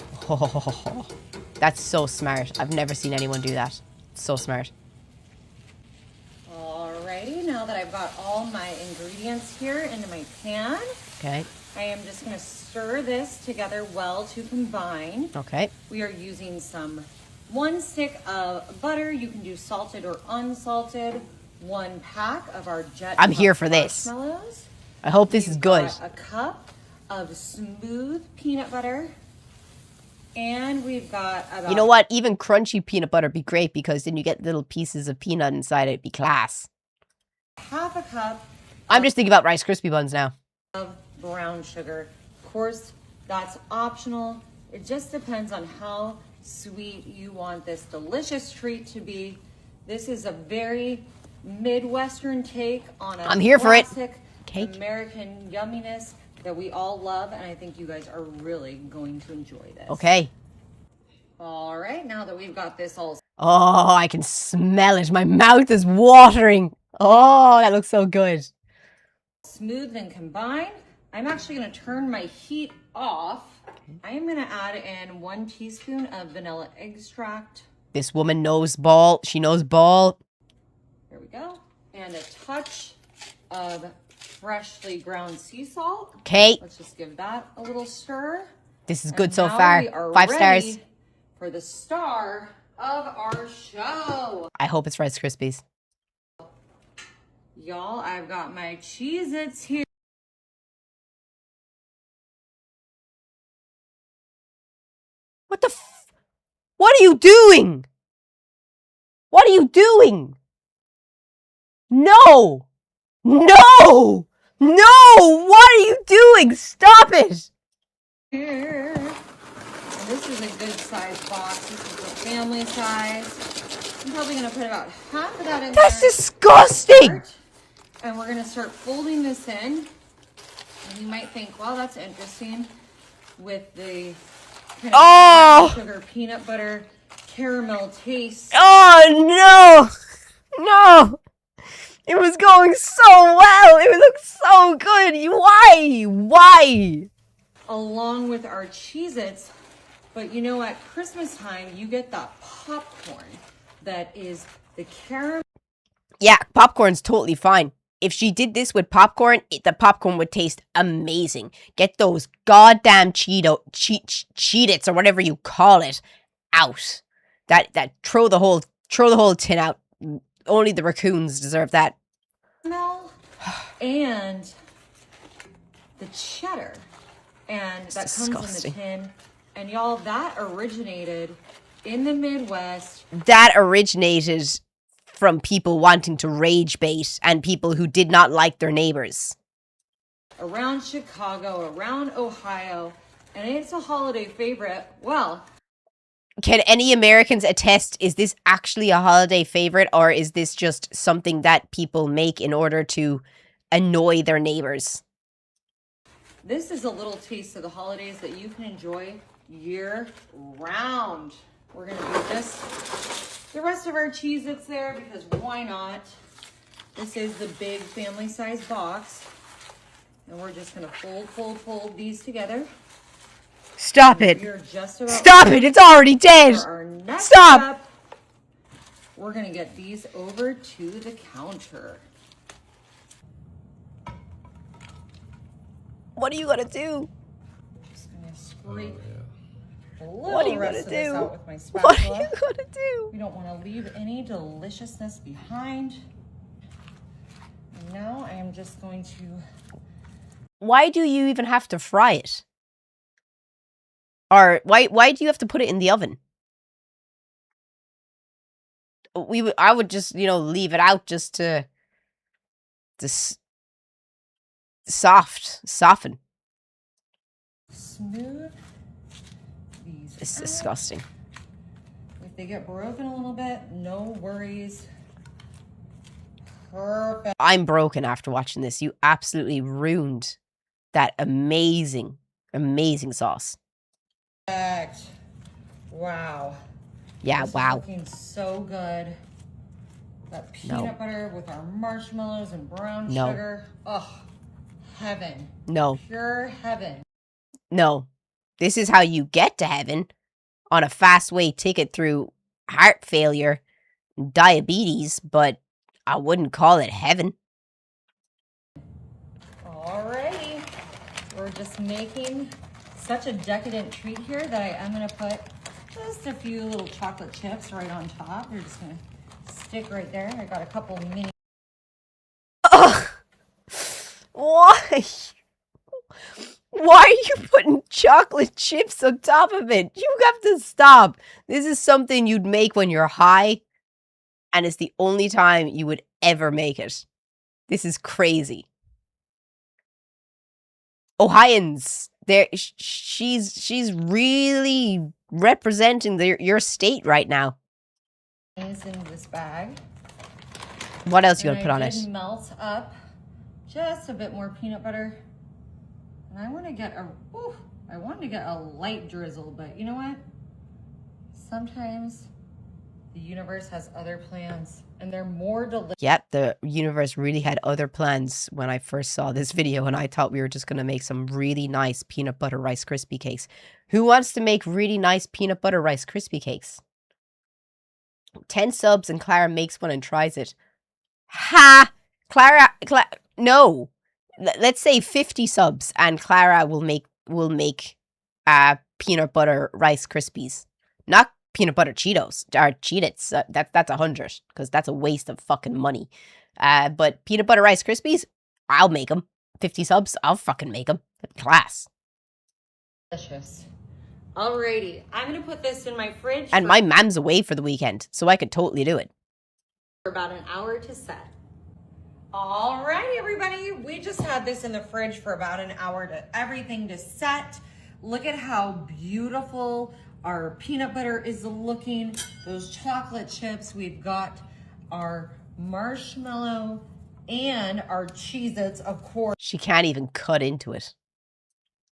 That's so smart. I've never seen anyone do that. So smart. Alrighty, now that I've got all my ingredients here into my pan, Okay. I am just going to stir this together well to combine. Okay. We are using one stick of butter. You can do salted or unsalted. 1 pack of our Jet I'm here for this. marshmallows. I hope this is good. Got a cup of smooth peanut butter. And we've got about... You know what? Even crunchy peanut butter would be great because then you get little pieces of peanut inside it. It'd be class. half a cup I'm just thinking about Rice Krispie buns now. of brown sugar. Of course, that's optional. It just depends on how sweet you want this delicious treat to be. This is a very Midwestern take on a I'm here for it. classic Cake. American yumminess that we all love, and I think you guys are really going to enjoy this. Okay. All right, now that we've got this all Oh, I can smell it. My mouth is watering. Oh, that looks so good. smooth and combined, I'm actually going to turn my heat off. I am going to add in 1 teaspoon of vanilla extract. This woman knows ball. She knows ball. There we go. And a touch of freshly ground sea salt. Okay. Let's just give that a little stir. This is good And so now far. we are 5 ready stars. for the star of our show. I hope it's Rice Krispies. Y'all, I've got my Cheez-Its here. What the What are you doing? What are you doing? No! No! No! What are you doing? Stop it! Here. And this is a good size box. This is the family size. I'm probably going to put about half of that in That's there. disgusting! And we're going to start folding this in. And you might think, well, that's interesting with the kind of Oh! sugar, peanut butter, caramel taste. Oh no! No! It was going so well! It looked so good! Why? Why? Along with our Cheez-Its. But you know, at Christmas time, you get that popcorn that is the caramel. Yeah, popcorn's totally fine. If she did this with popcorn, the popcorn would taste amazing. Get those goddamn Cheez-Its or whatever you call it out. That throw the whole tin out. only the raccoons deserve that. Caramel and the cheddar. And that comes disgusting. in the tin. And y'all, that originated in the Midwest. That originated from people wanting to rage bait and people who did not like their neighbors. Around Chicago, around Ohio, and it's a holiday favorite. Well, can any Americans attest, is this actually a holiday favorite, or is this just something that people make in order to annoy their neighbors? this is a little taste of the holidays that you can enjoy year round. We're gonna do just the rest of our Cheez-Its there because why not? This is the big family size box. And we're just gonna fold these together. Stop it. You're just about Stop it. It's already dead. for our next Stop. step. We're gonna get these over to the counter. What are you gonna do? Just gonna scrape a little What are you rest gonna of this do? out with my spatula. What are you gonna do? We don't want to leave any deliciousness behind. And now I am just going to. Why do you even have to fry it? Or why do you have to put it in the oven? I would just, leave it out just to soften. Smooth these. It's out. disgusting. If they get broken a little bit, no worries. Perfect. I'm broken after watching this. You absolutely ruined that amazing, amazing sauce. Wow. Yeah, This is wow. looking so good. That peanut butter with our marshmallows and brown No. sugar. Oh, heaven. No, Pure heaven. no. This is how you get to heaven on a fast way ticket through heart failure, and diabetes, but I wouldn't call it heaven. Alrighty. We're just making such a decadent treat here that I am going to put just a few little chocolate chips right on top. We're just going to stick right there. I got a couple mini. Ugh. Why? Why are you putting chocolate chips on top of it? You have to stop. This is something you'd make when you're high, and it's the only time you would ever make it. This is crazy. Ohioans, she's really representing your state right now. Is in this bag. What else you And gonna put on I it? did melt up just a bit more peanut butter. And I want to get a light drizzle, but you know what? Sometimes the universe has other plans and they're more delicious. Yep, the universe really had other plans when I first saw this video, and I thought we were just going to make some really nice peanut butter Rice Krispie cakes. Who wants to make really nice peanut butter Rice Krispie cakes? 10 subs and Clara makes one and tries it. Ha! Clara, no. Let's say 50 subs and Clara will make peanut butter Rice Krispies. Not peanut butter Cheetos or Cheez-Its. That's 100 because that's a waste of fucking money. But peanut butter Rice Krispies, I'll make them. 50 subs, I'll fucking make them. Class. Delicious. Alrighty, I'm gonna put this in my fridge And for my mom's away for the weekend, so I could totally do it. about an hour to set. Alrighty, everybody, we just had this in the fridge for about an hour to everything to set. Look at how beautiful our peanut butter is looking. Those chocolate chips, we've got our marshmallow and our Cheez-Its, of course. She can't even cut into it.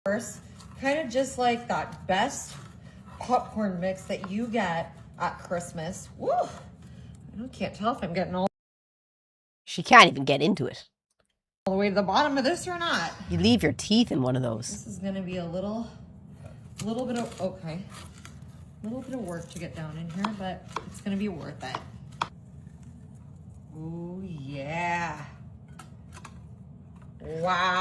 Kind of just like that best popcorn mix that you get at Christmas. Woo! I can't tell if I'm getting all She can't even get into it. the way to the bottom of this or not. You leave your teeth in one of those. This is gonna be a little bit of, okay. A little bit of work to get down in here, but it's gonna be worth it. Oh yeah. Wow.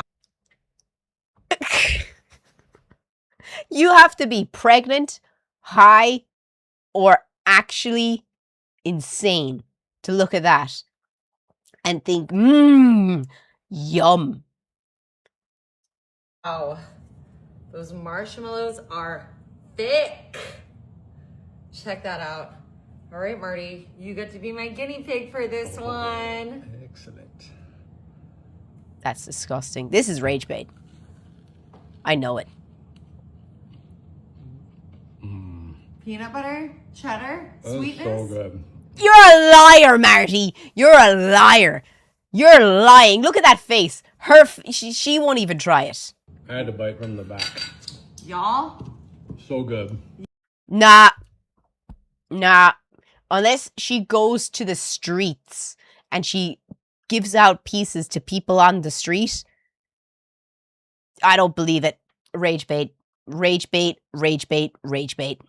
You have to be pregnant, high, or actually insane to look at that and think, yum. Wow, those marshmallows are thick. Check that out. All right, Marty, you get to be my guinea pig for this one. Excellent. That's disgusting. This is rage bait. I know it. Peanut butter, cheddar, sweetness. So good. You're a liar, Marty. You're a liar. You're lying. Look at that face. She won't even try it. I had to bite from the back. Y'all, So good. Nah. Unless she goes to the streets and she gives out pieces to people on the street, I don't believe it. Rage bait. Rage bait. Rage bait. Rage bait.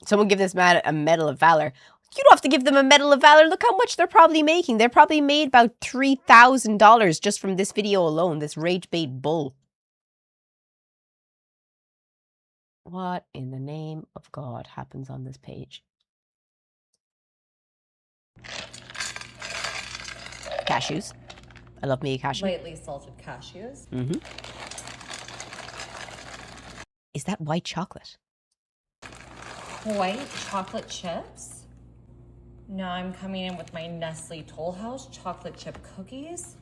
Someone give this man a Medal of Valor. You don't have to give them a Medal of Valor. Look how much they're probably making. They're probably made about $3,000 just from this video alone. This rage bait bull. What in the name of God happens on this page? Cashews. I love me a cashew. lightly salted cashews. Mm-hmm. Is that white chocolate? White chocolate chips. Now I'm coming in with my Nestle Toll House chocolate chip cookies.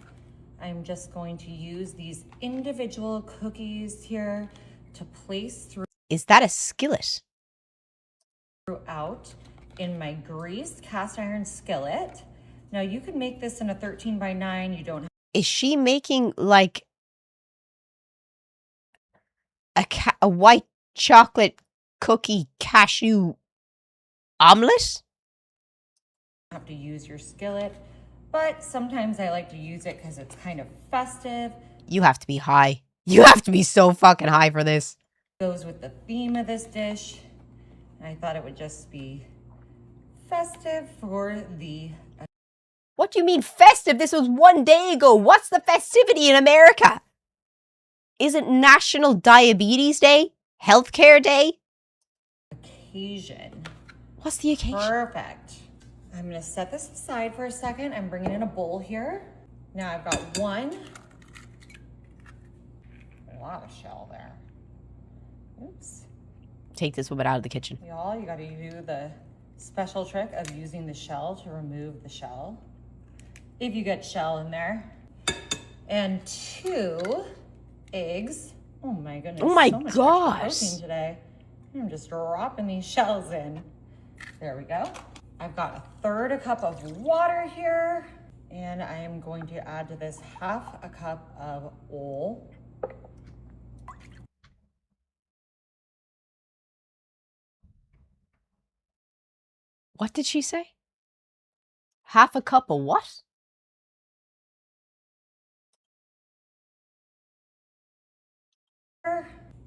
I'm just going to use these individual cookies here to place Is that a skillet? throughout in my greased cast iron skillet. Now you could make this in a 13 by 9. You don't have Is she making like a white chocolate cookie cashew omelet? to use your skillet, but sometimes I like to use it because it's kind of festive. You have to be high. You have to be so fucking high for this. Goes with the theme of this dish. I thought it would just be festive for the What do you mean festive? This was 1 day ago. What's the festivity in America? Is it National Diabetes Day? Healthcare Day? occasion. What's the occasion? Perfect. I'm gonna set this aside for a second. I'm bringing in a bowl here. Now I've got one. A lot of shell there. Oops. Take this woman out of the kitchen. Y'all, you gotta do the special trick of using the shell to remove the shell. If you get shell in there. And 2 eggs. Oh my goodness. Oh my so much extra gosh. protein today. I'm just dropping these shells in. There we go. I've got 1/3 cup of water here. And I am going to add to this 1/2 cup of oil. What did she say? 1/2 cup of what?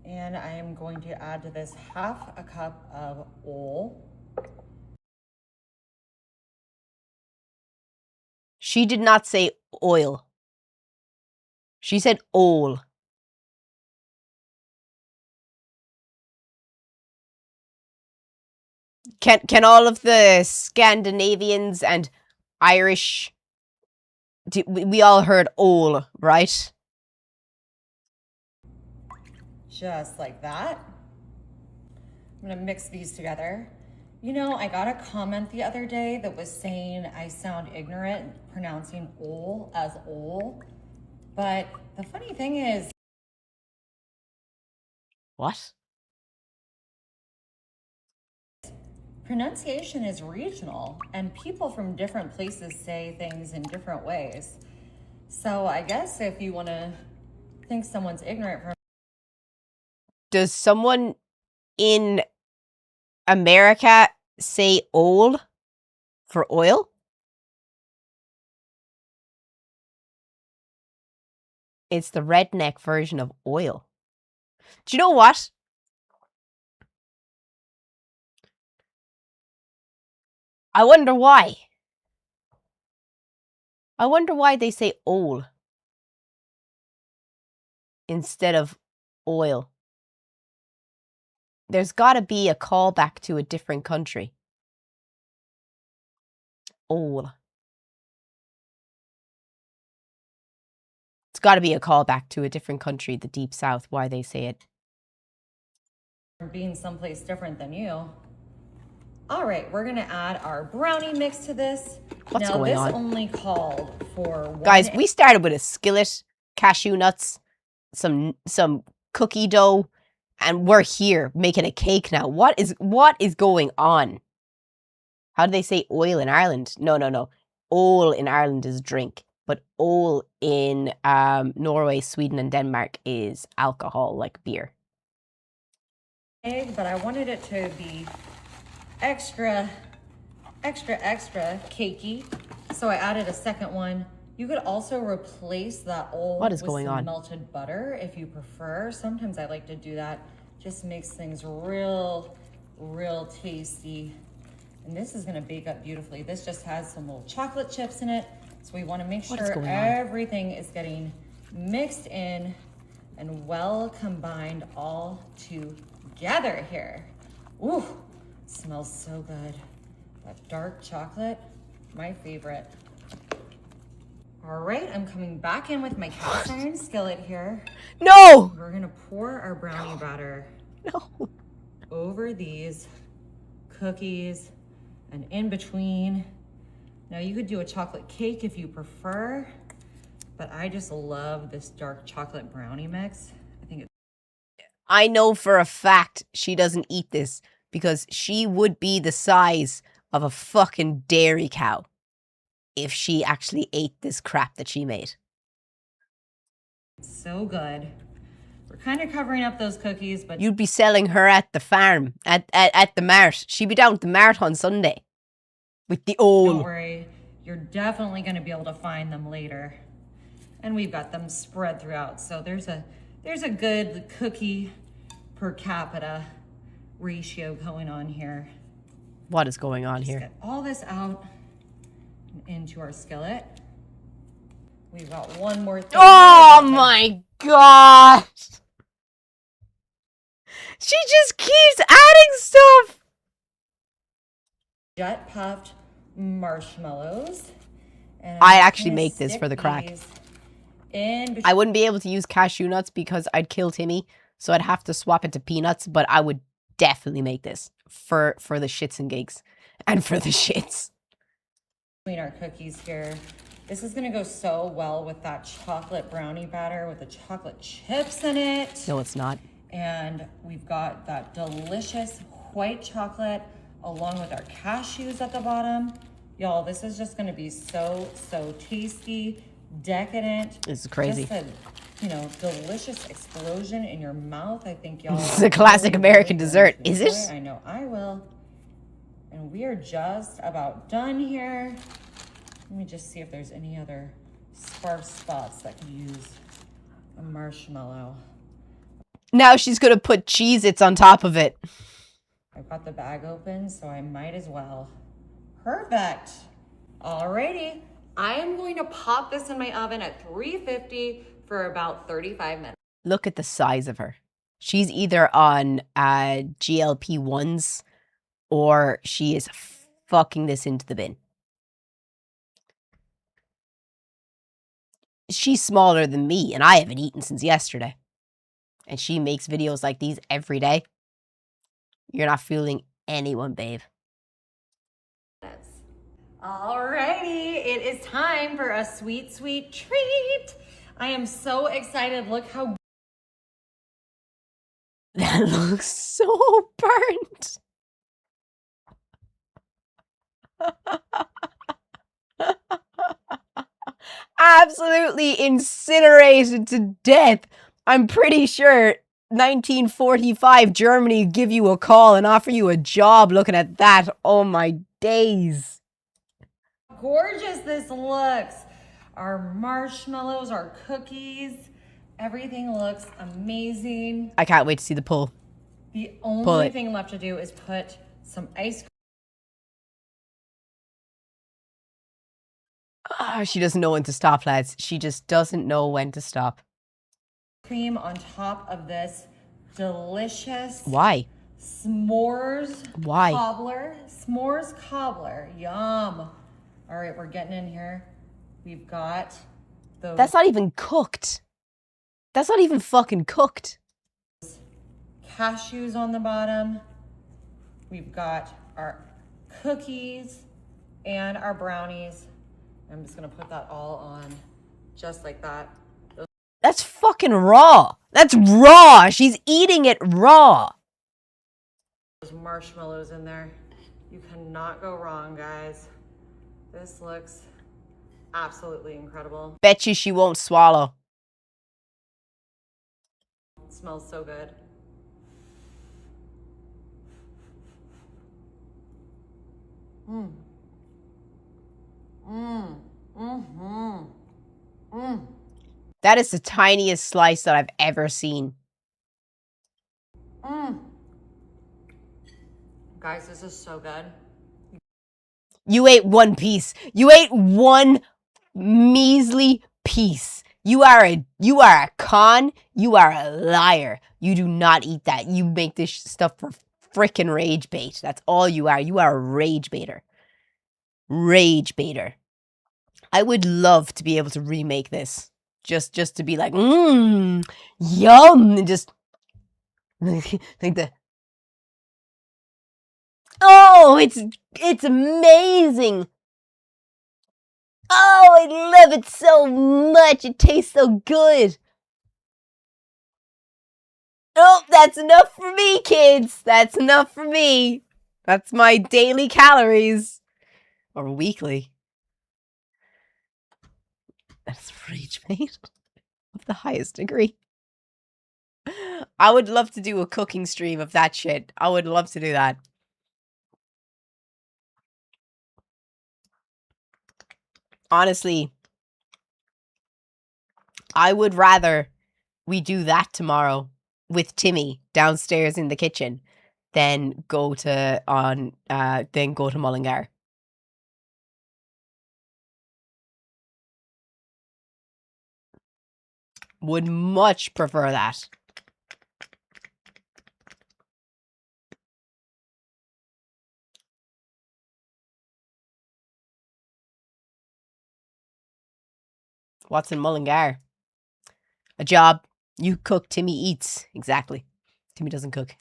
And I am going to add to this 1/2 cup of oil. She did not say oil. She said oil. Can all of the Scandinavians and Irish... We all heard oil, right? Just like that. I'm gonna mix these together. You know, I got a comment the other day that was saying I sound ignorant pronouncing ol as ol. But the funny thing is... What? Pronunciation is regional, and people from different places say things in different ways. So I guess if you want to think someone's ignorant from... Does someone in America say old for oil? It's the redneck version of oil. Do you know what? I wonder why. I wonder why they say oil instead of oil. There's got to be a callback to a different country. Ole. It's got to be a callback to a different country, the Deep South, why they say it. Being someplace different than you. All right, we're gonna add our brownie mix to this. What's now, going this on? only called for one. Guys, we started with a skillet, cashew nuts, some cookie dough, and we're here making a cake now. What is going on? How do they say oil in Ireland? No. Ole in Ireland is drink, but ole in Norway, Sweden, and Denmark is alcohol, like beer. But I wanted it to be extra cakey, so I added a second one. You could also replace that old What is with going some on? melted butter if you prefer. Sometimes I like to do that. Just makes things real tasty. And this is gonna bake up beautifully. This just has some little chocolate chips in it. So we wanna make What is sure going on? everything is getting mixed in and well combined all together here. Ooh, smells so good. That dark chocolate, my favorite. All right, I'm coming back in with my cast iron skillet here. No! We're gonna pour our brownie batter No. over these cookies and in between. Now you could do a chocolate cake if you prefer, but I just love this dark chocolate brownie mix. I think it's I know for a fact she doesn't eat this because she would be the size of a fucking dairy cow if she actually ate this crap that she made. so good. We're kind of covering up those cookies, but You'd be selling her at the farm, at the mart. She'd be down at the mart on Sunday with the don't old. worry, you're definitely going to be able to find them later. And we've got them spread throughout, so there's a good cookie per capita ratio going on here. What is going on Just here? get all this out and into our skillet. We've got one more thing. Oh my god! She just keeps adding stuff! Jet puffed marshmallows. And I'd I'm just actually gonna make this stick for the crack. these in I wouldn't be able to use cashew nuts because I'd kill Timmy, so I'd have to swap it to peanuts, but I would definitely make this for the shits and gigs. And for the shits. between our cookies here. This is gonna go so well with that chocolate brownie batter with the chocolate chips in it. No, it's not. And we've got that delicious white chocolate along with our cashews at the bottom. Y'all, this is just gonna be so tasty, decadent. This is crazy. Just a, delicious explosion in your mouth. I think y'all. This is a classic American dessert, is it? I know I will. And we are just about done here. Let me just see if there's any other sparse spots that could use a marshmallow. Now she's gonna put Cheez-Its on top of it. I've got the bag open, so I might as well. Perfect. Alrighty. I am going to pop this in my oven at 350 for about 35 minutes. Look at the size of her. She's either on GLP-1s or she is fucking this into the bin. She's smaller than me, and I haven't eaten since yesterday. And she makes videos like these every day. You're not fooling anyone, babe. Alrighty, it is time for a sweet, sweet treat. I am so excited. Look how That looks so burnt. Absolutely incinerated to death. I'm pretty sure 1945 Germany give you a call and offer you a job looking at that. Oh my days. gorgeous this looks. Our marshmallows, our cookies, everything looks amazing. I can't wait to see the pull. The Pull only it. thing left to do is put some ice She doesn't know when to stop, lads. She just doesn't know when to stop. cream on top of this delicious Why? s'mores Why? cobbler. S'mores cobbler. Yum. All right, we're getting in here. We've got those That's not even cooked. That's not even fucking cooked. cashews on the bottom. We've got our cookies and our brownies. I'm just gonna put that all on just like that. That's fucking raw. That's raw. She's eating it raw. Those marshmallows in there. You cannot go wrong, guys. This looks absolutely incredible. Bet you she won't swallow. It smells so good. Mmm. Mmm. Mm-hmm. Mmm. That is the tiniest slice that I've ever seen. Mmm. Guys, this is so good. You ate one piece. You ate one measly piece. You are a con. You are a liar. You do not eat that. You make this stuff for frickin' rage bait. That's all you are. You are a rage baiter. Rage baiter. I would love to be able to remake this. Just to be like, yum, and just like the. Oh, it's amazing. Oh, I love it so much. It tastes so good. Oh, that's enough for me, kids. That's enough for me. That's my daily calories. Or weekly. That's rage bait of the highest degree. I would love to do a cooking stream of that shit. I would love to do that. Honestly, I would rather we do that tomorrow with Timmy downstairs in the kitchen than go to Mullingar. Would much prefer that. What's in Mullingar? A job. You cook, Timmy eats. Exactly. Timmy doesn't cook.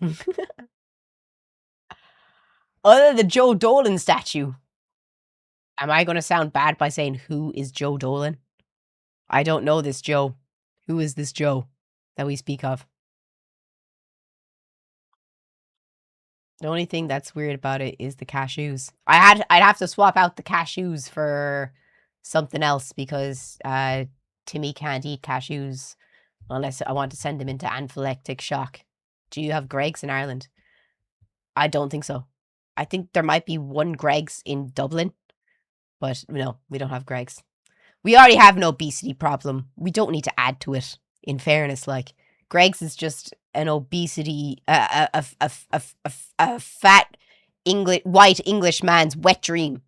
Other than the Joe Dolan statue. Am I going to sound bad by saying who is Joe Dolan? I don't know this Joe. Who is this Joe that we speak of? The only thing that's weird about it is the cashews. I'd have to swap out the cashews for something else because Timmy can't eat cashews unless I want to send him into anaphylactic shock. Do you have Greggs in Ireland? I don't think so. I think there might be one Greggs in Dublin, but no, we don't have Greggs. We already have an obesity problem. We don't need to add to it. In fairness, like Greggs is just an obesity, a fat white English man's wet dream.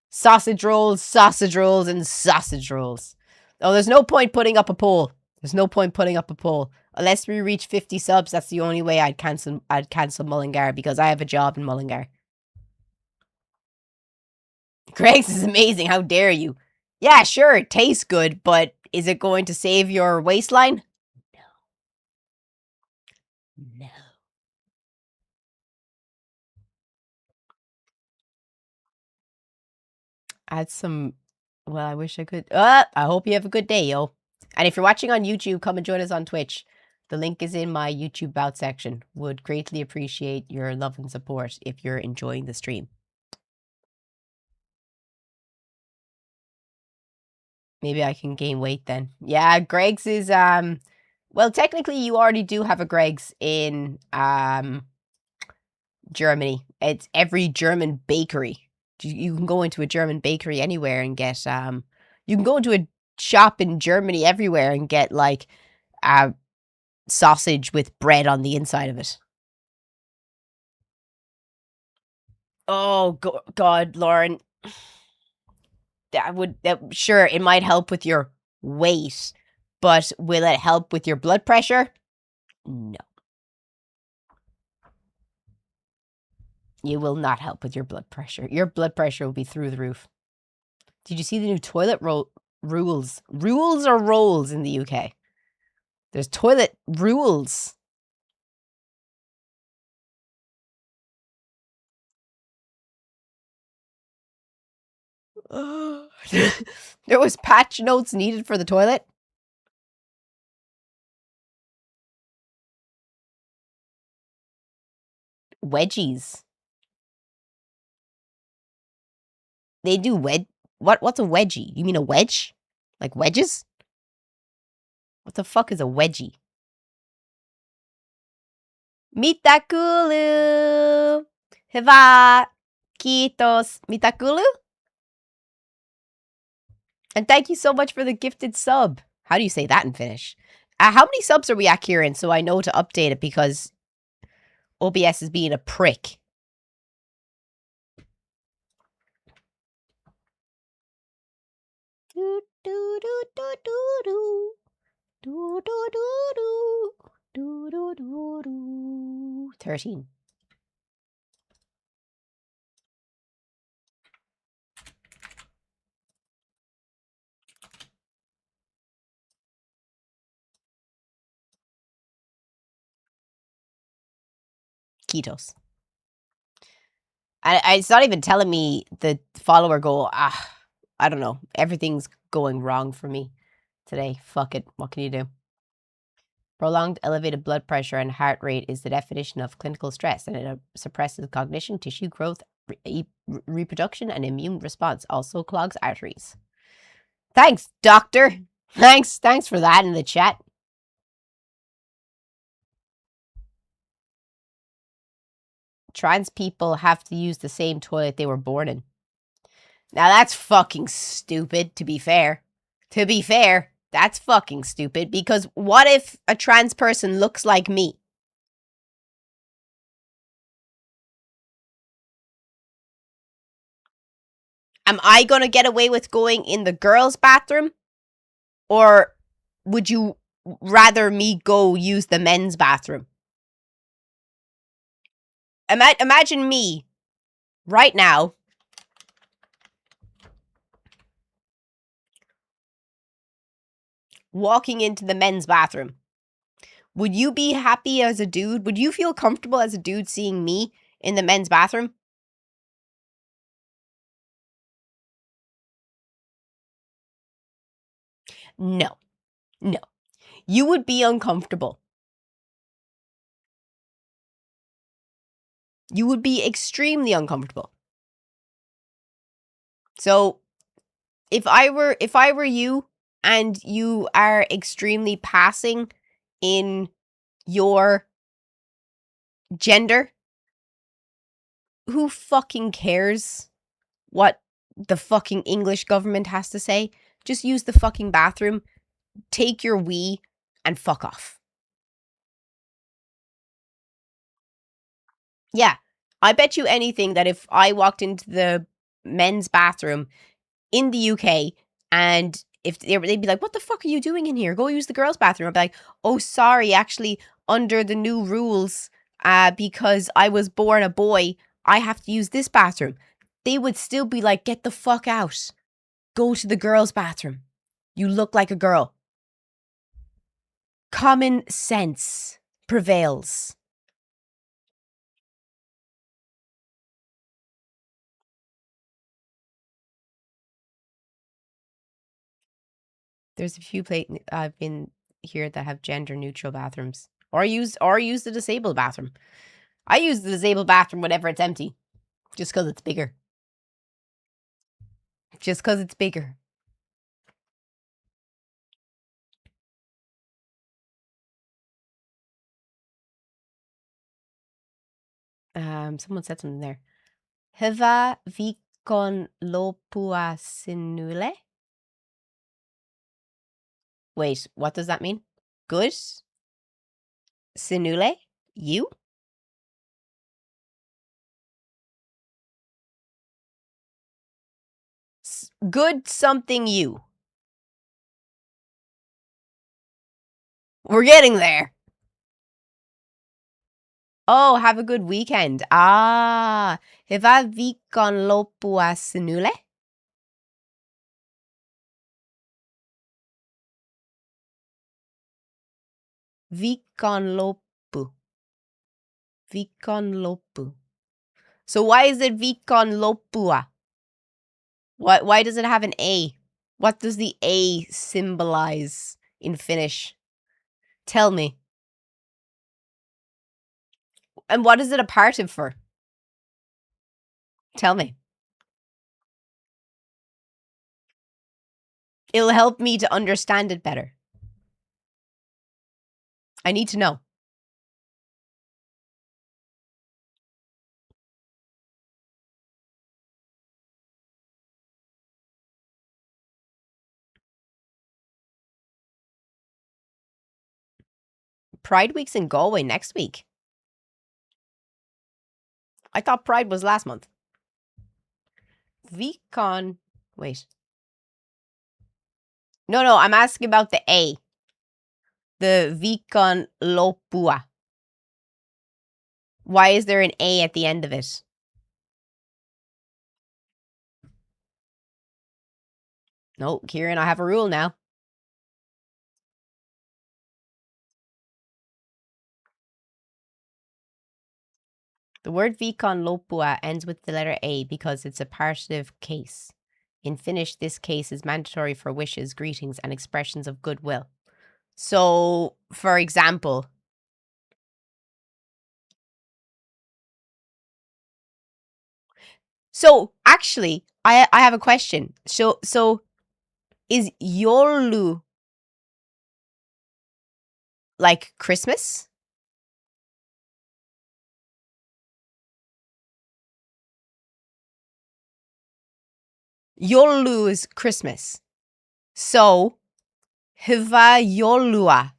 Sausage rolls, and sausage rolls. Oh, there's no point putting up a poll. There's no point putting up a poll. Unless we reach 50 subs, that's the only way I'd cancel Mullingar because I have a job in Mullingar. Greggs is amazing. How dare you? Yeah, sure, it tastes good, but is it going to save your waistline? No. Add some. Well, I wish I could. I hope you have a good day, yo. And if you're watching on YouTube, come and join us on Twitch. The link is in my YouTube About section. Would greatly appreciate your love and support if you're enjoying the stream. Maybe I can gain weight then. Yeah, Greggs is well, technically you already do have a Greggs in Germany. It's every German bakery. You can go into a German bakery anywhere and get you can go into a shop in Germany everywhere and get like sausage with bread on the inside of it. Oh God, Lauren. Sure, it might help with your weight, but will it help with your blood pressure? No. You will not help with your blood pressure. Your blood pressure will be through the roof. Did you see the new toilet rules? Rules or rolls in the UK? There's toilet rules. There was patch notes needed for the toilet. Wedgies. They do what's a wedgie? You mean a wedge? Like wedges? What the fuck is a wedgie? Mitakulu. Hiva. Kitos. Mitakulu? And thank you so much for the gifted sub. How do you say that in Finnish? How many subs are we at, Kieran? So I know to update it because OBS is being a prick. Do, do, do, do, do, do. Do, do, do, do. Do, do, do, do. 13. Ketos. It's not even telling me the follower goal. I don't know. Everything's going wrong for me today. Fuck it. What can you do? Prolonged elevated blood pressure and heart rate is the definition of clinical stress, and it suppresses cognition, tissue growth, reproduction, and immune response. Also clogs arteries. Thanks, doctor. Thanks for that in the chat. Trans people have to use the same toilet they were born in. Now that's fucking stupid, to be fair. To be fair, that's fucking stupid, because what if a trans person looks like me? Am I gonna get away with going in the girls' bathroom? Or would you rather me go use the men's bathroom? Imagine me, right now, walking into the men's bathroom. Would you be happy as a dude? Would you feel comfortable as a dude seeing me in the men's bathroom? No. No. You would be uncomfortable. You would be extremely uncomfortable. So, if I were you and you are extremely passing in your gender, who fucking cares what the fucking English government has to say? Just use the fucking bathroom, take your wee, and fuck off. Yeah, I bet you anything that if I walked into the men's bathroom in the UK and if they'd be like, what the fuck are you doing in here? Go use the girls' bathroom. I'd be like, oh, sorry, actually, under the new rules, because I was born a boy, I have to use this bathroom. They would still be like, get the fuck out. Go to the girls' bathroom. You look like a girl. Common sense prevails. There's a few I've been here that have gender neutral bathrooms, or use the disabled bathroom. I use the disabled bathroom whenever it's empty, just because it's bigger. Just because it's bigger. Someone said something there. Hyvä viikonloppua sinulle? Wait, what does that mean? Good? Sinulle? You? Good something you. We're getting there. Oh, have a good weekend. Hyvä viikonloppua sinulle? Viikonloppu. Viikonloppu. So why is it viikonloppua? Why does it have an A? What does the A symbolize in Finnish? Tell me. And what is it a partive for? Tell me. It'll help me to understand it better. I need to know. Pride Week's in Galway next week. I thought Pride was last month. Vicon. Wait. No, I'm asking about the A. The Viikonloppua. Why is there an A at the end of it? No, Kieran, I have a rule now. The word viikonloppua ends with the letter A because it's a partitive case. In Finnish, this case is mandatory for wishes, greetings, and expressions of goodwill. So, for example, actually, I have a question. So is joulu like Christmas? Joulu is Christmas. So, hyvää joulua.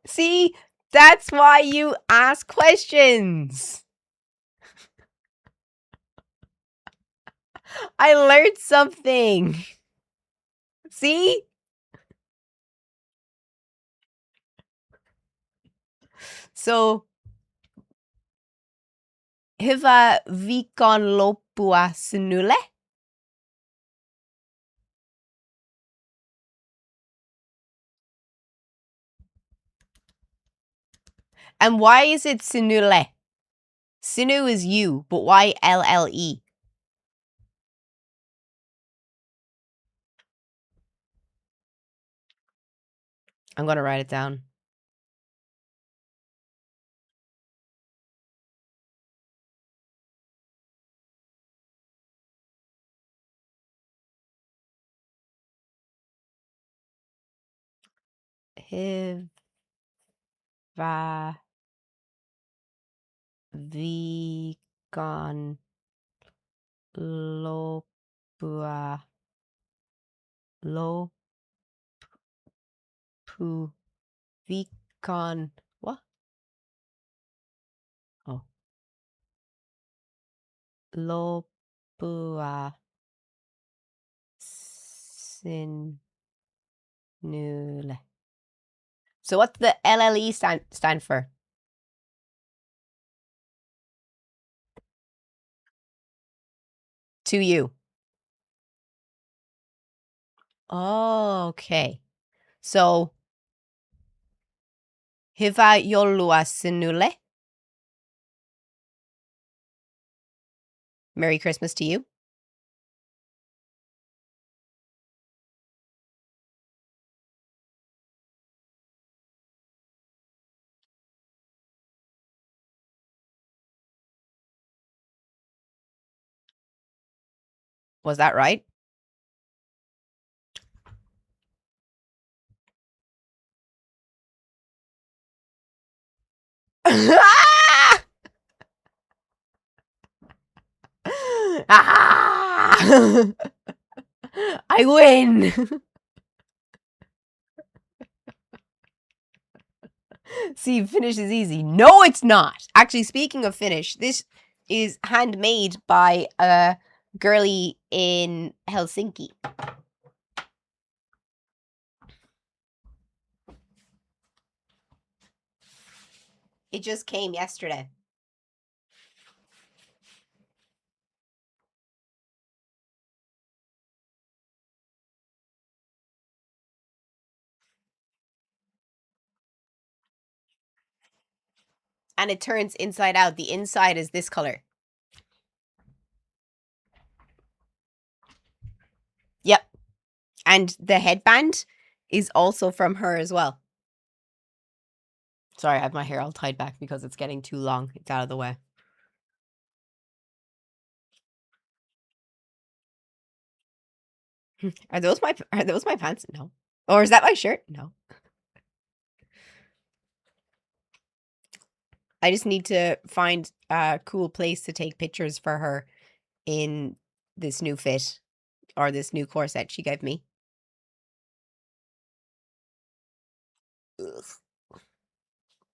See, that's why you ask questions. I learned something. See? So, hyvää viikonloppua sinulle. And why is it sinulle? Sinu is you, but why LLE? I'm going to write it down. Hyvää viikonloppua. Viikon. What? Oh. Loppua sinulle. So what's the LLE stand for? To you. Oh, okay. So, hyvää joulua sinulle. Merry Christmas to you. Was that right? I win. See, Finnish is easy. No, it's not. Actually, speaking of Finnish, this is handmade by a girlie in Helsinki. It just came yesterday. And it turns inside out. The inside is this color. Yep. And the headband is also from her as well. Sorry, I have my hair all tied back because it's getting too long. It's out of the way. Are those my pants? No. Or is that my shirt? No. I just need to find a cool place to take pictures for her in this new fit or this new corset she gave me. Ugh.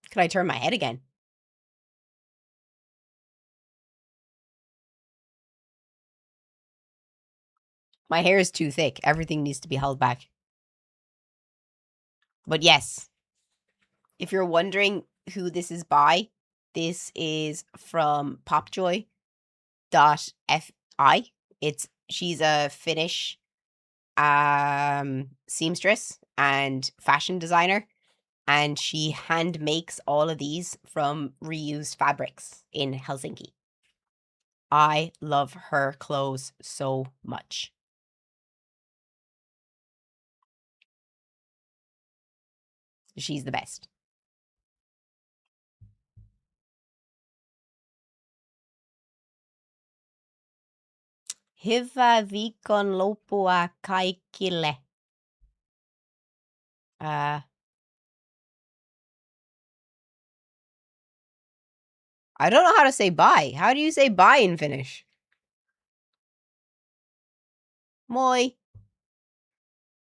Could I turn my head again? My hair is too thick. Everything needs to be held back. But yes, if you're wondering who this is by, this is from popjoy.fi. She's a Finnish seamstress and fashion designer, and she hand makes all of these from reused fabrics in Helsinki. I love her clothes so much. She's the best. Hyvää viikonloppua kaikille. I don't know how to say bye. How do you say bye in Finnish? Moi.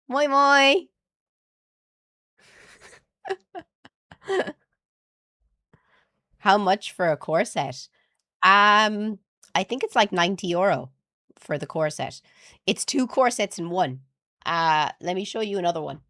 Moi moi. How much for a corset? I think it's like €90 for the corset. It's 2 corsets in one. Let me show you another one.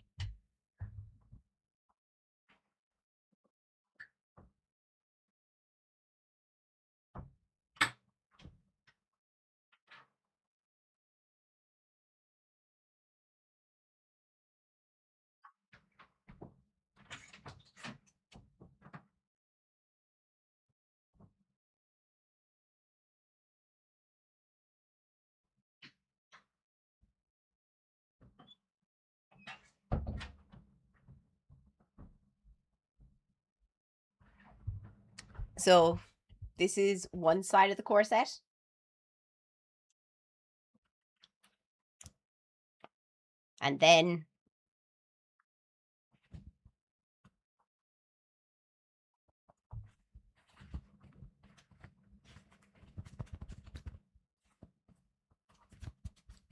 So this is one side of the corset. And then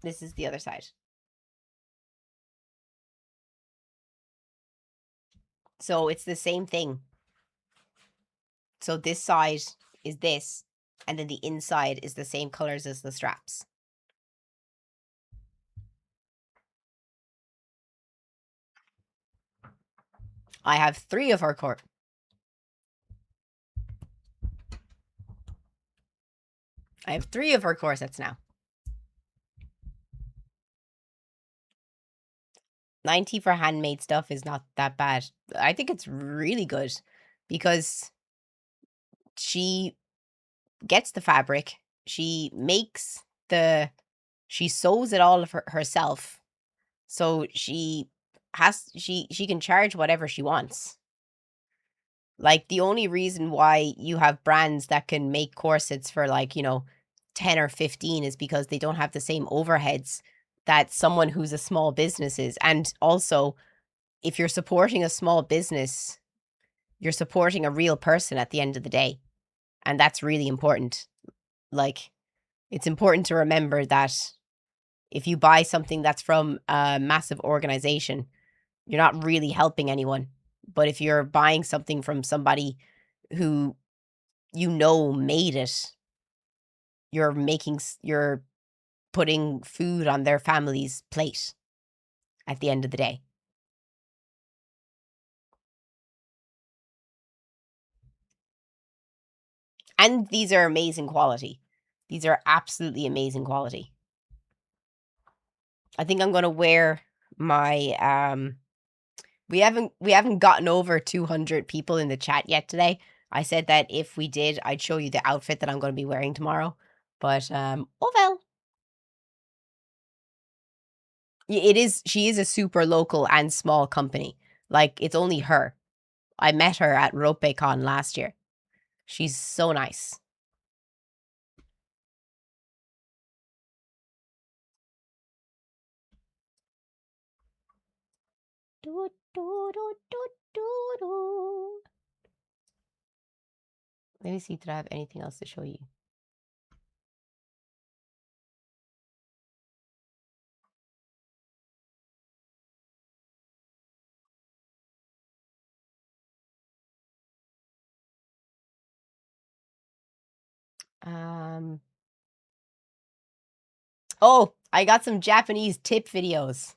this is the other side. So it's the same thing. So this side is this, and then the inside is the same colors as the straps. I have 3 of her I have 3 of her corsets now. 90 for handmade stuff is not that bad. I think it's really good because she gets the fabric, she sews it all of herself. So she can charge whatever she wants. Like, the only reason why you have brands that can make corsets for, like, 10 or 15 is because they don't have the same overheads that someone who's a small business is. And also, if you're supporting a small business, you're supporting a real person at the end of the day. And that's really important. Like, it's important to remember that if you buy something that's from a massive organization, you're not really helping anyone. But if you're buying something from somebody who made it, you're putting food on their family's plate at the end of the day. And these are amazing quality. These are absolutely amazing quality. I think I'm gonna wear my we haven't gotten over 200 people in the chat yet today. I said that if we did, I'd show you the outfit that I'm gonna be wearing tomorrow. But oh well. She is a super local and small company. Like, it's only her. I met her at RopeCon last year. She's so nice. Let me see, did I have anything else to show you? Oh, I got some Japanese tip videos.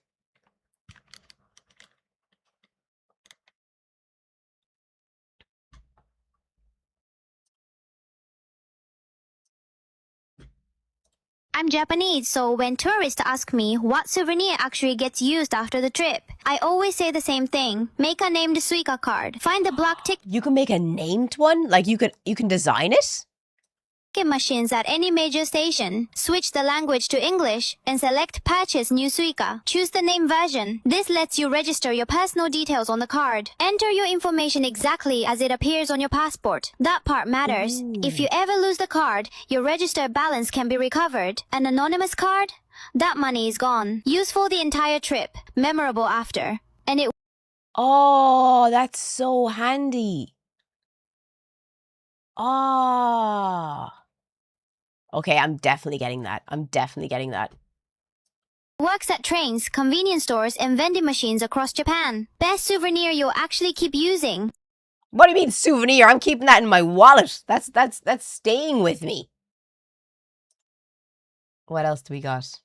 I'm Japanese, so when tourists ask me what souvenir actually gets used after the trip, I always say the same thing. Make a named Suica card. Find the block ticket You can make a named one? Like, you can design it? machines at any major station. Switch the language to English and select Purchase New Suica. Choose the name version. This lets you register your personal details on the card. Enter your information exactly as it appears on your passport. That part matters. If you ever lose the card, your registered balance can be recovered. An anonymous card? That money is gone. Useful the entire trip. Memorable after. And it Oh, that's so handy. Ah. Okay, I'm definitely getting that. works at trains, convenience stores, and vending machines across Japan. Best souvenir you'll actually keep using. What do you mean souvenir? I'm keeping that in my wallet. That's staying with me. What else do we got?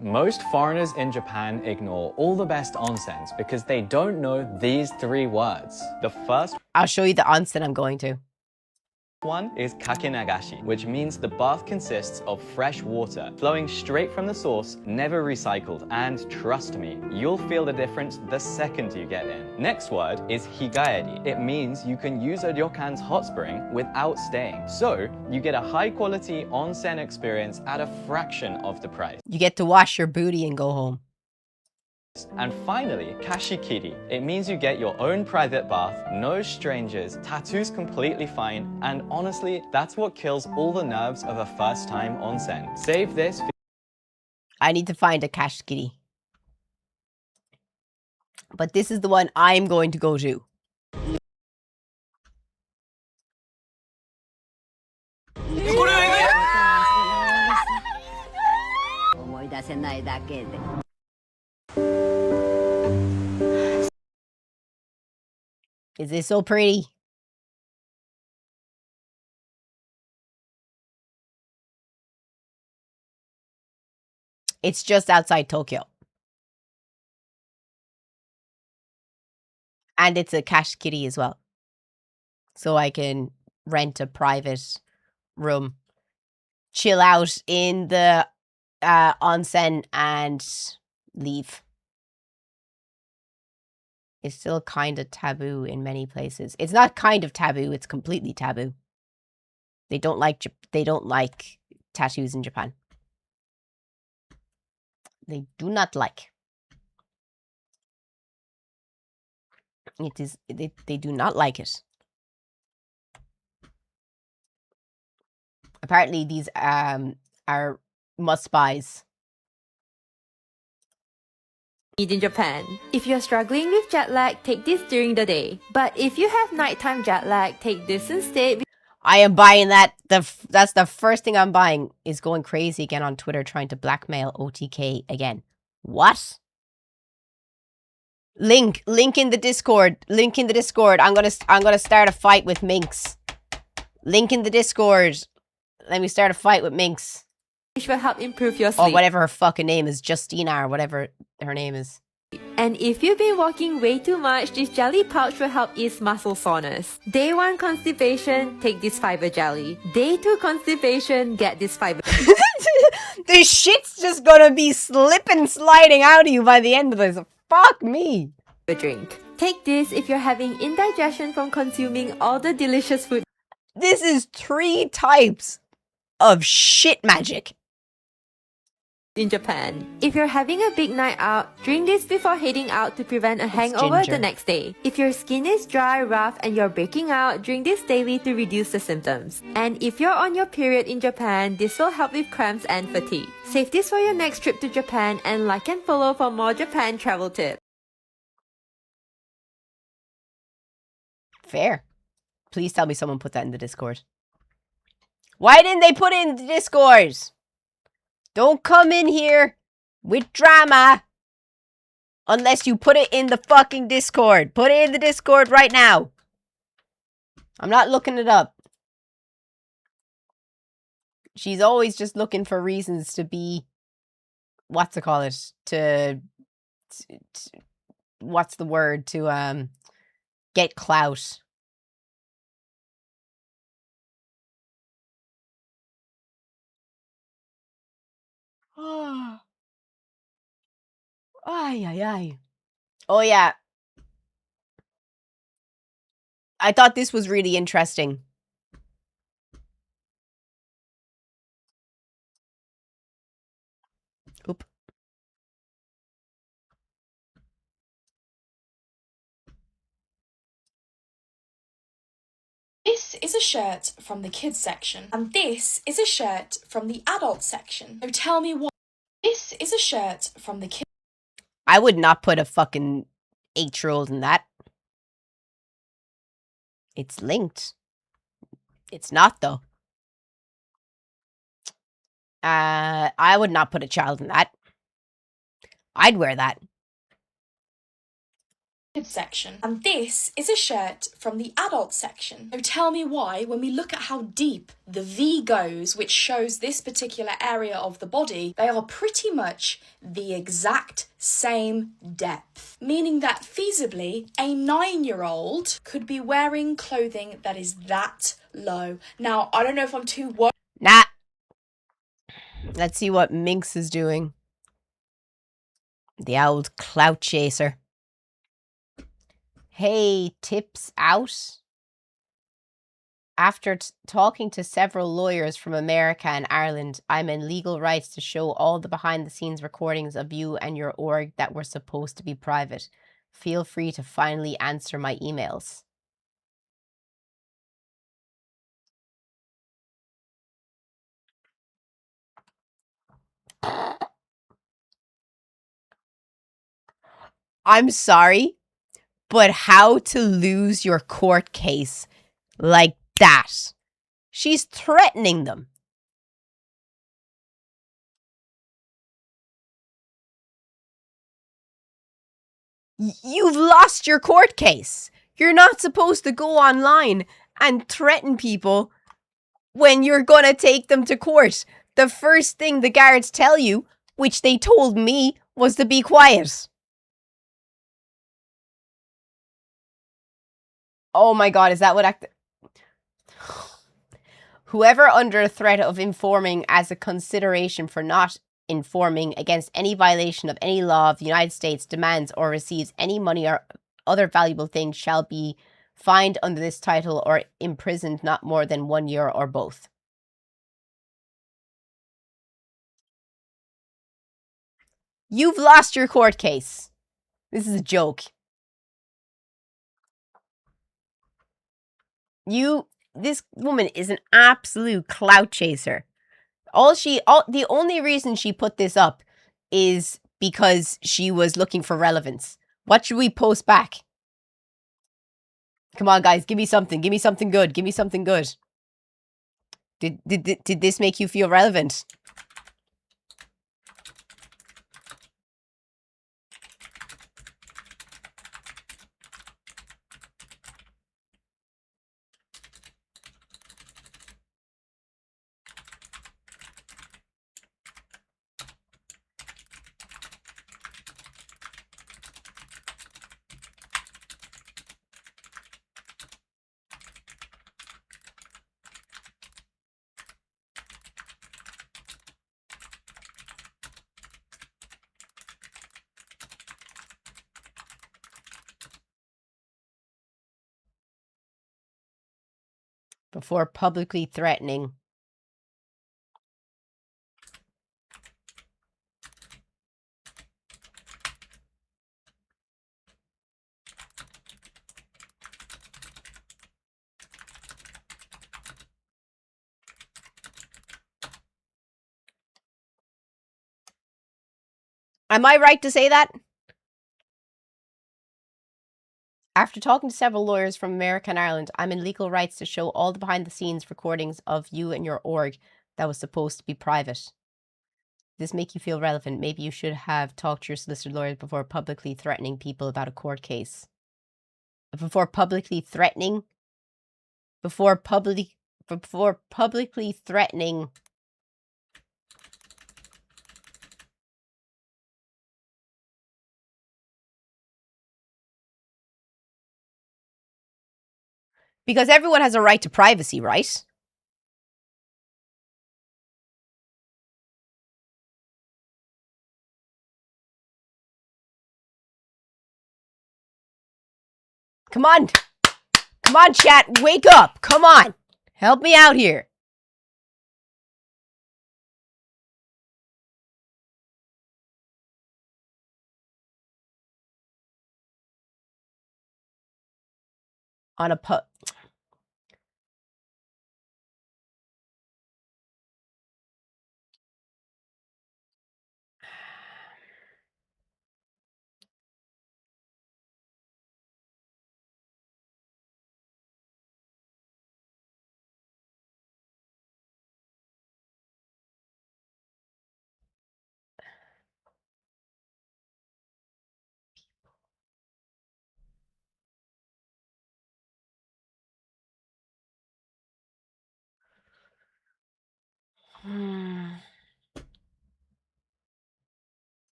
Most foreigners in Japan ignore all the best onsens because they don't know these 3 words. The first I'll show you the onsen I'm going to. one is kakenagashi, which means the bath consists of fresh water flowing straight from the source, never recycled, and trust me, you'll feel the difference the second you get in. Next word is higaeri. It means you can use a ryokan's hot spring without staying. So you get a high quality onsen experience at a fraction of the price. You get to wash your booty and go home. And finally, kashikiri. It means you get your own private bath, no strangers, tattoos completely fine, and honestly, that's what kills all the nerves of a first-time onsen. Save this. I need to find a kashikiri. But this is the one I'm going to go to. Is this so pretty? It's just outside Tokyo. And it's a kashikiri as well. So I can rent a private room, chill out in the onsen and leave. It's still kind of taboo in many places. It's not kind of taboo, it's completely taboo. They don't like tattoos in Japan. They do not like. They do not like it. Apparently these are must-buys. In Japan. If you're struggling with jet lag, take this during the day. But if you have nighttime jet lag, take this instead. I am buying that. That's the first thing I'm buying. Is going crazy again on Twitter trying to blackmail OTK again. What? Link in the Discord. Link in the Discord. I'm gonna start a fight with Minx. Link in the Discord. Let me start a fight with Minx. Which will help improve your sleep. Or whatever her fucking name is, Justina or whatever her name is. And if you've been walking way too much, this jelly pouch will help ease muscle soreness. Day 1 constipation, take this fiber jelly. Day 2 constipation, get this fiber. The shit's just gonna be slipping, sliding out of you by the end of this. Fuck me. Drink. Take this if you're having indigestion from consuming all the delicious food. This is 3 types of shit magic In Japan. If you're having a big night out, drink this before heading out to prevent a hangover ginger. the next day. If your skin is dry, rough, and you're breaking out, drink this daily to reduce the symptoms. And if you're on your period in Japan, this will help with cramps and fatigue. Save this for your next trip to Japan and like and follow for more Japan travel tips. Fair. Please tell me someone put that in the Discord. Why didn't they put it in the Discord? Don't come in here with drama unless you put it in the fucking Discord. Put it in the Discord right now. I'm not looking it up. She's always just looking for reasons to be... What's it call it? What's the word? To, get clout. Ay, ay, ay. Oh, yeah. I thought this was really interesting. Oop. This is a shirt from the kids section, and this is a shirt from the adult section. So tell me what. This is a shirt from the kids. I would not put a fucking 8-year-old in that. It's linked. It's not, though. I would not put a child in that. I'd wear that. Section, and this is a shirt from the adult section. So tell me why, when we look at how deep the V goes, which shows this particular area of the body, they are pretty much the exact same depth, meaning that feasibly a 9-year-old could be wearing clothing that is that low. Now, I don't know if I'm too worried. Nah. Let's see what Minx is doing. The old clout chaser. Hey, tips out. After talking to several lawyers from America and Ireland, I'm in legal rights to show all the behind-the-scenes recordings of you and your org that were supposed to be private. Feel free to finally answer my emails. I'm sorry, but how to lose your court case like that? She's threatening them. You've lost your court case. You're not supposed to go online and threaten people when you're gonna take them to court. The first thing the guards tell you, which they told me, was to be quiet. Oh my god, is that what Whoever under threat of informing as a consideration for not informing against any violation of any law of the United States demands or receives any money or other valuable thing shall be fined under this title or imprisoned not more than 1 year or both. You've lost your court case. This is a joke. This woman is an absolute clout chaser. The only reason she put this up is because she was looking for relevance. What should we post back? Come on, guys, give me something. Give me something good. Give me something good. Did this make you feel relevant? Before publicly threatening. Am I right to say that? After talking to several lawyers from America and Ireland, I'm in legal rights to show all the behind-the-scenes recordings of you and your org that was supposed to be private. This make you feel relevant? Maybe you should have talked to your solicitor lawyers before publicly threatening people about a court case. Before publicly threatening? Before publicly threatening. Because everyone has a right to privacy, right? Come on. Come on, chat. Wake up. Come on. Help me out here. On a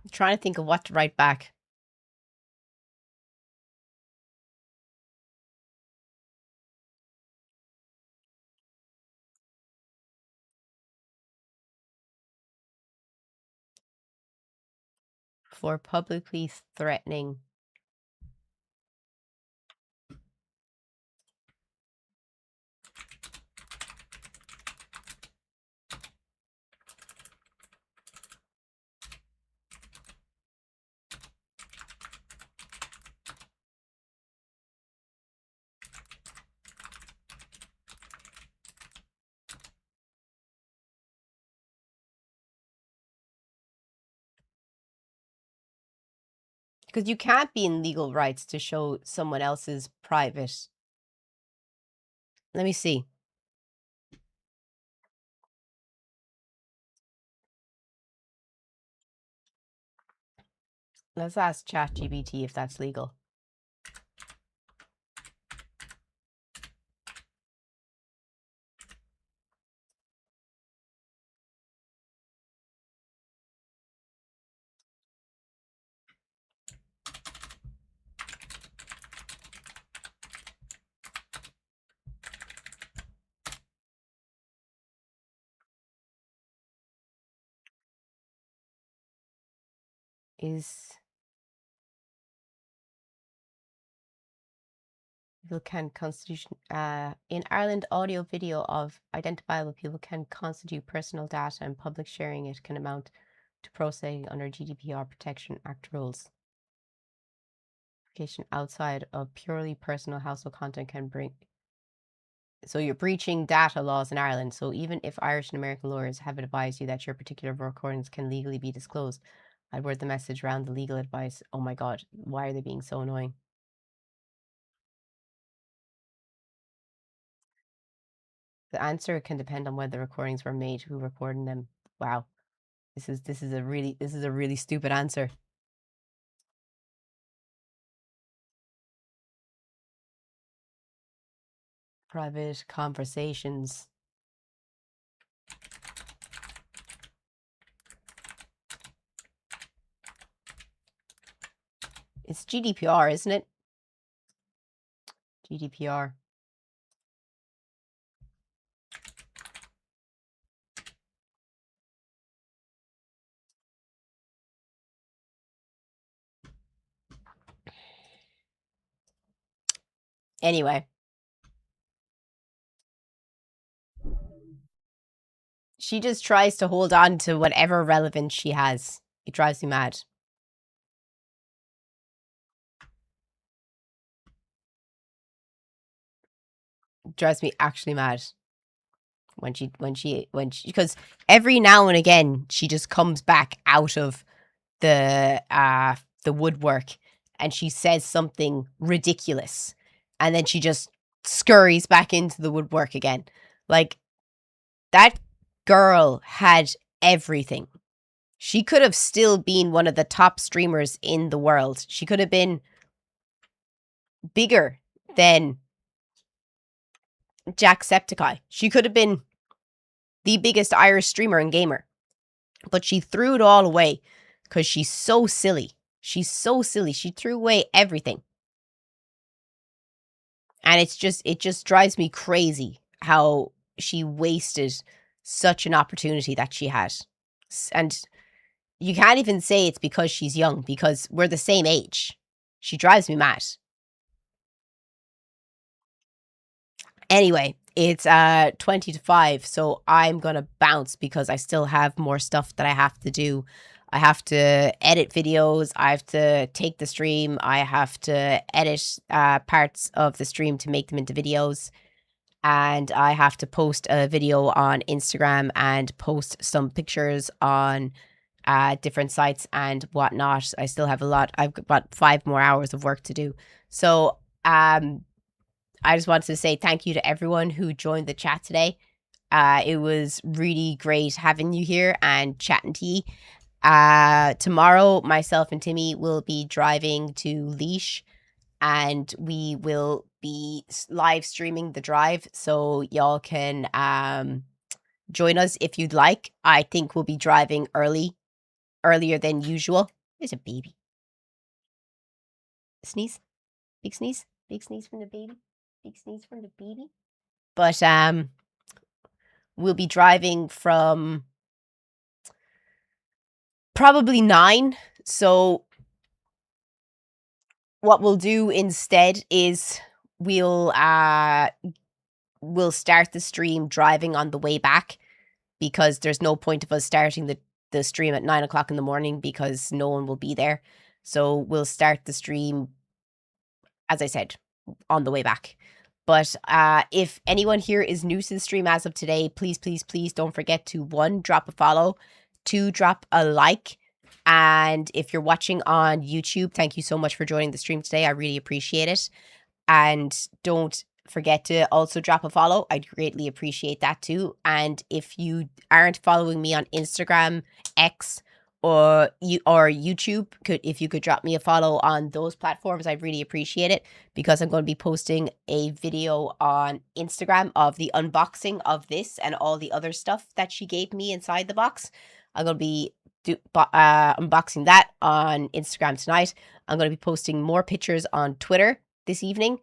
I'm trying to think of what to write back. For publicly threatening. Because you can't be in legal rights to show someone else's private. Let me see. Let's ask ChatGPT if that's legal. Is people can constitution in Ireland, audio video of identifiable people can constitute personal data, and public sharing it can amount to processing under GDPR Protection Act rules. Application outside of purely personal household content can bring. So you're breaching data laws in Ireland. So even if Irish and American lawyers have advised you that your particular recordings can legally be disclosed, I'd word the message around the legal advice. Oh my God, why are they being so annoying? The answer can depend on whether the recordings were made, who recorded them. Wow. This is a really stupid answer. Private conversations. It's GDPR, isn't it? GDPR. Anyway. She just tries to hold on to whatever relevance she has. It drives me mad. It drives me actually mad. When she, because every now and again, she just comes back out of the woodwork and she says something ridiculous. And then she just scurries back into the woodwork again. Like, that girl had everything. She could have still been one of the top streamers in the world. She could have been bigger than Jacksepticeye. She could have been the biggest Irish streamer and gamer. But she threw it all away because she's so silly. She's so silly. She threw away everything. And it just drives me crazy how she wasted such an opportunity that she had. And you can't even say it's because she's young, because we're the same age. She drives me mad. Anyway, it's 20 to 5, so I'm gonna bounce because I still have more stuff that I have to do. I have to edit videos, I have to take the stream, I have to edit parts of the stream to make them into videos, and I have to post a video on Instagram and post some pictures on different sites and whatnot. I still have a lot. I've got 5 more hours of work to do. So I just wanted to say thank you to everyone who joined the chat today. It was really great having you here and chatting to you. Tomorrow, myself and Timmy will be driving to Laois, and we will be live streaming the drive, so y'all can join us if you'd like. I think we'll be driving earlier than usual. There's a baby. Sneeze. Big sneeze. Big sneeze from the baby. Big sneeze from the baby. But we'll be driving from probably 9. So what we'll do instead is we'll start the stream driving on the way back, because there's no point of us starting the stream at 9 o'clock in the morning because no one will be there. So we'll start the stream, as I said, on the way back. But if anyone here is new to the stream as of today, please, please, please don't forget to 1, drop a follow, 2, drop a like. And if you're watching on YouTube, thank you so much for joining the stream today. I really appreciate it. And don't forget to also drop a follow. I'd greatly appreciate that too. And if you aren't following me on Instagram, X, or YouTube, if you could drop me a follow on those platforms, I'd really appreciate it, because I'm going to be posting a video on Instagram of the unboxing of this and all the other stuff that she gave me inside the box. I'm going to be unboxing that on Instagram tonight. I'm going to be posting more pictures on Twitter this evening,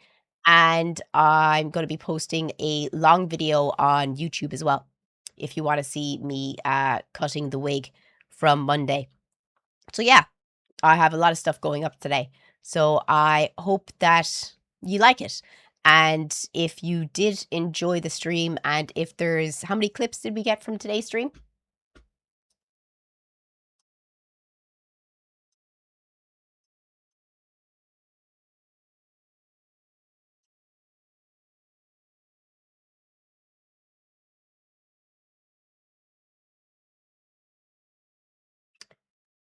and I'm going to be posting a long video on YouTube as well, if you want to see me cutting the wig from Monday. So yeah, I have a lot of stuff going up today. So I hope that you like it. And if you did enjoy the stream, and if there's, how many clips did we get from today's stream?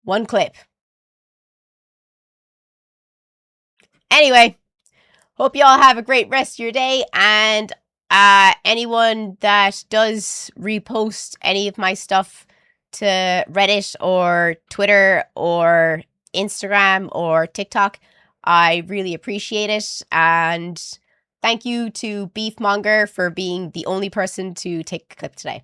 One clip. Anyway, hope you all have a great rest of your day. And anyone that does repost any of my stuff to Reddit or Twitter or Instagram or TikTok, I really appreciate it. And thank you to Beefmonger for being the only person to take a clip today.